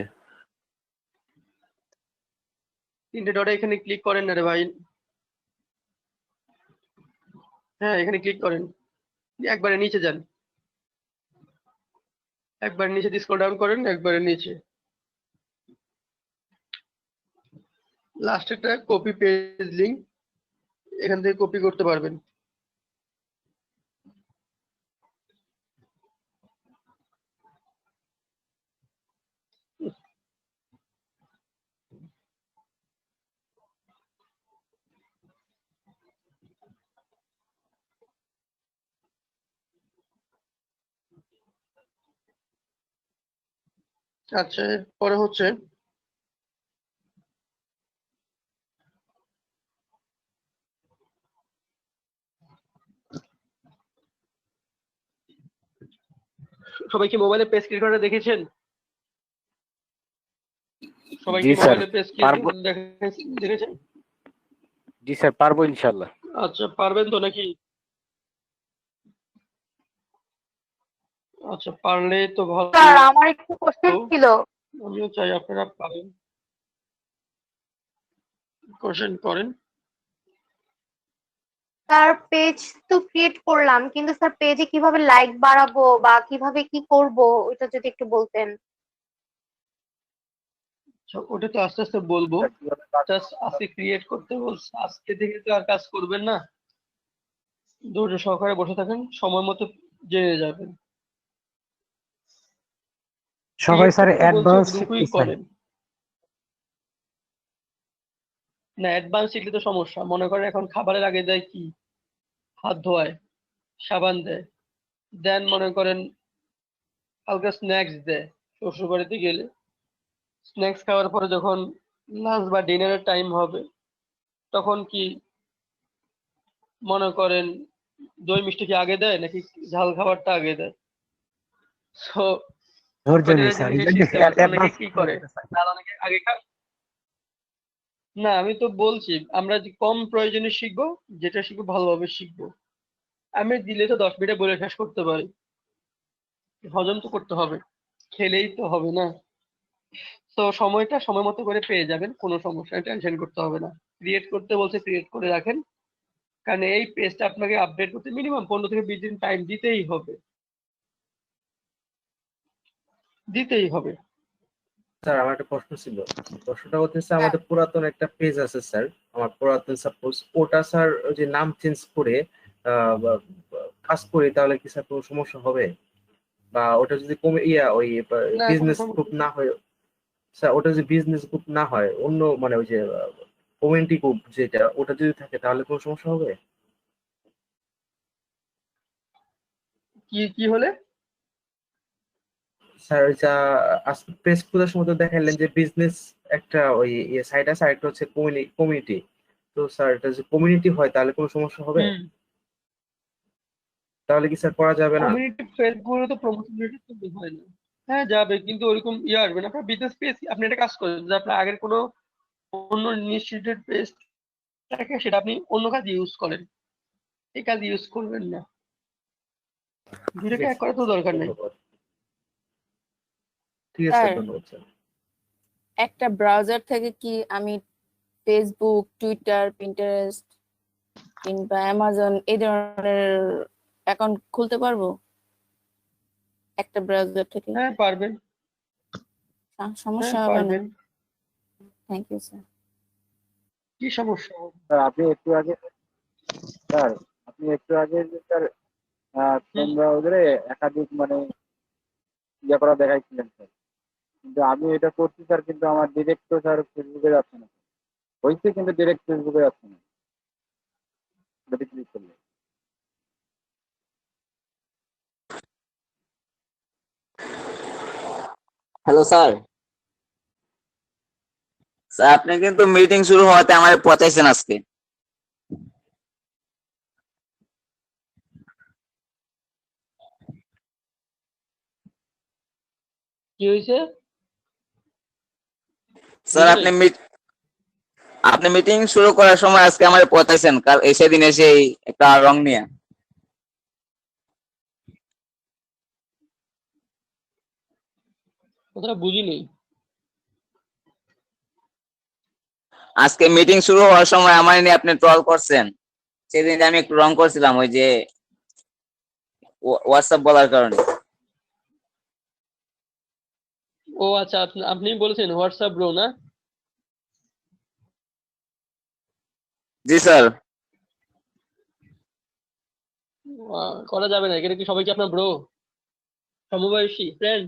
A: 3টে ডটে এখানে ক্লিক করেন না রে ভাই। হ্যাঁ এখানে ক্লিক করেন, একবারে নিচে যান, একবার নিচে স্ক্রল ডাউন করেন, একবারে নিচে লাস্টেরটা কপি পেজ লিংক, এখান থেকে কপি করতে পারবেন। আচ্ছা পরে হচ্ছে সবাই কি মোবাইলে পেজ ক্লিক করে দেখেছেন? সবাই
C: জি
A: কি
C: স্যার
A: মোবাইলে পেজ
C: পারবো।
A: দেখেছেন?
C: জি স্যার পারবো ইনশাআল্লাহ।
A: আচ্ছা পারবেন তো নাকি? আচ্ছা পারলে তো ভালো।
M: স্যার আমার একটু কোশ্চেন ছিল।
A: আমিও চাই আপনারা পারেন, কোশ্চেন করেন।
M: স্যার পেজ তো ক্রিয়েট করলাম, কিন্তু স্যার পেজে কিভাবে লাইক বাড়াবো বা কিভাবে কি করব ওটা যদি একটু বলতেন।
A: ওটা তো আস্তে আস্তে বলবো, জাস্ট আজকে ক্রিয়েট করতে বলছি, আজকে থেকে তো আর কাজ করবেন না, ধৈর্য সহকারে বসে থাকেন, সময় মতো জেনে যাবেন।
N: সবাই স্যার
A: বলছে
N: অ্যাডভান্স
A: দ্রুতই
N: শিখতে চায়।
A: করেন না, অ্যাডভান্স শিখলে তো সমস্যা। মনে করেন এখন খাবারের আগে দেয় কি, হাত ধোয়ায়, সাবান দেয়, দেন মনে করেন হালকা স্ন্যাক্স দেয়। শ্বশুর বাড়িতে গেলে স্ন্যাক্স খাওয়ার পরে যখন লাঞ্চ বা ডিনারের টাইম হবে, তখন কি মনে করেন দই মিষ্টি কি আগে দেয় নাকি ঝাল খাবারটা আগে দেয়? সো
N: ধৈর্য
A: ওইটা
N: নেই স্যার,
A: জিনিস
N: এই জন্য
A: শিখতে হবে। অনেকে
N: অ্যাডভান্স
A: কি করে, তারা অনেকে আগে না আমি তো বলছি আমরা যে কম প্রয়োজনে শিখবো, যেটা শিখবো ভালোভাবে শিখবো। আমি দিলে তো 10 মিনিটে বলে শেষ করতে পারি, হজম তো করতে হবে, খেলেই তো হবে না। তো সময়টা সময় মতো করে পেয়ে যাবেন, কোনো সমস্যা, টেনশন করতে হবে না। ক্রিয়েট করতে বলছে ক্রিয়েট করে রাখেন, কারণ এই পেজটা আপনাকে আপডেট করতে মিনিমাম 15 থেকে 20 দিন টাইম দিতেই হবে, দিতেই হবে।
O: স্যার আমার একটা প্রশ্ন ছিল। প্রশ্নটা হচ্ছে আমাদের পুরাতন একটা পেজ আছে স্যার, আমার পুরাতন সাপোজ ওটা স্যার ওই যে নাম চেঞ্জ করে কাজ করি, তাহলে কি স্যার কোনো সমস্যা হবে? বা ওটা যদি কমে ওই
A: না কোনো
O: বিজনেস
A: সমস্যা
O: গ্রুপ
A: নেই।
O: না হয় স্যার, ওটা যদি বিজনেস গ্রুপ না হয় অন্য মানে ওই যে কমিউনিটি গ্রুপ যেটা, ওটা যদি থাকে তাহলে কোনো সমস্যা হবে?
A: কি কি হলে?
O: স্যার ওই যা আজকে প্রেস খোলার সময় তো দেখাইলেন যে বিজনেস একটা ওই সাইড আছে, আরেকটা হচ্ছে কমিউনিটি। তো স্যার এটা যদি কমিউনিটি হয় তাহলে কোনো সমস্যা হবে? তাহলে কি স্যার করা যাবে না?
A: কমিউনিটি পেজ গুলো তো প্রমোশন রিলেটেড হয় না। হ্যাঁ যাবে, কিন্তু ওরকম ইয়ে আসবে না। আপনার বিজনেস পেজ, আপনি একটা কাজ করেন যে আপনার আগের কোনো অন্য ইনিশিয়েটেড পেজ থাকে, সেটা আপনি অন্য কাজে ইউজ করেন। এই কাজ ইউজ করবেন না, দুইটাকে
O: ঠিক
A: এক করার তো দরকার নেই।
O: ধন্যবাদ। ঠিক আছে
P: স্যার
O: ধন্যবাদ স্যার।
P: একটা ব্রাউজার থেকে কি আমি ফেসবুক, টুইটার, পিন্টারেস্ট কিংবা অ্যামাজন এই ধরনের অ্যাকাউন্ট খুলতে পারবো একটা ব্রাউজার থেকে?
A: হ্যাঁ পারবেন,
P: সমস্যা
A: হ্যাঁ
P: হবে না?
A: পারবেন।
P: Thank you sir.
A: কি সমস্যা?
Q: স্যার আপনি একটু আগে যে স্যার ক্রোম ব্রাউজারে একাধিক মানে ইয়ে করা দেখাইছিলেন স্যার, কিন্তু আমি এটা করছি স্যার, কিন্তু আমার ডিরেক্ট তো স্যার ফেসবুকে যাচ্ছে না, হয়েছে কিন্তু ডিরেক্ট ফেসবুকে যাচ্ছে না যদি ক্লিক করলে।
I: হ্যালো স্যার, স্যার আপনি কিন্তু মিটিং শুরু হওয়াতে আমাদের পচাইছেন আজকে।
A: কি হয়েছে
I: স্যার আপনি মিটিং শুরু করার সময় আজকে আমাদের পচাইছেন, কাল সেদিন এসে একটা রং নিয়ে।
A: কথাটা বুঝিনি।
I: আজকে মিটিং শুরু হওয়ার সময় আমার নিয়ে আপনি ট্রল করছেন, সেদিন আমি একটু রং করছিলাম ওই যে হোয়াটসঅ্যাপ বলার কারণে।
A: ও আচ্ছা, আপনি বলেছেন হোয়াটসঅ্যাপ ব্রো না?
I: জি স্যার।
A: করা যাবে না, এটা কি সবাই কি আপনার ব্রো, সমবয়সী ফ্রেন্ড?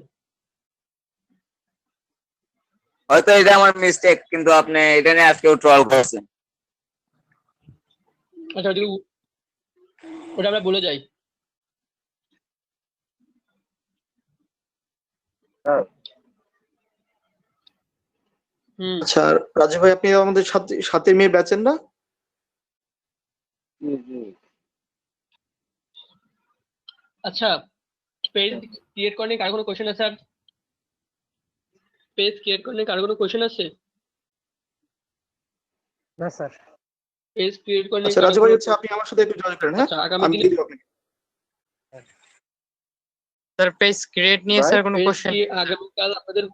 I: হয়তো এটা আমার মিস্টেক, কিন্তু আপনি এটা নিয়ে আজকেও ট্রল করছেন।
A: আচ্ছা ওটা আমরা বলে যাই।
L: আচ্ছা রাজু ভাই, আপনি আমাদের সাথে মেয়ে বেচেন না?
A: আচ্ছা, পেজ ক্রিয়েট করলে কার কোনো কোশ্চেন আছে? আর পেজ ক্রিয়েট করলে কার কোনো কোশ্চেন আছে?
N: না স্যার।
A: পেজ ক্রিয়েট করলে
L: আচ্ছা রাজু ভাই, হচ্ছে আপনি আমার সাথে একটু যোগাযোগ করেন। হ্যাঁ,
A: আচ্ছা, আগামী
L: আমি
A: দিনে
L: দিয়ে দিব আপনাকে।
J: স্যার পেজ ক্রিয়েট নিয়ে স্যার কোনো
A: পেজ
J: কোশ্চেন?
A: কি আগামীকাল আপনাদের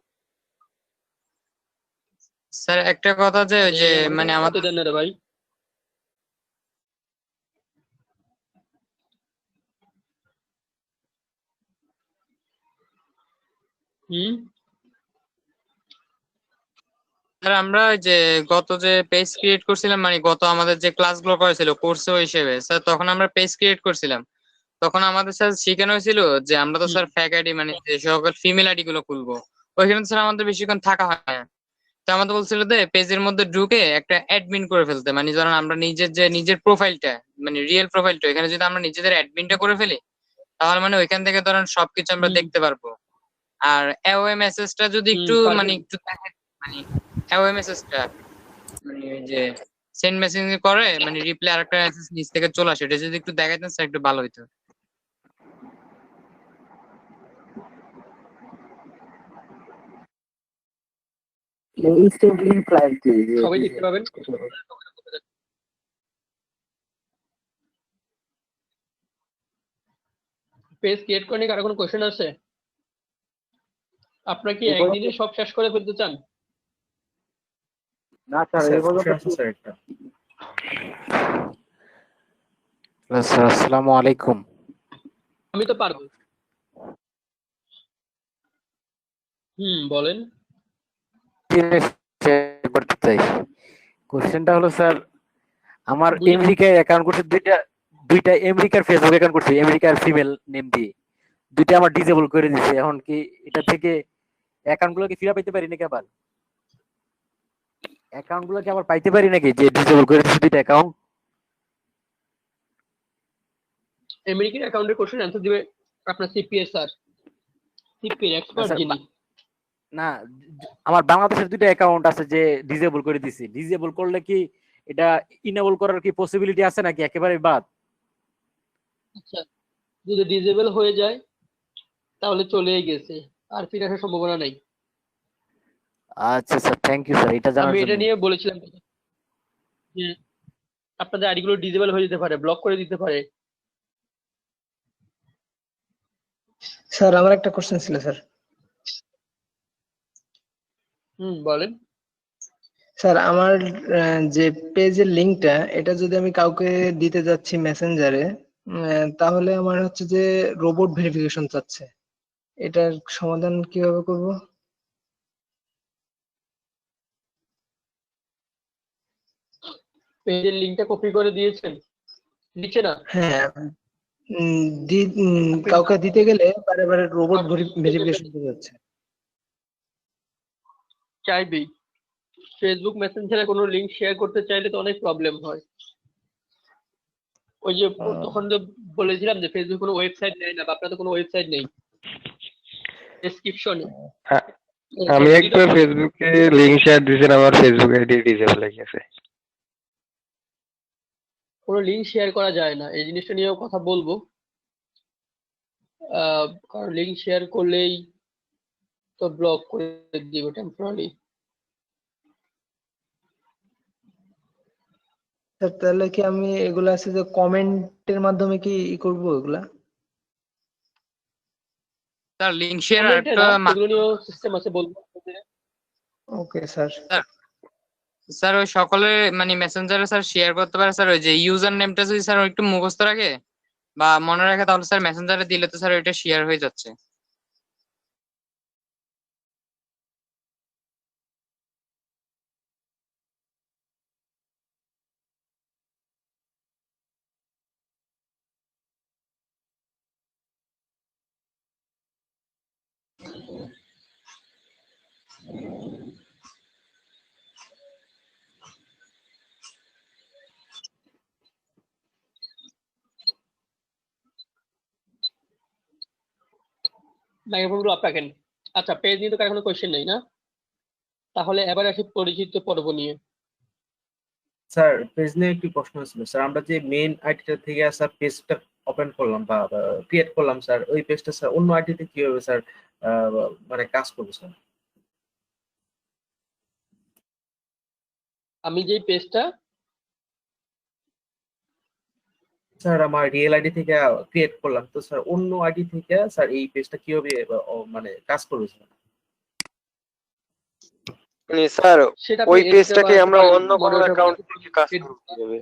J: স্যার একটা কথা যে ওই যে মানে আমাদের
A: দেন না রে ভাই।
J: স্যার আমরা ওই যে গত যে পেজ ক্রিয়েট করছিলাম, মানে গত আমাদের যে ক্লাসগুলো করেছিল কোর্স হিসেবে স্যার, তখন আমরা পেজ ক্রিয়েট করছিলাম, তখন আমাদের স্যার শেখানো হয়েছিল যে আমরা তো স্যার ফ্যাক আইডি মানে যে সকল ফিমেল আইডি গুলো খুলবো, ওইখানে তো স্যার আমাদের বেশিক্ষণ থাকা হয় না। তো আমাদের বলছিল যে পেজের মধ্যে ঢুকে একটা অ্যাডমিন করে ফেলতে, মানে ধরেন আমরা নিজের প্রোফাইলটা মানে রিয়েল প্রোফাইলটা এখানে যদি আমরা নিজেদের অ্যাডমিনটা করে ফেলি, তাহলে মানে ওইখান থেকে ধরেন সবকিছু আমরা দেখতে পারবো। আর এওএ মেসেজটা যদি একটু মানে একটু মানে এওএ মেসেজটা মানে ওই যে সেন্ড মেসেজ করে মানে রিপ্লাই আরেকটা মেসেজ নিচ থেকে চলে আসে, এটা যদি একটু দেখাইতেন স্যার একটু ভালো হইতো।
A: সবাই দেখতে পাবেন। পেজ ক্রিয়েট করলে কারো কোনো কোশ্চেন আছে? আপনারা কি একদিনে সব শেষ করে ফেলতে চান?
Q: না স্যার, এই পর্যন্ত
C: স্যার আসসালামু আলাইকুম।
A: আমি তো পারবো। বলেন।
C: করতে চাই। কোশ্চেনটা হলো স্যার, আমার আমেরিকায় অ্যাকাউন্ট করছে দুইটা আমেরিকার ফেসবুক অ্যাকাউন্ট করছে আমেরিকার ফিমেল নেম দিয়ে, দুইটা আমার ডিসেবল করে দিয়েছে। এখন কি এটা থেকে অ্যাকাউন্টগুলো কি ফিরে পেতে পারি নাকি? আবার অ্যাকাউন্টগুলো কি আবার পাইতে পারি নাকি যে ডিসেবল করে দিয়েছে দুইটা অ্যাকাউন্ট?
A: আমেরিকান অ্যাকাউন্টের কোশ্চেন অ্যানসার দিবে আপনার সিপিএস স্যার, সিপিএর এক্সপার্ট যিনি।
C: না, আমার বাংলাদেশের দুইটা অ্যাকাউন্ট আছে যে ডিসেবল করে দিয়েছি। ডিসেবল করলে কি এটা ইনেবল করার কি পসিবিলিটি আছে নাকি একেবারে বাদ?
A: আচ্ছা, যদি ডিসেবল হয়ে যায় তাহলে চলেই গেছে, আর ফিরে আসার সম্ভাবনা নেই।
C: আচ্ছা স্যার, থ্যাংক ইউ স্যার, এটা জানার
A: আমি
C: জন্য।
A: এটা নিয়ে বলেছিলাম যে আপনাদের আইডি গুলো ডিসেবল হয়ে যেতে পারে, ব্লক করে দিতে পারে।
R: স্যার আমার একটা কোশ্চেন ছিল স্যার।
A: বলেন।
R: স্যার আমার যে পেজের লিংকটা এটা যদি আমি কাউকে দিতে যাচ্ছি মেসেঞ্জারে, তাহলে আমার হচ্ছে যে রোবট ভেরিফিকেশন চাচ্ছে, এটার সমাধান কিভাবে করব?
A: পেজের লিংকটা কপি করে দিয়েছেন নিচে না?
R: হ্যাঁ, কাউকে দিতে গেলে বারে বারে রোবট ভেরিফিকেশন করতে যাচ্ছে।
A: চাইবেই। ফেসবুক মেসেঞ্জারে কোনো লিংক শেয়ার করতে চাইলে তো অনেক প্রবলেম হয়। ওই যে তখন যে বলেছিলাম যে ফেসবুক কোনো ওয়েবসাইট নেই না, বা আপনার তো কোনো ওয়েবসাইট নেই ডেসক্রিপশনে।
S: আমি একবার ফেসবুকে লিংক শেয়ার দিয়েছিলাম, আমার ফেসবুক আইডি ডিসেবল হয়ে গেছে।
A: কোনো লিংক শেয়ার করা যায় না, এই জিনিসটা নিয়েও কথা বলবো। কারণ লিংক শেয়ার করলেই তো ব্লক করে দিব টেম্পোরারি।
R: তাহলে কি আমি এগুলা আছে যে কমেন্টের মাধ্যমে কি করবো এগুলা?
J: স্যার লিংক শেয়ার একটা
A: সিস্টেম আছে বলবো।
R: Okay sir.
J: স্যার ওই সকলে মানে মেসেঞ্জারে স্যার শেয়ার করতে পারে স্যার, ওই যে ইউজার নেমটা যদি স্যার একটু মুখস্থ রাখে বা মনে রাখে তাহলে স্যার মেসেঞ্জারে দিলে তো স্যার ওইটা শেয়ার হয়ে যাচ্ছে।
A: আপনাকে আচ্ছা, পেজ নিয়ে তো কার কোনো কোয়েশ্চেন নেই না? তাহলে এবার আসি পরিচিত পর্ব নিয়ে।
O: স্যার পেজ নিয়ে একটি প্রশ্ন ছিল স্যার। আমরা যে মেইন আইডিটা থেকে স্যার পেজটা ওপেন করলাম বা ক্রিয়েট করলাম স্যার, ওই পেজটা স্যার অন্য আইডিতে কিভাবে স্যার মানে কাজ করবে স্যার?
A: আমি যে পেজটা
O: স্যার আমার রিয়েল আইডি থেকে ক্রিয়েট করলাম, তো স্যার অন্য আইডি থেকে স্যার এই পেজটা কিভাবে মানে কাজ করবে স্যার?
L: মানে স্যার ওই পেজটাকে আমরা অন্য কোনো অ্যাকাউন্ট থেকে কাজ করব কিভাবে?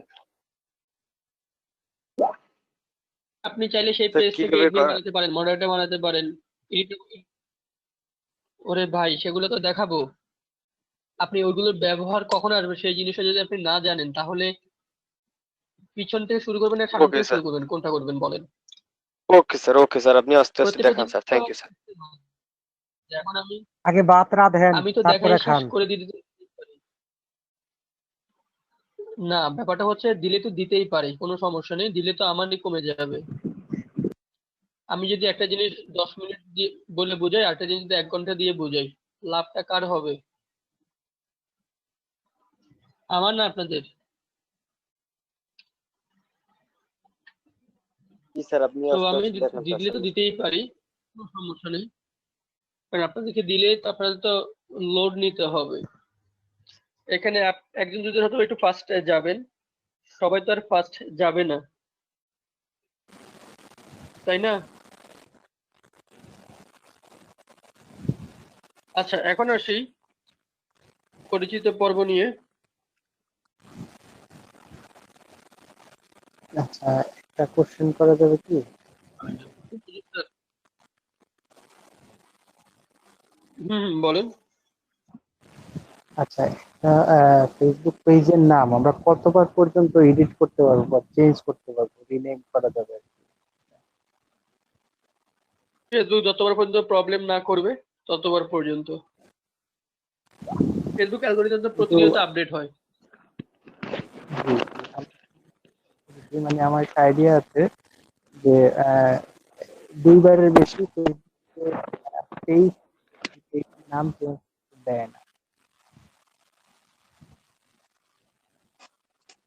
A: আপনি চাইলে সেই পেজ থেকে এডমিন বানাতে পারেন, মডারেটর বানাতে পারেন। ওরে ভাই সেগুলো তো দেখাবো। আপনি ওইগুলোর ব্যবহার কখন আসবে সেই জিনিসটা যদি আপনি না জানেন, তাহলে পিছন থেকে শুরু করবেন না সামনে থেকে শুরু করবেন, কোনটা করবেন বলেন?
L: ওকে স্যার আপনি আস্তে আস্তে দেখান স্যার। Thank you sir.
A: এখন আমি
N: আগে ভাতটা দেন
A: আমি তো
N: তারপরে
A: দেখাই
N: খান।
A: শেষ করে দিতে না, ব্যাপারটা হচ্ছে দিলে তো দিতেই পারি, কোনো সমস্যা নেই, দিলে তো আমারই কমে যাবে। আমি যদি একটা জিনিস 10 মিনিট দিয়ে বলে বোঝাই, আরেকটা জিনিস যদি 1 ঘন্টা দিয়ে বোঝাই, লাভটা কার হবে? আমার না আপনাদের?
L: জি স্যার আপনি
A: তো
L: আস্তে
A: আমি
L: আস্তে দেখান
A: দিলে তো দিতেই পারি, কোনো সমস্যা নেই। কারণ আপনাদেরকে দিলে তো আপনাদের তো লোড নিতে হবে। এখানে একজন যদি হয়তো একটু ফার্স্ট যাবেন, সবাই তো আর ফার্স্ট যাবে না, তাই না? আচ্ছা এখন আসি পরিচিত পর্ব নিয়ে।
N: আচ্ছা একটা কোশ্চেন করা যাবে কি?
A: বলেন।
N: আচ্ছা ফেসবুক পেজের নাম আমরা কতবার পর্যন্ত এডিট করতে পারবো বা চেঞ্জ করতে পারবো, রিনেম করা যাবে?
A: ফেসবুক যতবার পর্যন্ত প্রবলেম না করবে ততবার পর্যন্ত। ফেসবুক অ্যালগরিদম তো প্রতিনিয়ত আপডেট হয়।
N: মানে আমার একটা আইডিয়া আছে যে 2 বারের বেশি পেজ নাম চেঞ্জ দেয় না।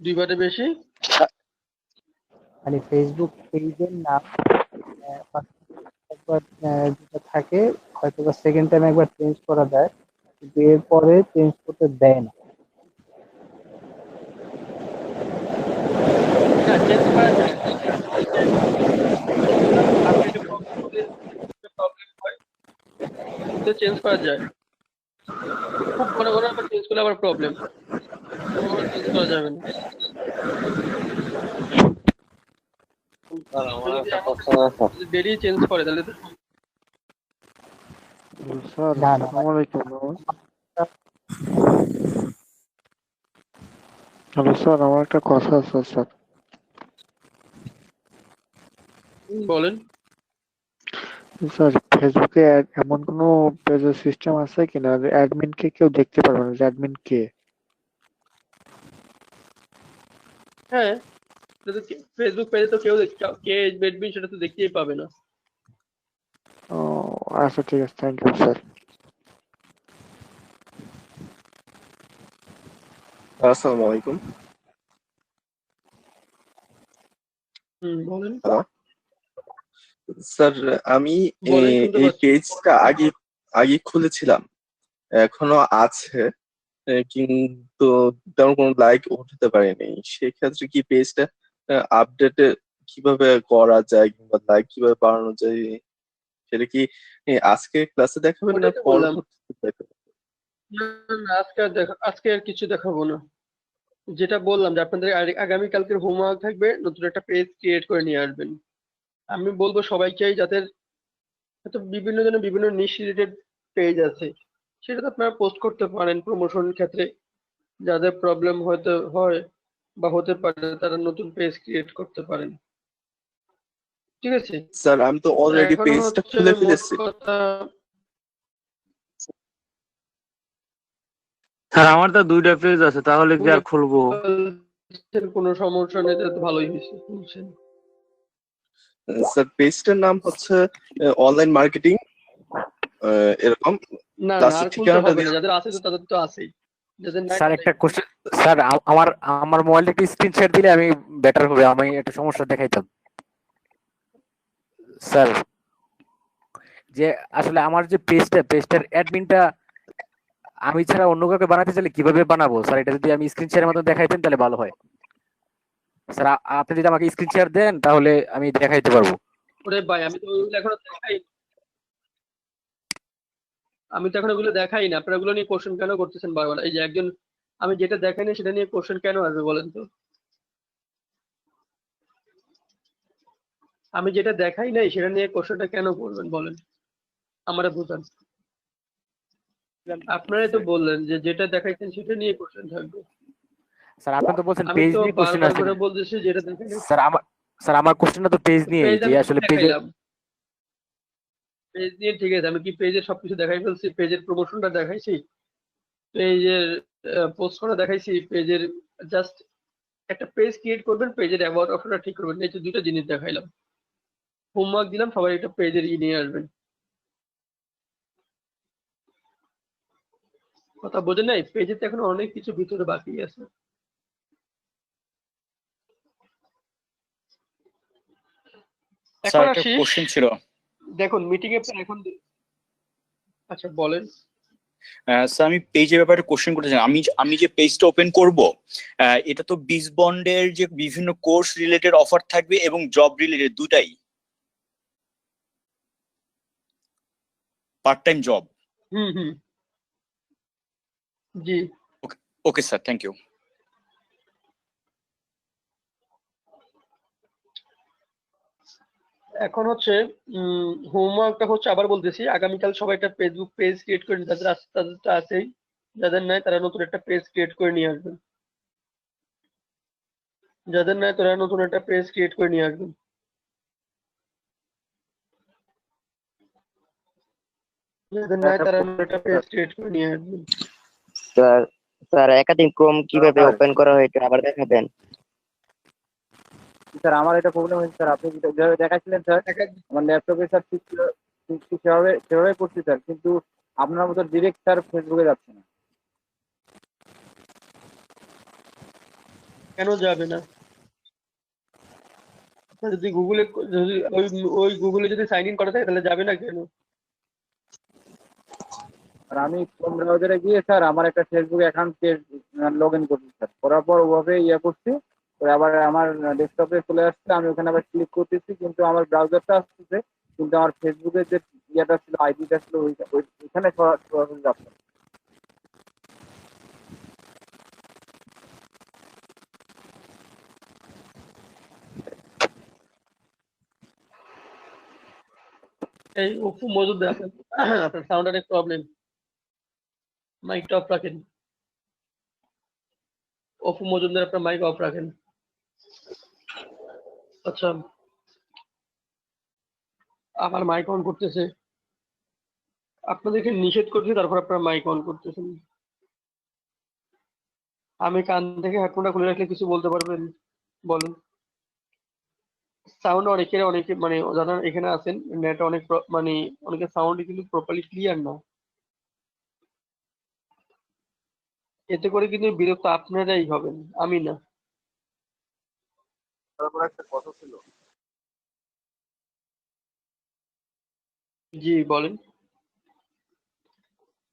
A: 2 বারের বেশি
N: মানে ফেসবুক পেজের নাম একবার যেটা থাকে হয়তো বা সেকেন্ড টাইম একবার চেঞ্জ করা যায়, কিন্তু এরপরে চেঞ্জ করতে দেয় না।
A: চেঞ্জ করা যায়, খুব ঘন ঘন আবার চেঞ্জ করলে আবার প্রবলেম, চেঞ্জ করা যাবে না। যদি ডেলি চেঞ্জ করে তাহলে তো
N: স্যার আসসালামু আলাইকুম। হ্যালো স্যার, আমার একটা কথা আছে স্যার।
A: বলেন।
N: স্যার ফেসবুকে এমন কোনো পেজের সিস্টেম আছে কিনা যে অ্যাডমিনকে কেউ দেখতে পারবে না, যে অ্যাডমিন কে?
A: হ্যাঁ, ফেসবুক পেজে তো কেউ কে অ্যাডমিন সেটা তো দেখতেই পাবে না।
N: ও আচ্ছা, ঠিক আছে, থ্যাংক ইউ স্যার।
T: আসসালামু আলাইকুম।
A: বলেন।
T: স্যার আমি এই পেজটা আগে খুলেছিলাম, এখনো আছে, কিন্তু তেমন কোনো লাইক উঠাতে পারিনি। সেক্ষেত্রে কি পেজটা আপডেট কিভাবে করা যায় কিংবা লাইক কিভাবে বাড়ানো যায়, সেটা কি আজকে ক্লাসে দেখাবেন না পরবর্তীতে দেখাবেন?
A: আজকে আর কিছু দেখাবো না। যেটা বললাম যে আপনাদের আগামী কালকের হোমওয়ার্ক থাকবে, নতুন একটা পেজ ক্রিয়েট করে নিয়ে আসবেন। আমি বলবো সবাইকেই, যাদের হয়তো বিভিন্ন জনের বিভিন্ন নিশ রিলেটেড পেজ আছে, সেটা তো আপনারা পোস্ট করতে পারেন প্রমোশন ক্ষেত্রে। যাদের প্রবলেম হয়তো হয় বা হতে পারে তারা নতুন পেজ ক্রিয়েট করতে পারেন, ঠিক আছে?
T: স্যার আমি তো অলরেডি পেজটা খুলে ফেলেছি।
K: স্যার আমার তো 2টা পেজ আছে, তাহলে কি আর খুলবো?
A: কোনো সমস্যা নেই, তো ভালোই হয়েছে বুঝছেন।
T: স্যার পেজটার নাম হচ্ছে অনলাইন মার্কেটিং এরকম।
A: না না, আর খুলতে হবে না, যাদের আছে তো তাদের তো আছেই, যাদের নাই।
C: স্যার একটা কোশ্চেন স্যার, আমার মোবাইলটা একটু স্ক্রিনশট দিলে আমি বেটার হবে, আমি একটা সমস্যা দেখাইতাম স্যার। যে আসলে আমার যে পেজটার অ্যাডমিনটা আমি ছাড়া অন্য কাউকে বানাতে চাইলে কিভাবে বানাবো স্যার? এটা যদি আমি স্ক্রিন শেয়ারের মতো দেখাইতেন তাহলে ভালো হয় স্যার। আপনি যদি আমাকে স্ক্রিন শেয়ার দেন তাহলে আমি দেখাইতে পারবো।
A: ওরে ভাই, আমি তো ওগুলো এখনো দেখাই না। আপনারা ওগুলো নিয়ে কোশ্চেন কেন করতেছেন বারবার? এই যে একজন, আমি যেটা দেখাই না সেটা নিয়ে কোশ্চেন কেন আসবে বলেন তো? আমি যেটা দেখাই নাই সেটা নিয়ে কোশ্চেনটা কেন করবেন বলেন, আমরা বুঝান। আপনারাই তো বললেন যে যেটা দেখাইছেন সেটা নিয়ে কোশ্চেন থাকবে।
C: স্যার আপনি তো বলছেন
A: আমি
C: পেজ
A: তো
C: নিয়ে কোশ্চেন
A: বারবার
C: আসছে।
A: করে বলতেছি যেটা দেখাই নাই।
C: স্যার আমার কোশ্চেনটা তো পেজ নিয়ে, যে আসলে পেজে
A: পেজ নিয়ে ঠিক আছে। আমি কি পেজের সবকিছু দেখাই ফেলছি? পেজের প্রমোশনটা দেখাইছি, পেজের পোস্ট করা দেখাইছি, পেজের জাস্ট একটা পেজ ক্রিয়েট করবেন, পেজের অ্যাবাউট অপশনটা ঠিক করবেন, এই তো দুটো জিনিস দেখাইলাম। হোমওয়ার্ক দিলাম, সবাই একটা পেজের নিয়ে আসবেন। কথা বোঝেন নাই? পেজে তো এখন অনেক কিছু ভিতরে বাকি আছে। এখন আসি,
U: কোশ্চেন ছিল।
A: দেখুন মিটিং এ এখন, আচ্ছা বলেন।
U: স্যার আমি পেজের ব্যাপারে কোশ্চেন করতে চাই। আমি যে পেজটা ওপেন করব, এটা তো বিজ বন্ডের যে বিভিন্ন কোর্স রিলেটেড অফার থাকবে এবং জব রিলেটেড দুটাই, পার্ট টাইম জব।
A: হুম জি
U: ওকে স্যার, থ্যাংক ইউ।
A: এখন হচ্ছে হোমওয়ার্কটা হচ্ছে, আবার বলতেছি, আগামীকাল সবাই একটা ফেসবুক পেজ ক্রিয়েট করে, যাদের আছে তাদেরটা আছেই, যাদের নাই তারা নতুন একটা পেজ ক্রিয়েট করে নিয়ে আসবেন। যাদের নাই তারা নতুন একটা পেজ ক্রিয়েট করে নিয়ে আসবেন। যাদের নাই তারা নতুন একটা পেজ ক্রিয়েট করে নিয়ে আসবেন।
F: স্যার একাধিক ক্রোম কিভাবে ওপেন করা হয় এটা আবার দেখাবেন?
Q: স্যার আমার এটা প্রবলেম হয়েছে স্যার, আপনি যেভাবে দেখাচ্ছিলেন স্যার আমার ল্যাপটপে স্যার ঠিক সেভাবে করছি স্যার, কিন্তু আপনার মতো ডিরেক্ট স্যার ফেসবুকে যাচ্ছে না।
A: কেন যাবে না? যদি গুগলে, যদি ওই গুগলে যদি সাইন ইন করা থাকে তাহলে যাবে না কেন?
Q: আর আমি ক্রোম ব্রাউজারে গিয়ে স্যার আমার একটা ফেসবুক অ্যাকাউন্ট লগ ইন করছি স্যার, করার পর ওভাবে করছি, আবার আমার ডেস্কটপে চলে আসছে, আমি ওখানে আবার ক্লিক করতেছি, কিন্তু আমার ব্রাউজারটা আসতেছে, কিন্তু আমার ফেসবুকের যে ইয়েটা ছিল, আইডিটা ছিল ওইখানে সরাসরি যাচ্ছে।
A: এই অপু মজুমদার আপনার সাউন্ড অনেক প্রবলেম, মাইকটা অফ রাখেন। অপু মজুমদার আপনার মাইক অফ রাখেন। আচ্ছা, আমার মাইক অন করতেছে, আপনাদেরকে নিষেধ করছি, তারপর আপনার মাইক অন করতেছেন। আমি কান থেকে হেডফোনটা খুলে রাখলে কিছু বলতে পারবেন? বলুন। সাউন্ড অনেকে মানে যারা এখানে আছেন নেট অনেক মানে অনেকের সাউন্ড কিন্তু প্রপারলি ক্লিয়ার না, এতে করে কিন্তু বিরক্ত আপনারাই হবেন, আমি না।
T: তারপর একটা কথা ছিল,
A: জি বলেন।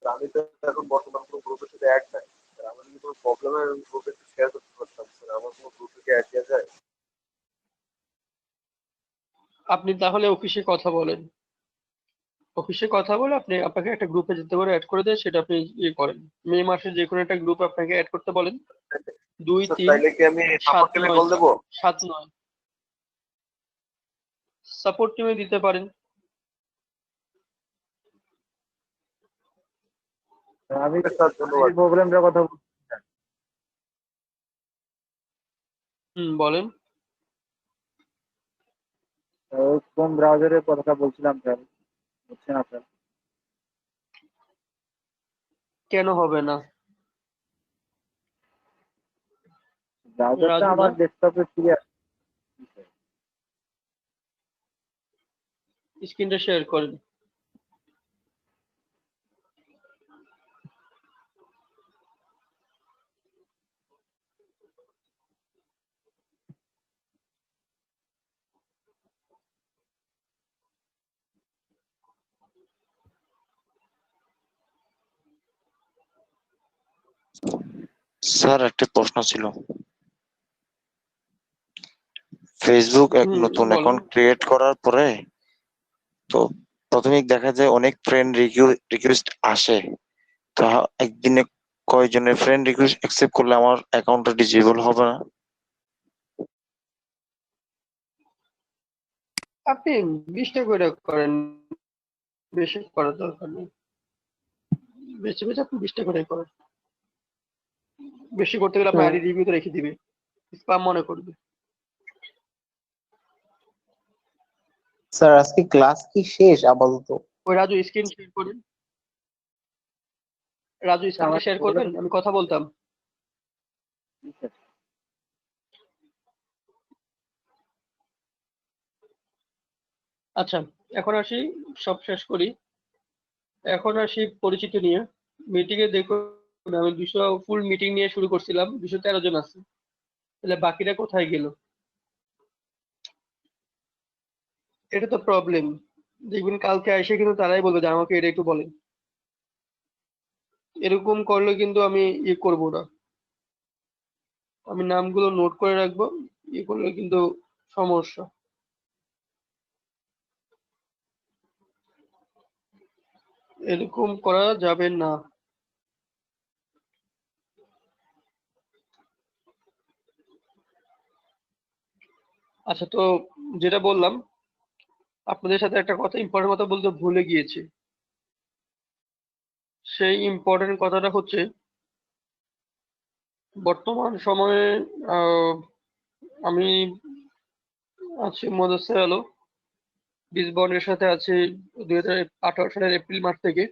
T: আমি তো এখন বর্তমান কোনো গ্রুপের সাথে অ্যাড নাই, আমার যদি কোনো প্রবলেমের গ্রুপে শেয়ার করতে পারতাম স্যার, আমার কোনো গ্রুপে কি অ্যাড দেওয়া যায়?
A: আপনি তাহলে অফিসে কথা বলেন, অফিসে কথা বলে আপনাকে একটা গ্রুপে যেতে করে অ্যাড করে দেয়, সেটা আপনি ইয়ে করেন। মে মাসে যে কোনো একটা গ্রুপ আপনাকে অ্যাড করতে বলেন, 2, 3,
T: তাইলে কি আমি
A: 7,
T: সাপোর্ট টিমে
A: 9
T: কল দেবো?
A: 7, 9 সাপোর্ট টিমে দিতে পারেন।
Q: আমি
T: স্যার ধন্যবাদ।
Q: প্রবলেমটার কথা বলছি।
A: বলেন।
Q: কোন ব্রাউজারের কথাটা বলছিলাম স্যার, হচ্ছে না স্যার।
A: কেন হবে না?
Q: ব্রাউজারটা
A: রাজু
Q: আমার
A: না,
Q: ডেস্কটপে ক্লিয়ার।
A: স্ক্রিনটা শেয়ার করেন।
D: স্যার একটা প্রশ্ন ছিল, ফেসবুক এক নতুন
A: বলেন।
D: অ্যাকাউন্ট ক্রিয়েট করার পরে তো প্রথমে দেখা যায় অনেক ফ্রেন্ড রিকোয়েস্ট আসে, তো একদিনে কয়জনের ফ্রেন্ড রিকোয়েস্ট অ্যাকসেপ্ট করলে আমার অ্যাকাউন্টটা ডিসেবল হবে না?
A: আপনি 20টা করে করেন, বেশি করার দরকার নেই। বেশি বেশি আপনি 20টা করে করেন, বেশি করতে গেলে আপনার আইডি রিভিউতে রেখে দিবে, স্প্যাম মনে করবে।
H: স্যার আজকে ক্লাস কি শেষ আপাতত?
A: ওই রাজু স্ক্রিন শেয়ার করেন, রাজু স্ক্রিনটা শেয়ার করবেন, আমি কথা বলতাম। আচ্ছা, এখন আসি, সব শেষ করি। এখন আসি পরিচিতি নিয়ে। মিটিং এ দেখুন আমি 200 ফুল মিটিং নিয়ে শুরু করছিলাম, 213 জন আছে, তাহলে বাকিরা কোথায় গেল? এটা তো প্রবলেম। দেখবেন কালকে এসে কিন্তু তারাই বলবে যে আমাকে এটা একটু বলেন। এরকম করলে কিন্তু আমি ইয়ে করবো না, আমি নামগুলো নোট করে রাখবো, ইয়ে করলে কিন্তু সমস্যা। এরকম করা যাবে না। আচ্ছা, তো যেটা বললাম, আপনাদের সাথে একটা কথা ইম্পর্টেন্ট কথা বলতে ভুলে গিয়েছি। সেই ইম্পর্টেন্ট কথাটা হচ্ছে, বর্তমান সময়ে আমি আছি মদাসের আলো বিসবনের সাথে আছি 2018 সালের এপ্রিল মাস থেকে।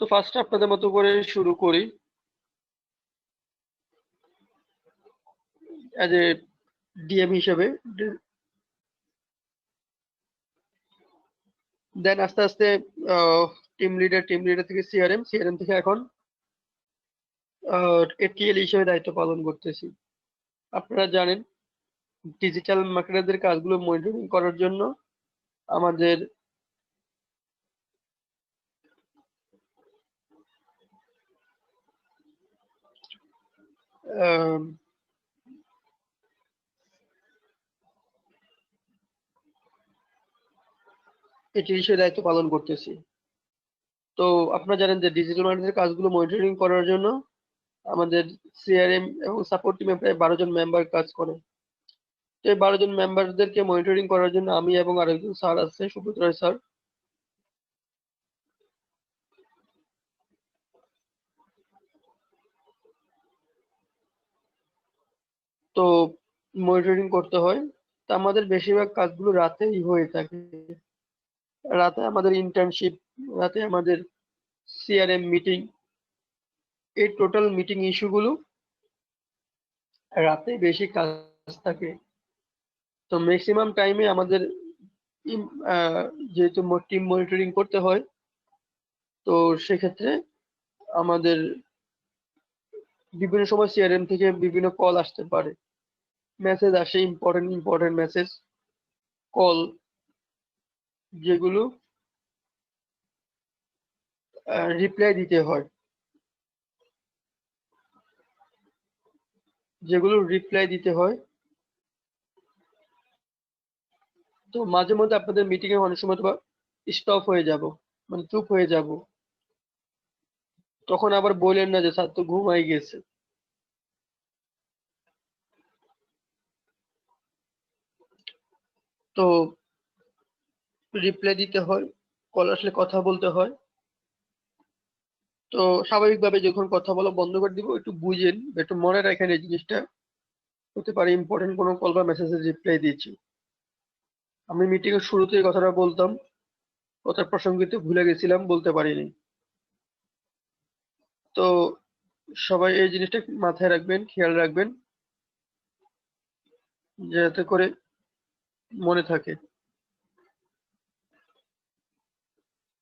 A: তো ফার্স্ট আপনাদের মতো করে শুরু করি অ্যাজ এ ডিএম হিসেবে, দেন আস্তে আস্তে টিম লিডার থেকে সিআরএম থেকে এখন এটিএল হিসেবে দায়িত্ব পালন করতেছি। আপনারা জানেন ডিজিটাল মার্কেটারদের কাজগুলো মনিটরিং করার জন্য আমাদের এটি সে দায়িত্ব পালন করতেছি। তো আপনারা জানেন যে ডিজিটাল মার্কেটিং কাজগুলো মনিটরিং করার জন্য আমাদের সিআরএম এবং সাপোর্ট টিমে প্রায় 12 জন মেম্বার কাজ করে। তো এই 12 জন মেম্বারদেরকে মনিটরিং করার জন্য আমি এবং আরেকজন স্যার আছে, সুব্রত রায় স্যার। তো মনিটরিং করতে হয়। তো আমাদের বেশিরভাগ কাজগুলো রাতেই হয়ে থাকে। রাতে আমাদের ইন্টার্নশিপ, রাতে আমাদের সিআরএম মিটিং, এই টোটাল মিটিং ইস্যুগুলো রাতে বেশি কাজ থাকে। তো ম্যাক্সিমাম টাইমে আমাদের যেহেতু টিম মনিটরিং করতে হয়, তো সেক্ষেত্রে আমাদের বিভিন্ন সময় সিআরএম থেকে বিভিন্ন কল আসতে পারে, মেসেজ আসে, ইম্পর্টেন্ট মেসেজ, কল, যেগুলো রিপ্লাই দিতে হয়, তো মাঝে মধ্যে আপনাদের মিটিং এ অনেক সময় স্টপ হয়ে যাব, মানে চুপ হয়ে যাব, তখন আবার বলেন না যে স্যার তো ঘুমাই গেছে। তো রিপ্লাই দিতে হয়, কল আসলে কথা বলতে হয়। তো স্বাভাবিকভাবে যখন কথা বলা বন্ধ করে দিব, একটু বুঝেন, একটু মনে রাখেন এই জিনিসটা, হতে পারে ইম্পর্টেন্ট কোনো কল বা মেসেজের রিপ্লাই দিয়েছি। আমি মিটিং এর শুরুতেই কথাটা বলতাম, কথা প্রসঙ্গিত ভুলে গেছিলাম, বলতে পারিনি। তো সবাই এই জিনিসটা মাথায় রাখবেন, খেয়াল রাখবেন, যাতে করে মনে থাকে।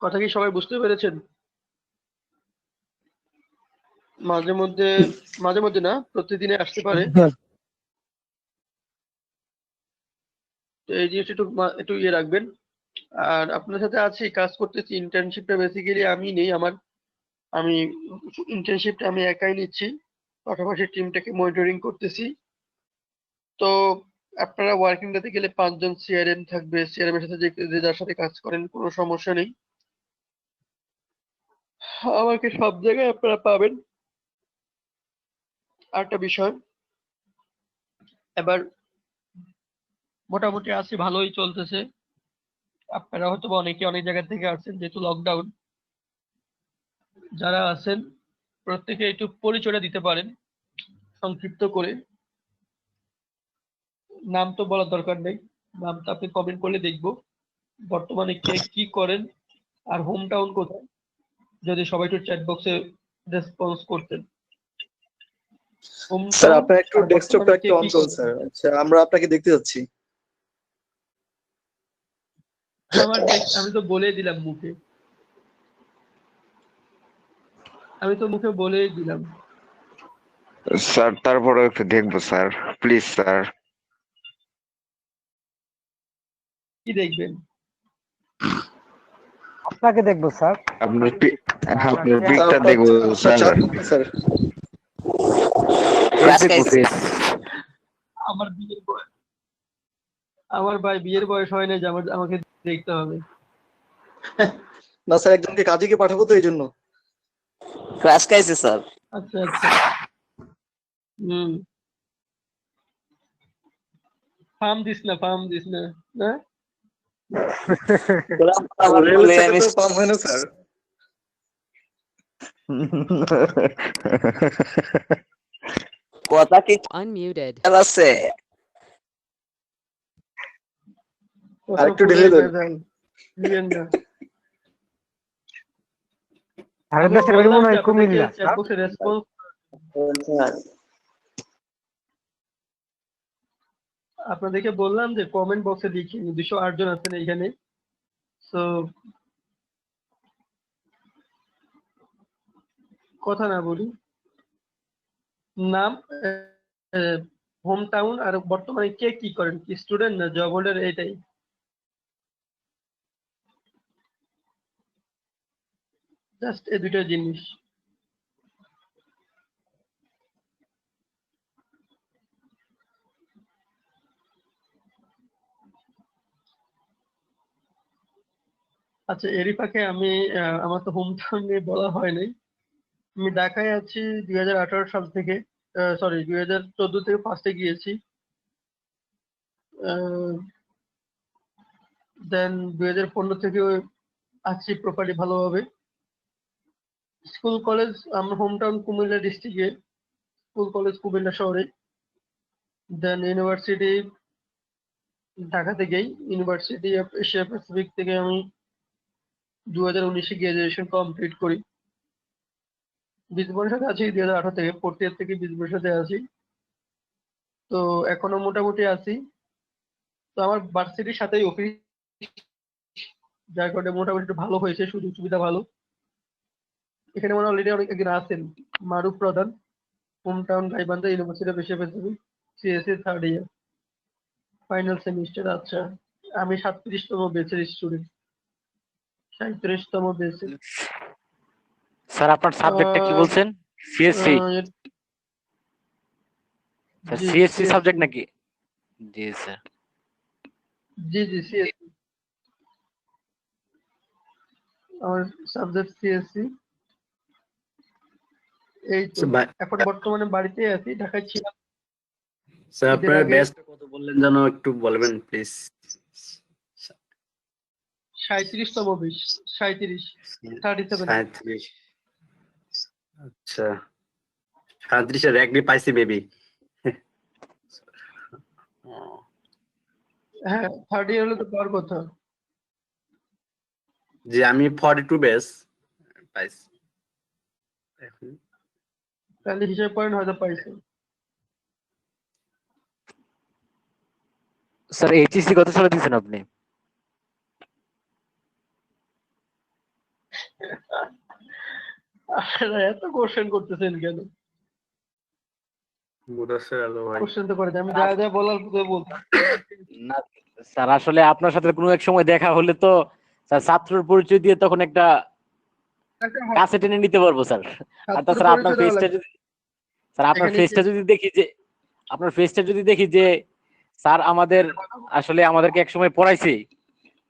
A: কথা কি সবাই বুঝতে পেরেছেন? মাঝে মধ্যে না, প্রতিদিনে আসতে পারে। তো এই জিনিসটা একটু ইয়ে রাখবেন। আর আপনার সাথে আছি, কাজ করতেছি, ইন্টার্নশিপটা বেসিক্যালি আমি নেই, আমি ইন্টার্নশিপটা আমি একাই নিচ্ছি, পাশাপাশি টিমটাকে মনিটরিং করতেছি। তো আপনারা ওয়ার্কিং ডেতে গেলে 5 জন সিআরএম থাকবে, সিআরএম এর সাথে যে যার সাথে কাজ করেন, কোনো সমস্যা নেই, আমাকে সব জায়গায় আপনারা পাবেন। আরেকটা বিষয়, এবার মোটামুটি আছি, ভালোই চলতেছে। আপনারা হয়তো অনেকে অনেক জায়গা থেকে আসছেন, যেহেতু লকডাউন, যারা আছেন প্রত্যেকে একটু পরিচয়টা দিতে পারেন সংক্ষিপ্ত করে। নাম তো বলার দরকার নেই, নামটা আপনি কমেন্ট করলে দেখবো। বর্তমানে কে কি করেন আর হোম টাউন কোথায়, যদি সবাই একটু চ্যাট বক্সে রেসপন্স করতেন। হোম
B: স্যার
A: টাউন
B: আপনার একটু
A: আর
B: ডেস্কটপটা
A: বর্তমানে
B: একটু
A: কে
B: অন
A: কি
B: করুন
A: করেন।
B: স্যার, আচ্ছা আমরা আপনাকে দেখতে যাচ্ছি।
A: আমি তো বলেই দিলাম মুখে, বলেই দিলাম।
V: স্যার তারপরে একটু দেখবো স্যার, প্লিজ স্যার।
A: কি দেখবেন?
C: আপনাকে দেখবো স্যার।
V: আপনার পিকটা দেখবো স্যার।
B: স্যার
A: আমার ভাই বিয়ের বয়স হয় না যে আমাকে দেখতে হবে।
B: না স্যার, একজনকে কাজীকে পাঠাবো তো এই জন্য।
I: ক্রাশ খাইছে স্যার।
A: আচ্ছা আচ্ছা, ফার্ম দিস না না।
B: রেল থেকে তো পাম হয় না স্যার।
I: কথা কি আনমিউটেড আছে?
B: আরেকটু ঢেলে দেন।
C: দেশের বাড়ি মনে হয় কুমিল্লা।
A: আপনাদেরকে বললাম যে কমেন্ট বক্সে লিখি, 208 জন আছেন এখানে। তো কথা না বলি, নাম, হোম টাউন, আর বর্তমানে কে কি করেন, কি স্টুডেন্ট না জব হোল্ডার, এটাই জাস্ট এই দুটো জিনিস। আচ্ছা, এরই ফাঁকে আমি আমার তো হোম টাউন নিয়ে বলা হয় নাই। আমি ঢাকায় আছি 2018 সাল থেকে, সরি 2014 থেকে ফার্স্টে গিয়েছি, দেন 2015 থেকে আছি প্রপারলি ভালোভাবে। স্কুল কলেজ আমার হোম টাউন কুমিল্লা ডিস্ট্রিক্টে, স্কুল কলেজ কুমিল্লা শহরে। দেন ইউনিভার্সিটি ঢাকা থেকেই, ইউনিভার্সিটি অফ এশিয়া প্যাসিফিক থেকে আমি 2019-এ গ্রাজুয়েশন কমপ্লিট করি। বিজবনের সাথে আছি 2018 থেকে, ফোর্থ ইয়ার থেকে বিজবনের সাথে আছি। তো এখনো মোটামুটি আছি। তো আমার ভার্সিটির সাথেই অফিস, যার কারণে মোটামুটি একটু ভালো হয়েছে, সুযোগ সুবিধা ভালো। এখানে মানে অলরেডি অনেক একজন আছেন, মারুফ প্রধান, home town Gaibandha, university of Asia Pacific, CSC third year, final semester. আচ্ছা, আমি 37তম ব্যাচের স্টুডেন্ট, 37তম ব্যাচের।
C: স্যার আপনার সাবজেক্টটা কি বলছেন? সিএসসি? স্যার
A: জি
C: সিএসসি
A: সিএসসি,
C: সাবজেক্ট নাকি? জি স্যার।
A: জি জি সিএসসি, আমার সাবজেক্ট সিএসসি। এই তো এখন বর্তমানে বাড়িতে আছি, ঢাকায় ছিলাম
E: স্যার
A: ঈদের
E: আপনার
A: আগে।
E: ব্যাচটা কত বললেন যেন একটু বলবেন প্লিজ?
A: 37তম ব্যাচ, 37, 37।
E: 37। আচ্ছা, 37-এর র্যাঙ্ক পাইছি বেবি।
A: হ্যাঁ, থার্ড ইয়ার হলে তো পাওয়ার কথা।
E: যে আমি 42 ব্যাচ পাইছি।
A: তাহলে হিসাব করেন হয়তো পাইছেন।
C: স্যার এইচএসসি কত সালে দিয়েছেন আপনি?
A: আপনারা এত কোশ্চেন করতেছেন কেন? কোশ্চেন তো করে আমি যা যা বলার বলতাম।
C: না স্যার, আসলে আপনার সাথে কোনো এক সময় দেখা হলে তো স্যার ছাত্রের পরিচয় দিয়ে তখন একটা কাছে টেনে নিতে পারবো স্যার। আর তাছাড়া আপনার ফেসটা যদি স্যার আপনার ফেসটা যদি দেখি যে আপনার ফেসটা যদি দেখি যে স্যার আমাদের আসলে আমাদেরকে এক সময় পড়াইছে,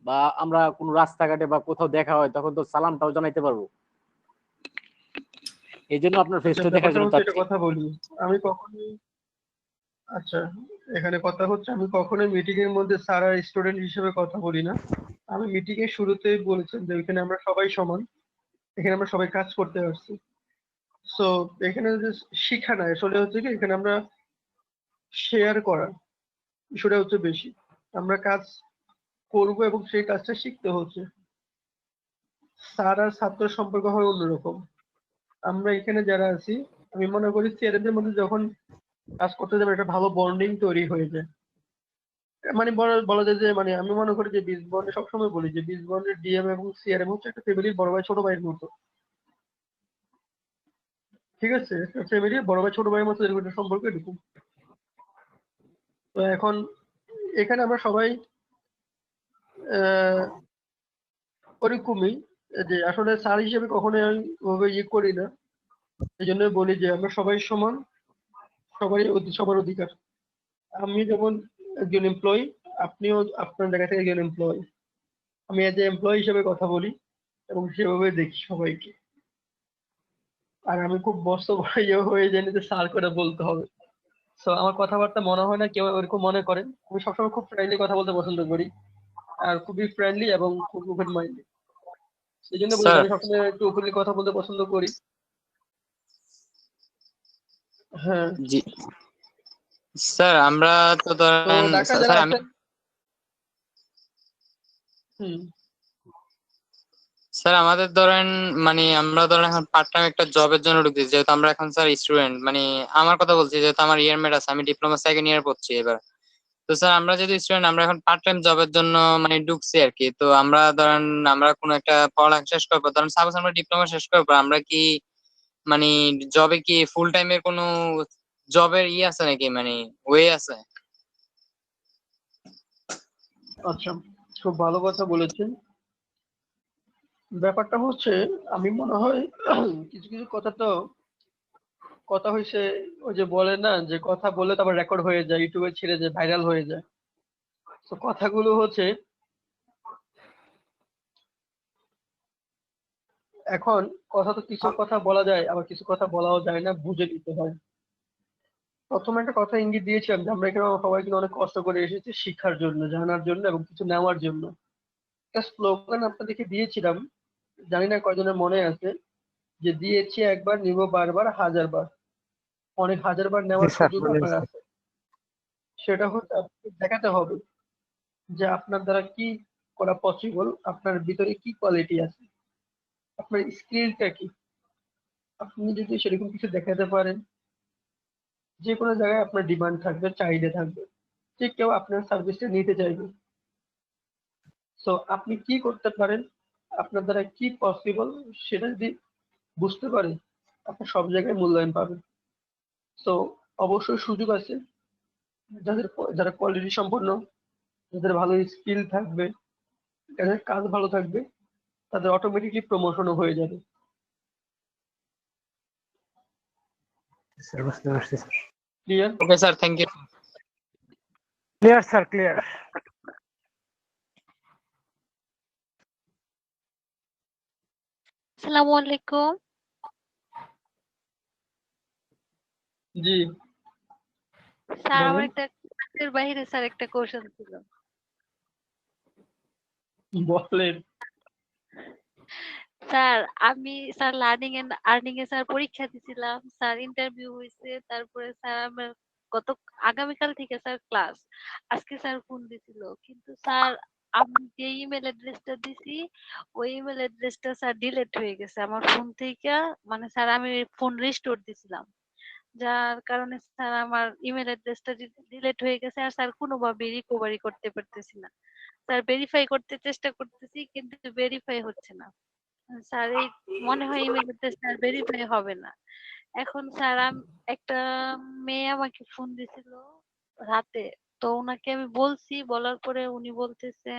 C: বা আমরা কোনো রাস্তাঘাটে বা কোথাও দেখা হয় তখন তো সালামটাও জানাইতে পারবো। এই জন্য আপনার ফেসটা দেখার জন্য
A: একটা কথা বলি, আমি কখনোই, আচ্ছা এখানে কথা হচ্ছে, আমি কখনোই মিটিং এর মধ্যে স্যার আর স্টুডেন্ট হিসেবে কথা বলি না। আমি মিটিং এর শুরুতেই বলেছেন যে এখানে আমরা সবাই সমান, এখানে আমরা সবাই কাজ করতে আসছি। সো এখানে যে শিক্ষা না, আসলে হচ্ছে কি এখানে আমরা শেয়ার করা বিষয়টা হচ্ছে বেশি। আমরা কাজ করব এবং সেই কাজটা শিখতে হচ্ছে। স্যার আর ছাত্র সম্পর্ক হয় অন্যরকম। আমরা এখানে যারা আছি, আমি মনে করি স্যারদের মধ্যে যখন কাজ করতে যাবে একটা ভালো বন্ডিং তৈরি হয়ে যায়। মানে বলা যায় যে মানে আমি মনে করি যে বিজ বন্ডে সবসময় বলি যে বিজ বন্ডের ডিএম এবং সিআরএম হচ্ছে একটা ফ্যামিলির বড় ভাই ছোট ভাইয়ের মতো। ঠিক আছে, একটা ফ্যামিলির বড় ভাই ছোট ভাইয়ের মতো এরকম একটা সম্পর্ক এরকম। তো এখন এখানে আমরা সবাই ওরকমই, যে আসলে স্যার হিসেবে কখনোই আমি ওভাবে ইয়ে করি না। এই জন্য বলি যে আমরা সবাই সমান, সবার অধিকার। আমি যেমন একজন এমপ্লয়ি, আপনিও আপনার জায়গা থেকে একজন এমপ্লয়ি। আমি এজ এ এমপ্লয়ি হিসেবে কথা বলি এবং সেভাবে দেখি সবাইকে। আর আমি খুব বস্ত হয়ে জানি যে স্যার করে বলতে হবে। সো আমার কথাবার্তা মনে হয় না কেউ ওরকম মনে করেন। আমি সবসময় খুব ফ্রেন্ডলি কথা বলতে পছন্দ করি, আর খুবই ফ্রেন্ডলি এবং খুব ওপেন মাইন্ডেড। সেই জন্য বলি আমি সবসময় একটু ওপেনলি কথা বলতে পছন্দ করি। হ্যাঁ
J: জি স্যার, আমরা তো ধরেন স্যার আমি স্যার আমাদের ধরেন মানে আমরা ধরেন এখন পার্ট টাইম একটা জবের জন্য ঢুকতেছি, যেহেতু আমরা এখন স্যার স্টুডেন্ট, মানে আমার কথা বলছি যেহেতু আমার ইয়ারমেট আছে, আমি ডিপ্লোমা সেকেন্ড ইয়ার পড়ছি এবার। তো স্যার আমরা যেহেতু স্টুডেন্ট, আমরা এখন পার্ট টাইম জবের জন্য মানে ঢুকছি আর কি। তো আমরা ধরেন আমরা কোনো একটা পড়ালেখা শেষ করবো, ধরেন সাপোজ আমরা ডিপ্লোমা শেষ করবো, আমরা কি মানে জবে কি ফুল টাইমের কোনো জবের আছে নাকি, মানে ওয়ে আছে?
A: আচ্ছা, খুব ভালো কথা বলেছেন। ব্যাপারটা হচ্ছে আমি মনে হয় কিছু কিছু কথা হয়েছে, ওই যে বলে না যে কথা বলে তারপর রেকর্ড হয়ে যায়, ইউটিউবে ছেড়ে যায়, ভাইরাল হয়ে যায়। তো কথাগুলো হচ্ছে এখন কথা তো কিছু কথা বলা যায়, আবার কিছু কথা বলাও যায় না, বুঝে নিতে হয়। প্রথমে একটা কথা ইঙ্গিত দিয়েছিলাম যে আমরা এখানে সবাই কিন্তু অনেক কষ্ট করে এসেছি শিক্ষার জন্য, জানার জন্য এবং কিছু নেওয়ার জন্য। একটা স্লোগান আপনাদেরকে দিয়েছিলাম, জানি না কয়জনের মনে আছে, যে দিয়েছি একবার নিব বারবার হাজারবার। অনেক হাজারবার নেওয়ার সুযোগ আপনার আছে। সেটা হচ্ছে আপনাকে দেখাতে হবে যে আপনার দ্বারা কি করা পসিবল, আপনার ভিতরে কি কোয়ালিটি আছে, আপনার স্কিলটা কি। আপনি যদি সেরকম কিছু দেখাতে পারেন, যে কোনো জায়গায় আপনার ডিমান্ড থাকবে, চাহিদা থাকবে, যে কেউ আপনার সার্ভিসটা নিতে চাইবে। সো আপনি কি করতে পারেন, আপনার দ্বারা কি পসিবল, সেটা যদি বুঝতে পারেন, আপনি সব জায়গায় মূল্যায়ন পাবেন। সো অবশ্যই সুযোগ আছে, যারা কোয়ালিটি সম্পন্ন, যাদের ভালো স্কিল থাকবে, যাদের কাজ ভালো থাকবে, তাদের অটোমেটিকলি প্রমোশনও হয়ে যাবে।
C: স্যার বুঝতে পারছি sir.
A: Clear?
J: Okay sir, thank you.
C: Clear sir, clear.
G: আসসালামু আলাইকুম।
A: জি
G: স্যার আমার
A: বলেন।
G: একটা ক্লাসের বাইরে স্যার একটা কোশ্চেন ছিল।
A: বলেন।
G: স্যার আমি স্যার লার্নিং এন্ড আর্নিং এ স্যার পরীক্ষা দিছিলাম, স্যার ইন্টারভিউ হয়েছে, তারপরে স্যার আমার আগামীকাল থেকে স্যার ক্লাস। আজকে স্যার ফোন দিছিল, কিন্তু স্যার আমি যে ইমেল অ্যাড্রেসটা দিছি ওই ইমেল অ্যাড্রেসটা স্যার ডিলিট হয়ে গেছে আমার ফোন থেকে। মানে স্যার আমি ফোন রিস্টোর দিছিলাম, যার কারণে স্যার আমার ইমেল অ্যাড্রেসটা ডিলিট হয়ে গেছে, আর স্যার কোনোভাবে রিকভারি করতে পারতেছি না। স্যার ভেরিফাই করতে চেষ্টা করতেছি কিন্তু ভেরিফাই হচ্ছে না। স্যার এই মনে হয় ইমেল অ্যাড্রেসটা ভেরিফাই হবে না। এখন স্যার একটা মেয়ে আমাকে ফোন দিছিল রাতে, তো ওনাকে আমি বলছি, বলার পরে উনি বলতেছে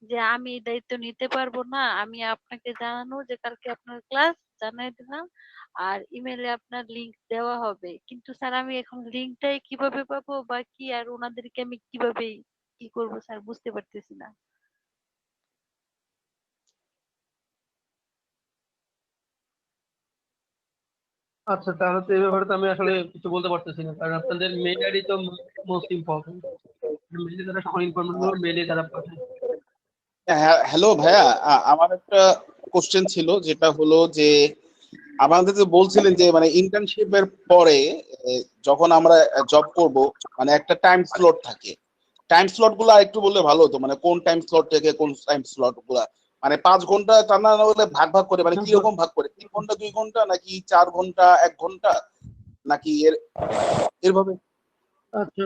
G: যে আমি এই দায়িত্ব নিতে পারবো না, আমি আপনাকে জানানো যে কালকে আপনার ক্লাস জানাই দিলাম আর ইমেলে আপনার লিংক দেওয়া হবে। কিন্তু স্যার আমি এখন লিংকটাই কিভাবে পাবো বা কি, আর ওনাদেরকে আমি কিভাবে কি করবো স্যার বুঝতে পারতেছি না।
A: আচ্ছা, তাহলে তো এই ব্যাপারে তো আমি আসলে কিছু বলতে পারতেছি না, কারণ আপনাদের মেইল আইডি তো মোস্ট ইম্পর্টেন্ট। মেইলে তারা সকল ইনফরমেশন গুলো মেইলে তারা পাঠায়।
M: হ্যালো ভাইয়া, আমার একটা কোশ্চেন ছিল, যেটা হলো যে আমাদের যে বলছিলেন যে মানে ইন্টার্নশিপের পরে যখন আমরা জব করব, মানে একটা টাইম স্লট থাকে, টাইম স্লট গুলো একটু বললে ভালো হতো, মানে কোন টাইম স্লট থেকে কোন টাইম স্লট গুলা, মানে 5 ঘন্টা টানা না হলে ভাগ ভাগ করে, মানে কি রকম ভাগ করে, 3 ঘন্টা 2 ঘন্টা নাকি 4 ঘন্টা 1 ঘন্টা নাকি এরভাবে
A: আচ্ছা,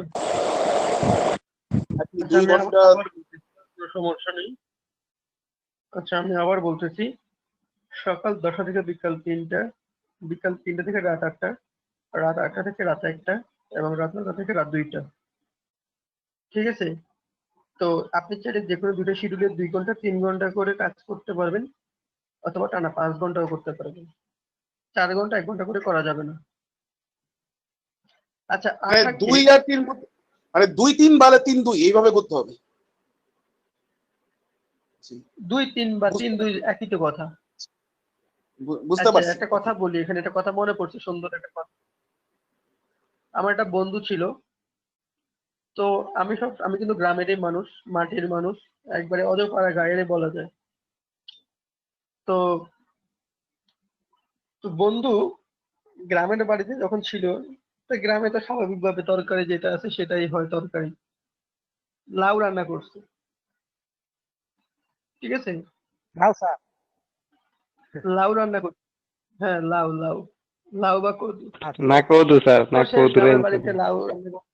M: নাকি 2 ঘন্টা?
A: সমস্যা নেই। আচ্ছা, আমি আবার বলতেছি, সকাল 10টা থেকে বিকাল 3টা, বিকাল 3টা থেকে রাত 8টা, রাত 8টা থেকে রাত 1টা, এবং রাত 9টা থেকে রাত 2টা। ঠিক আছে? তো আপনি চাইলে যে কোনো দুটো শিডিউলে 2 ঘন্টা 3 ঘন্টা করে কাজ করতে পারবেন, অথবা টানা 5 ঘন্টাও করতে পারবেন। 4 ঘন্টা 1 ঘন্টা করে করা যাবে না। আচ্ছা,
M: মানে 2 আর 3, মানে 2 3 বারে 3 2 এইভাবে করতে হবে।
A: 2 3 বা 3 2 একই তো কথা।
M: বুঝতে পারছি।
A: একটা কথা বলি, এখানে একটা কথা মনে পড়ছে, সুন্দর একটা কথা। আমার একটা বন্ধু ছিল, তো আমি কিন্তু গ্রামেরই মানুষ, মাটির মানুষ, একবারে অজপাড়া গায়েরে বলা যায়। তো তো বন্ধু গ্রামের বাড়িতে যখন ছিল, তো গ্রামে তো স্বাভাবিকভাবে তরকারি যেটা আছে সেটাই হয় তরকারি। লাউ রান্না করছে, ঠিক আছে?
C: লাউ স্যার,
A: লাউ রান্না করছে, হ্যাঁ লাউ লাউ লাউ বা কদু।
S: না কদু স্যার, না
A: তো সে
S: কদু
A: গ্রামের বাড়িতে লাউ রান্না করছে।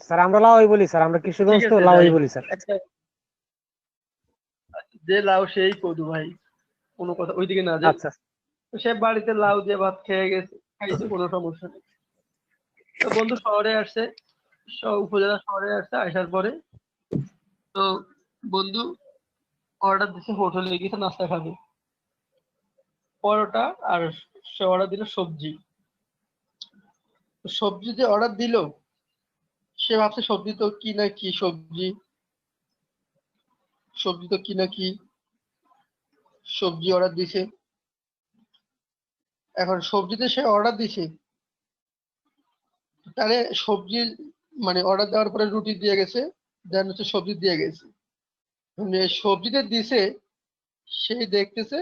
C: স্যার আমরা লাউই বলি স্যার, আমরা কিশোরগঞ্জ তো লাউই বলি স্যার।
A: যে লাউ সেই কদু ভাই, কোনো কথা ওইদিকে না যায়।
C: আচ্ছা,
A: তো সে বাড়িতে লাউ দিয়ে ভাত খেয়ে গেছে, খাইছে, কোনো সমস্যা নেই। তো বন্ধু শহরে আসছে, উপজেলা শহরে আসছে, আসার পরে তো বন্ধু অর্ডার দিছে, হোটেলে গেছে নাস্তা খাবে, পরোটা, আর সে অর্ডার দিল সবজি। তো সবজি যে অর্ডার দিল, সে ভাবছে সবজি তো কি না কি, সবজি তো কি না কি, সবজি অর্ডার দিছে। এখন সবজিতে সে অর্ডার দিছে, তাহলে সবজি মানে অর্ডার দেওয়ার পরে রুটি দিয়ে গেছে, দেন হচ্ছে সবজি দিয়ে গেছে। মানে সবজিতে দিছে, সেই দেখতেছে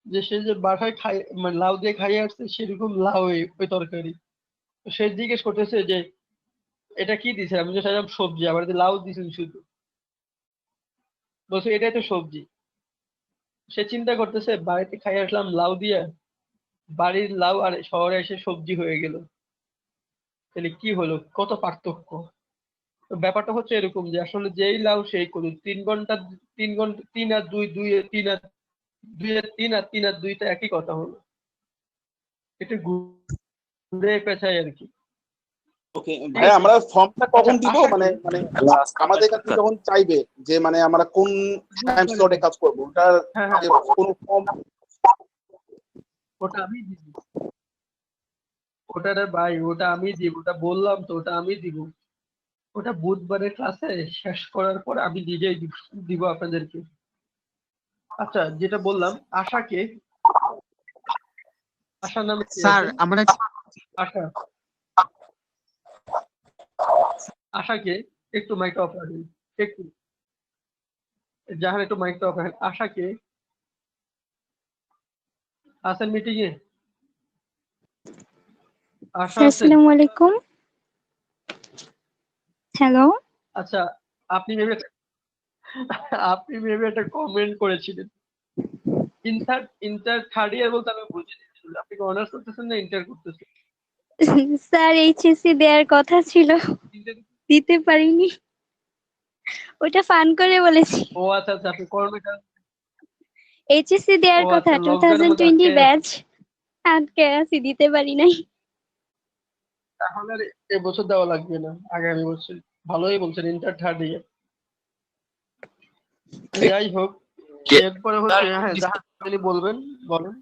A: যে সে যে বাসায় খাই মানে লাউ দিয়ে খাইয়ে আসছে সেরকম লাউ ওই তরকারি। তো সে জিজ্ঞেস করতেছে যে এটা কি দিছে, আমি যে চাইলাম সবজি, আবার যে লাউ দিছেন শুধু, বলছে এটাই তো সবজি। সে চিন্তা করতেছে বাড়িতে খাই আসলাম লাউ দিয়ে, বাড়ির লাউ আর শহরে এসে সবজি হয়ে গেল, তাহলে কি হলো, কত পার্থক্য। তো ব্যাপারটা হচ্ছে এরকম যে আসলে যেই লাউ সেই কদু, 3 ঘন্টা 3 ঘন্টা 3 আর 2 2 3 আর 2 আর 3 আর 3 আর 2 টা একই কথা হলো, এটা ঘুরে পেঁচাই আর কি।
M: ওকে ভাই, আমরা ফর্মটা কখন দিব? মানে মানে আমাদের কাছে যখন চাইবে যে মানে আমরা কোন টাইম স্লটে কাজ করব, ওটার কোন ফর্ম?
A: ওটা আমি দিব, ওটা রে ভাই, ওটা আমি দিব, ওটা বললাম তো, ওটা আমি দিব। ওটা বুধবারের ক্লাসে শেষ করার পর আমি নিজেই দিব আপনাদেরকে। আচ্ছা, যেটা বললাম আশাকে, আশার নাম কি
J: স্যার
A: আছে?
J: আমরা
A: আশা, আশাকে একটু মাইকটা অফ রাখেন, একটু জাহান একটু মাইকটা অফ রাখেন। আশাকে আছেন মিটিং এ? আশা আছেন?
P: আসসালামু আলাইকুম। হ্যালো।
A: আচ্ছা, আপনি ভেবে একটা কমেন্ট করেছিলেন, ইন্টার থার্ড ইয়ার বলতে আমি বুঝি না। আপনি কি অনার্স করতেছেন না ইন্টার করতেছেন?
P: স্যার এইচএসসি দেওয়ার কথা ছিল, দিতে পারিনি, ওটা ফান করে বলেছি।
A: ও আচ্ছা আচ্ছা, আপনি করোনা,
P: এইচএসসি দেওয়ার
A: ও
P: কথা
A: আচ্ছা, লকডাউনের মধ্যে
P: 2020
A: আটকে
P: ব্যাচ, আটকে আছি, দিতে পারি নাই।
A: তাহলে আর এবছর দেওয়া লাগবে না, আগামী বছর। ভালোই বলছেন, ইন্টার থার্ড ইয়ার। যাই হোক, এরপরে হচ্ছে হ্যাঁ জাহান আপনি বলবেন, বলেন।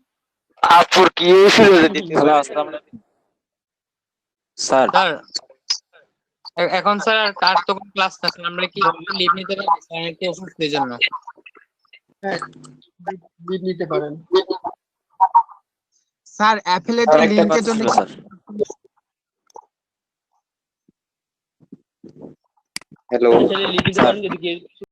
I: আপুর কি হয়েছিল যদি
C: হ্যালো, আসসালামু আলাইকুম স্যার।
J: এখন স্যার আর তো কোনো ক্লাস না স্যার, আমরা কি লিভ নিতে পারি স্যার, কি অসুস্থ এই জন্য?
A: হ্যাঁ, লিভ নিতে পারেন
J: স্যার। অ্যাফিলিয়েটেড লিংকের জন্য
C: স্যার
L: হ্যালো
A: লিভ নিতে পারেন যদি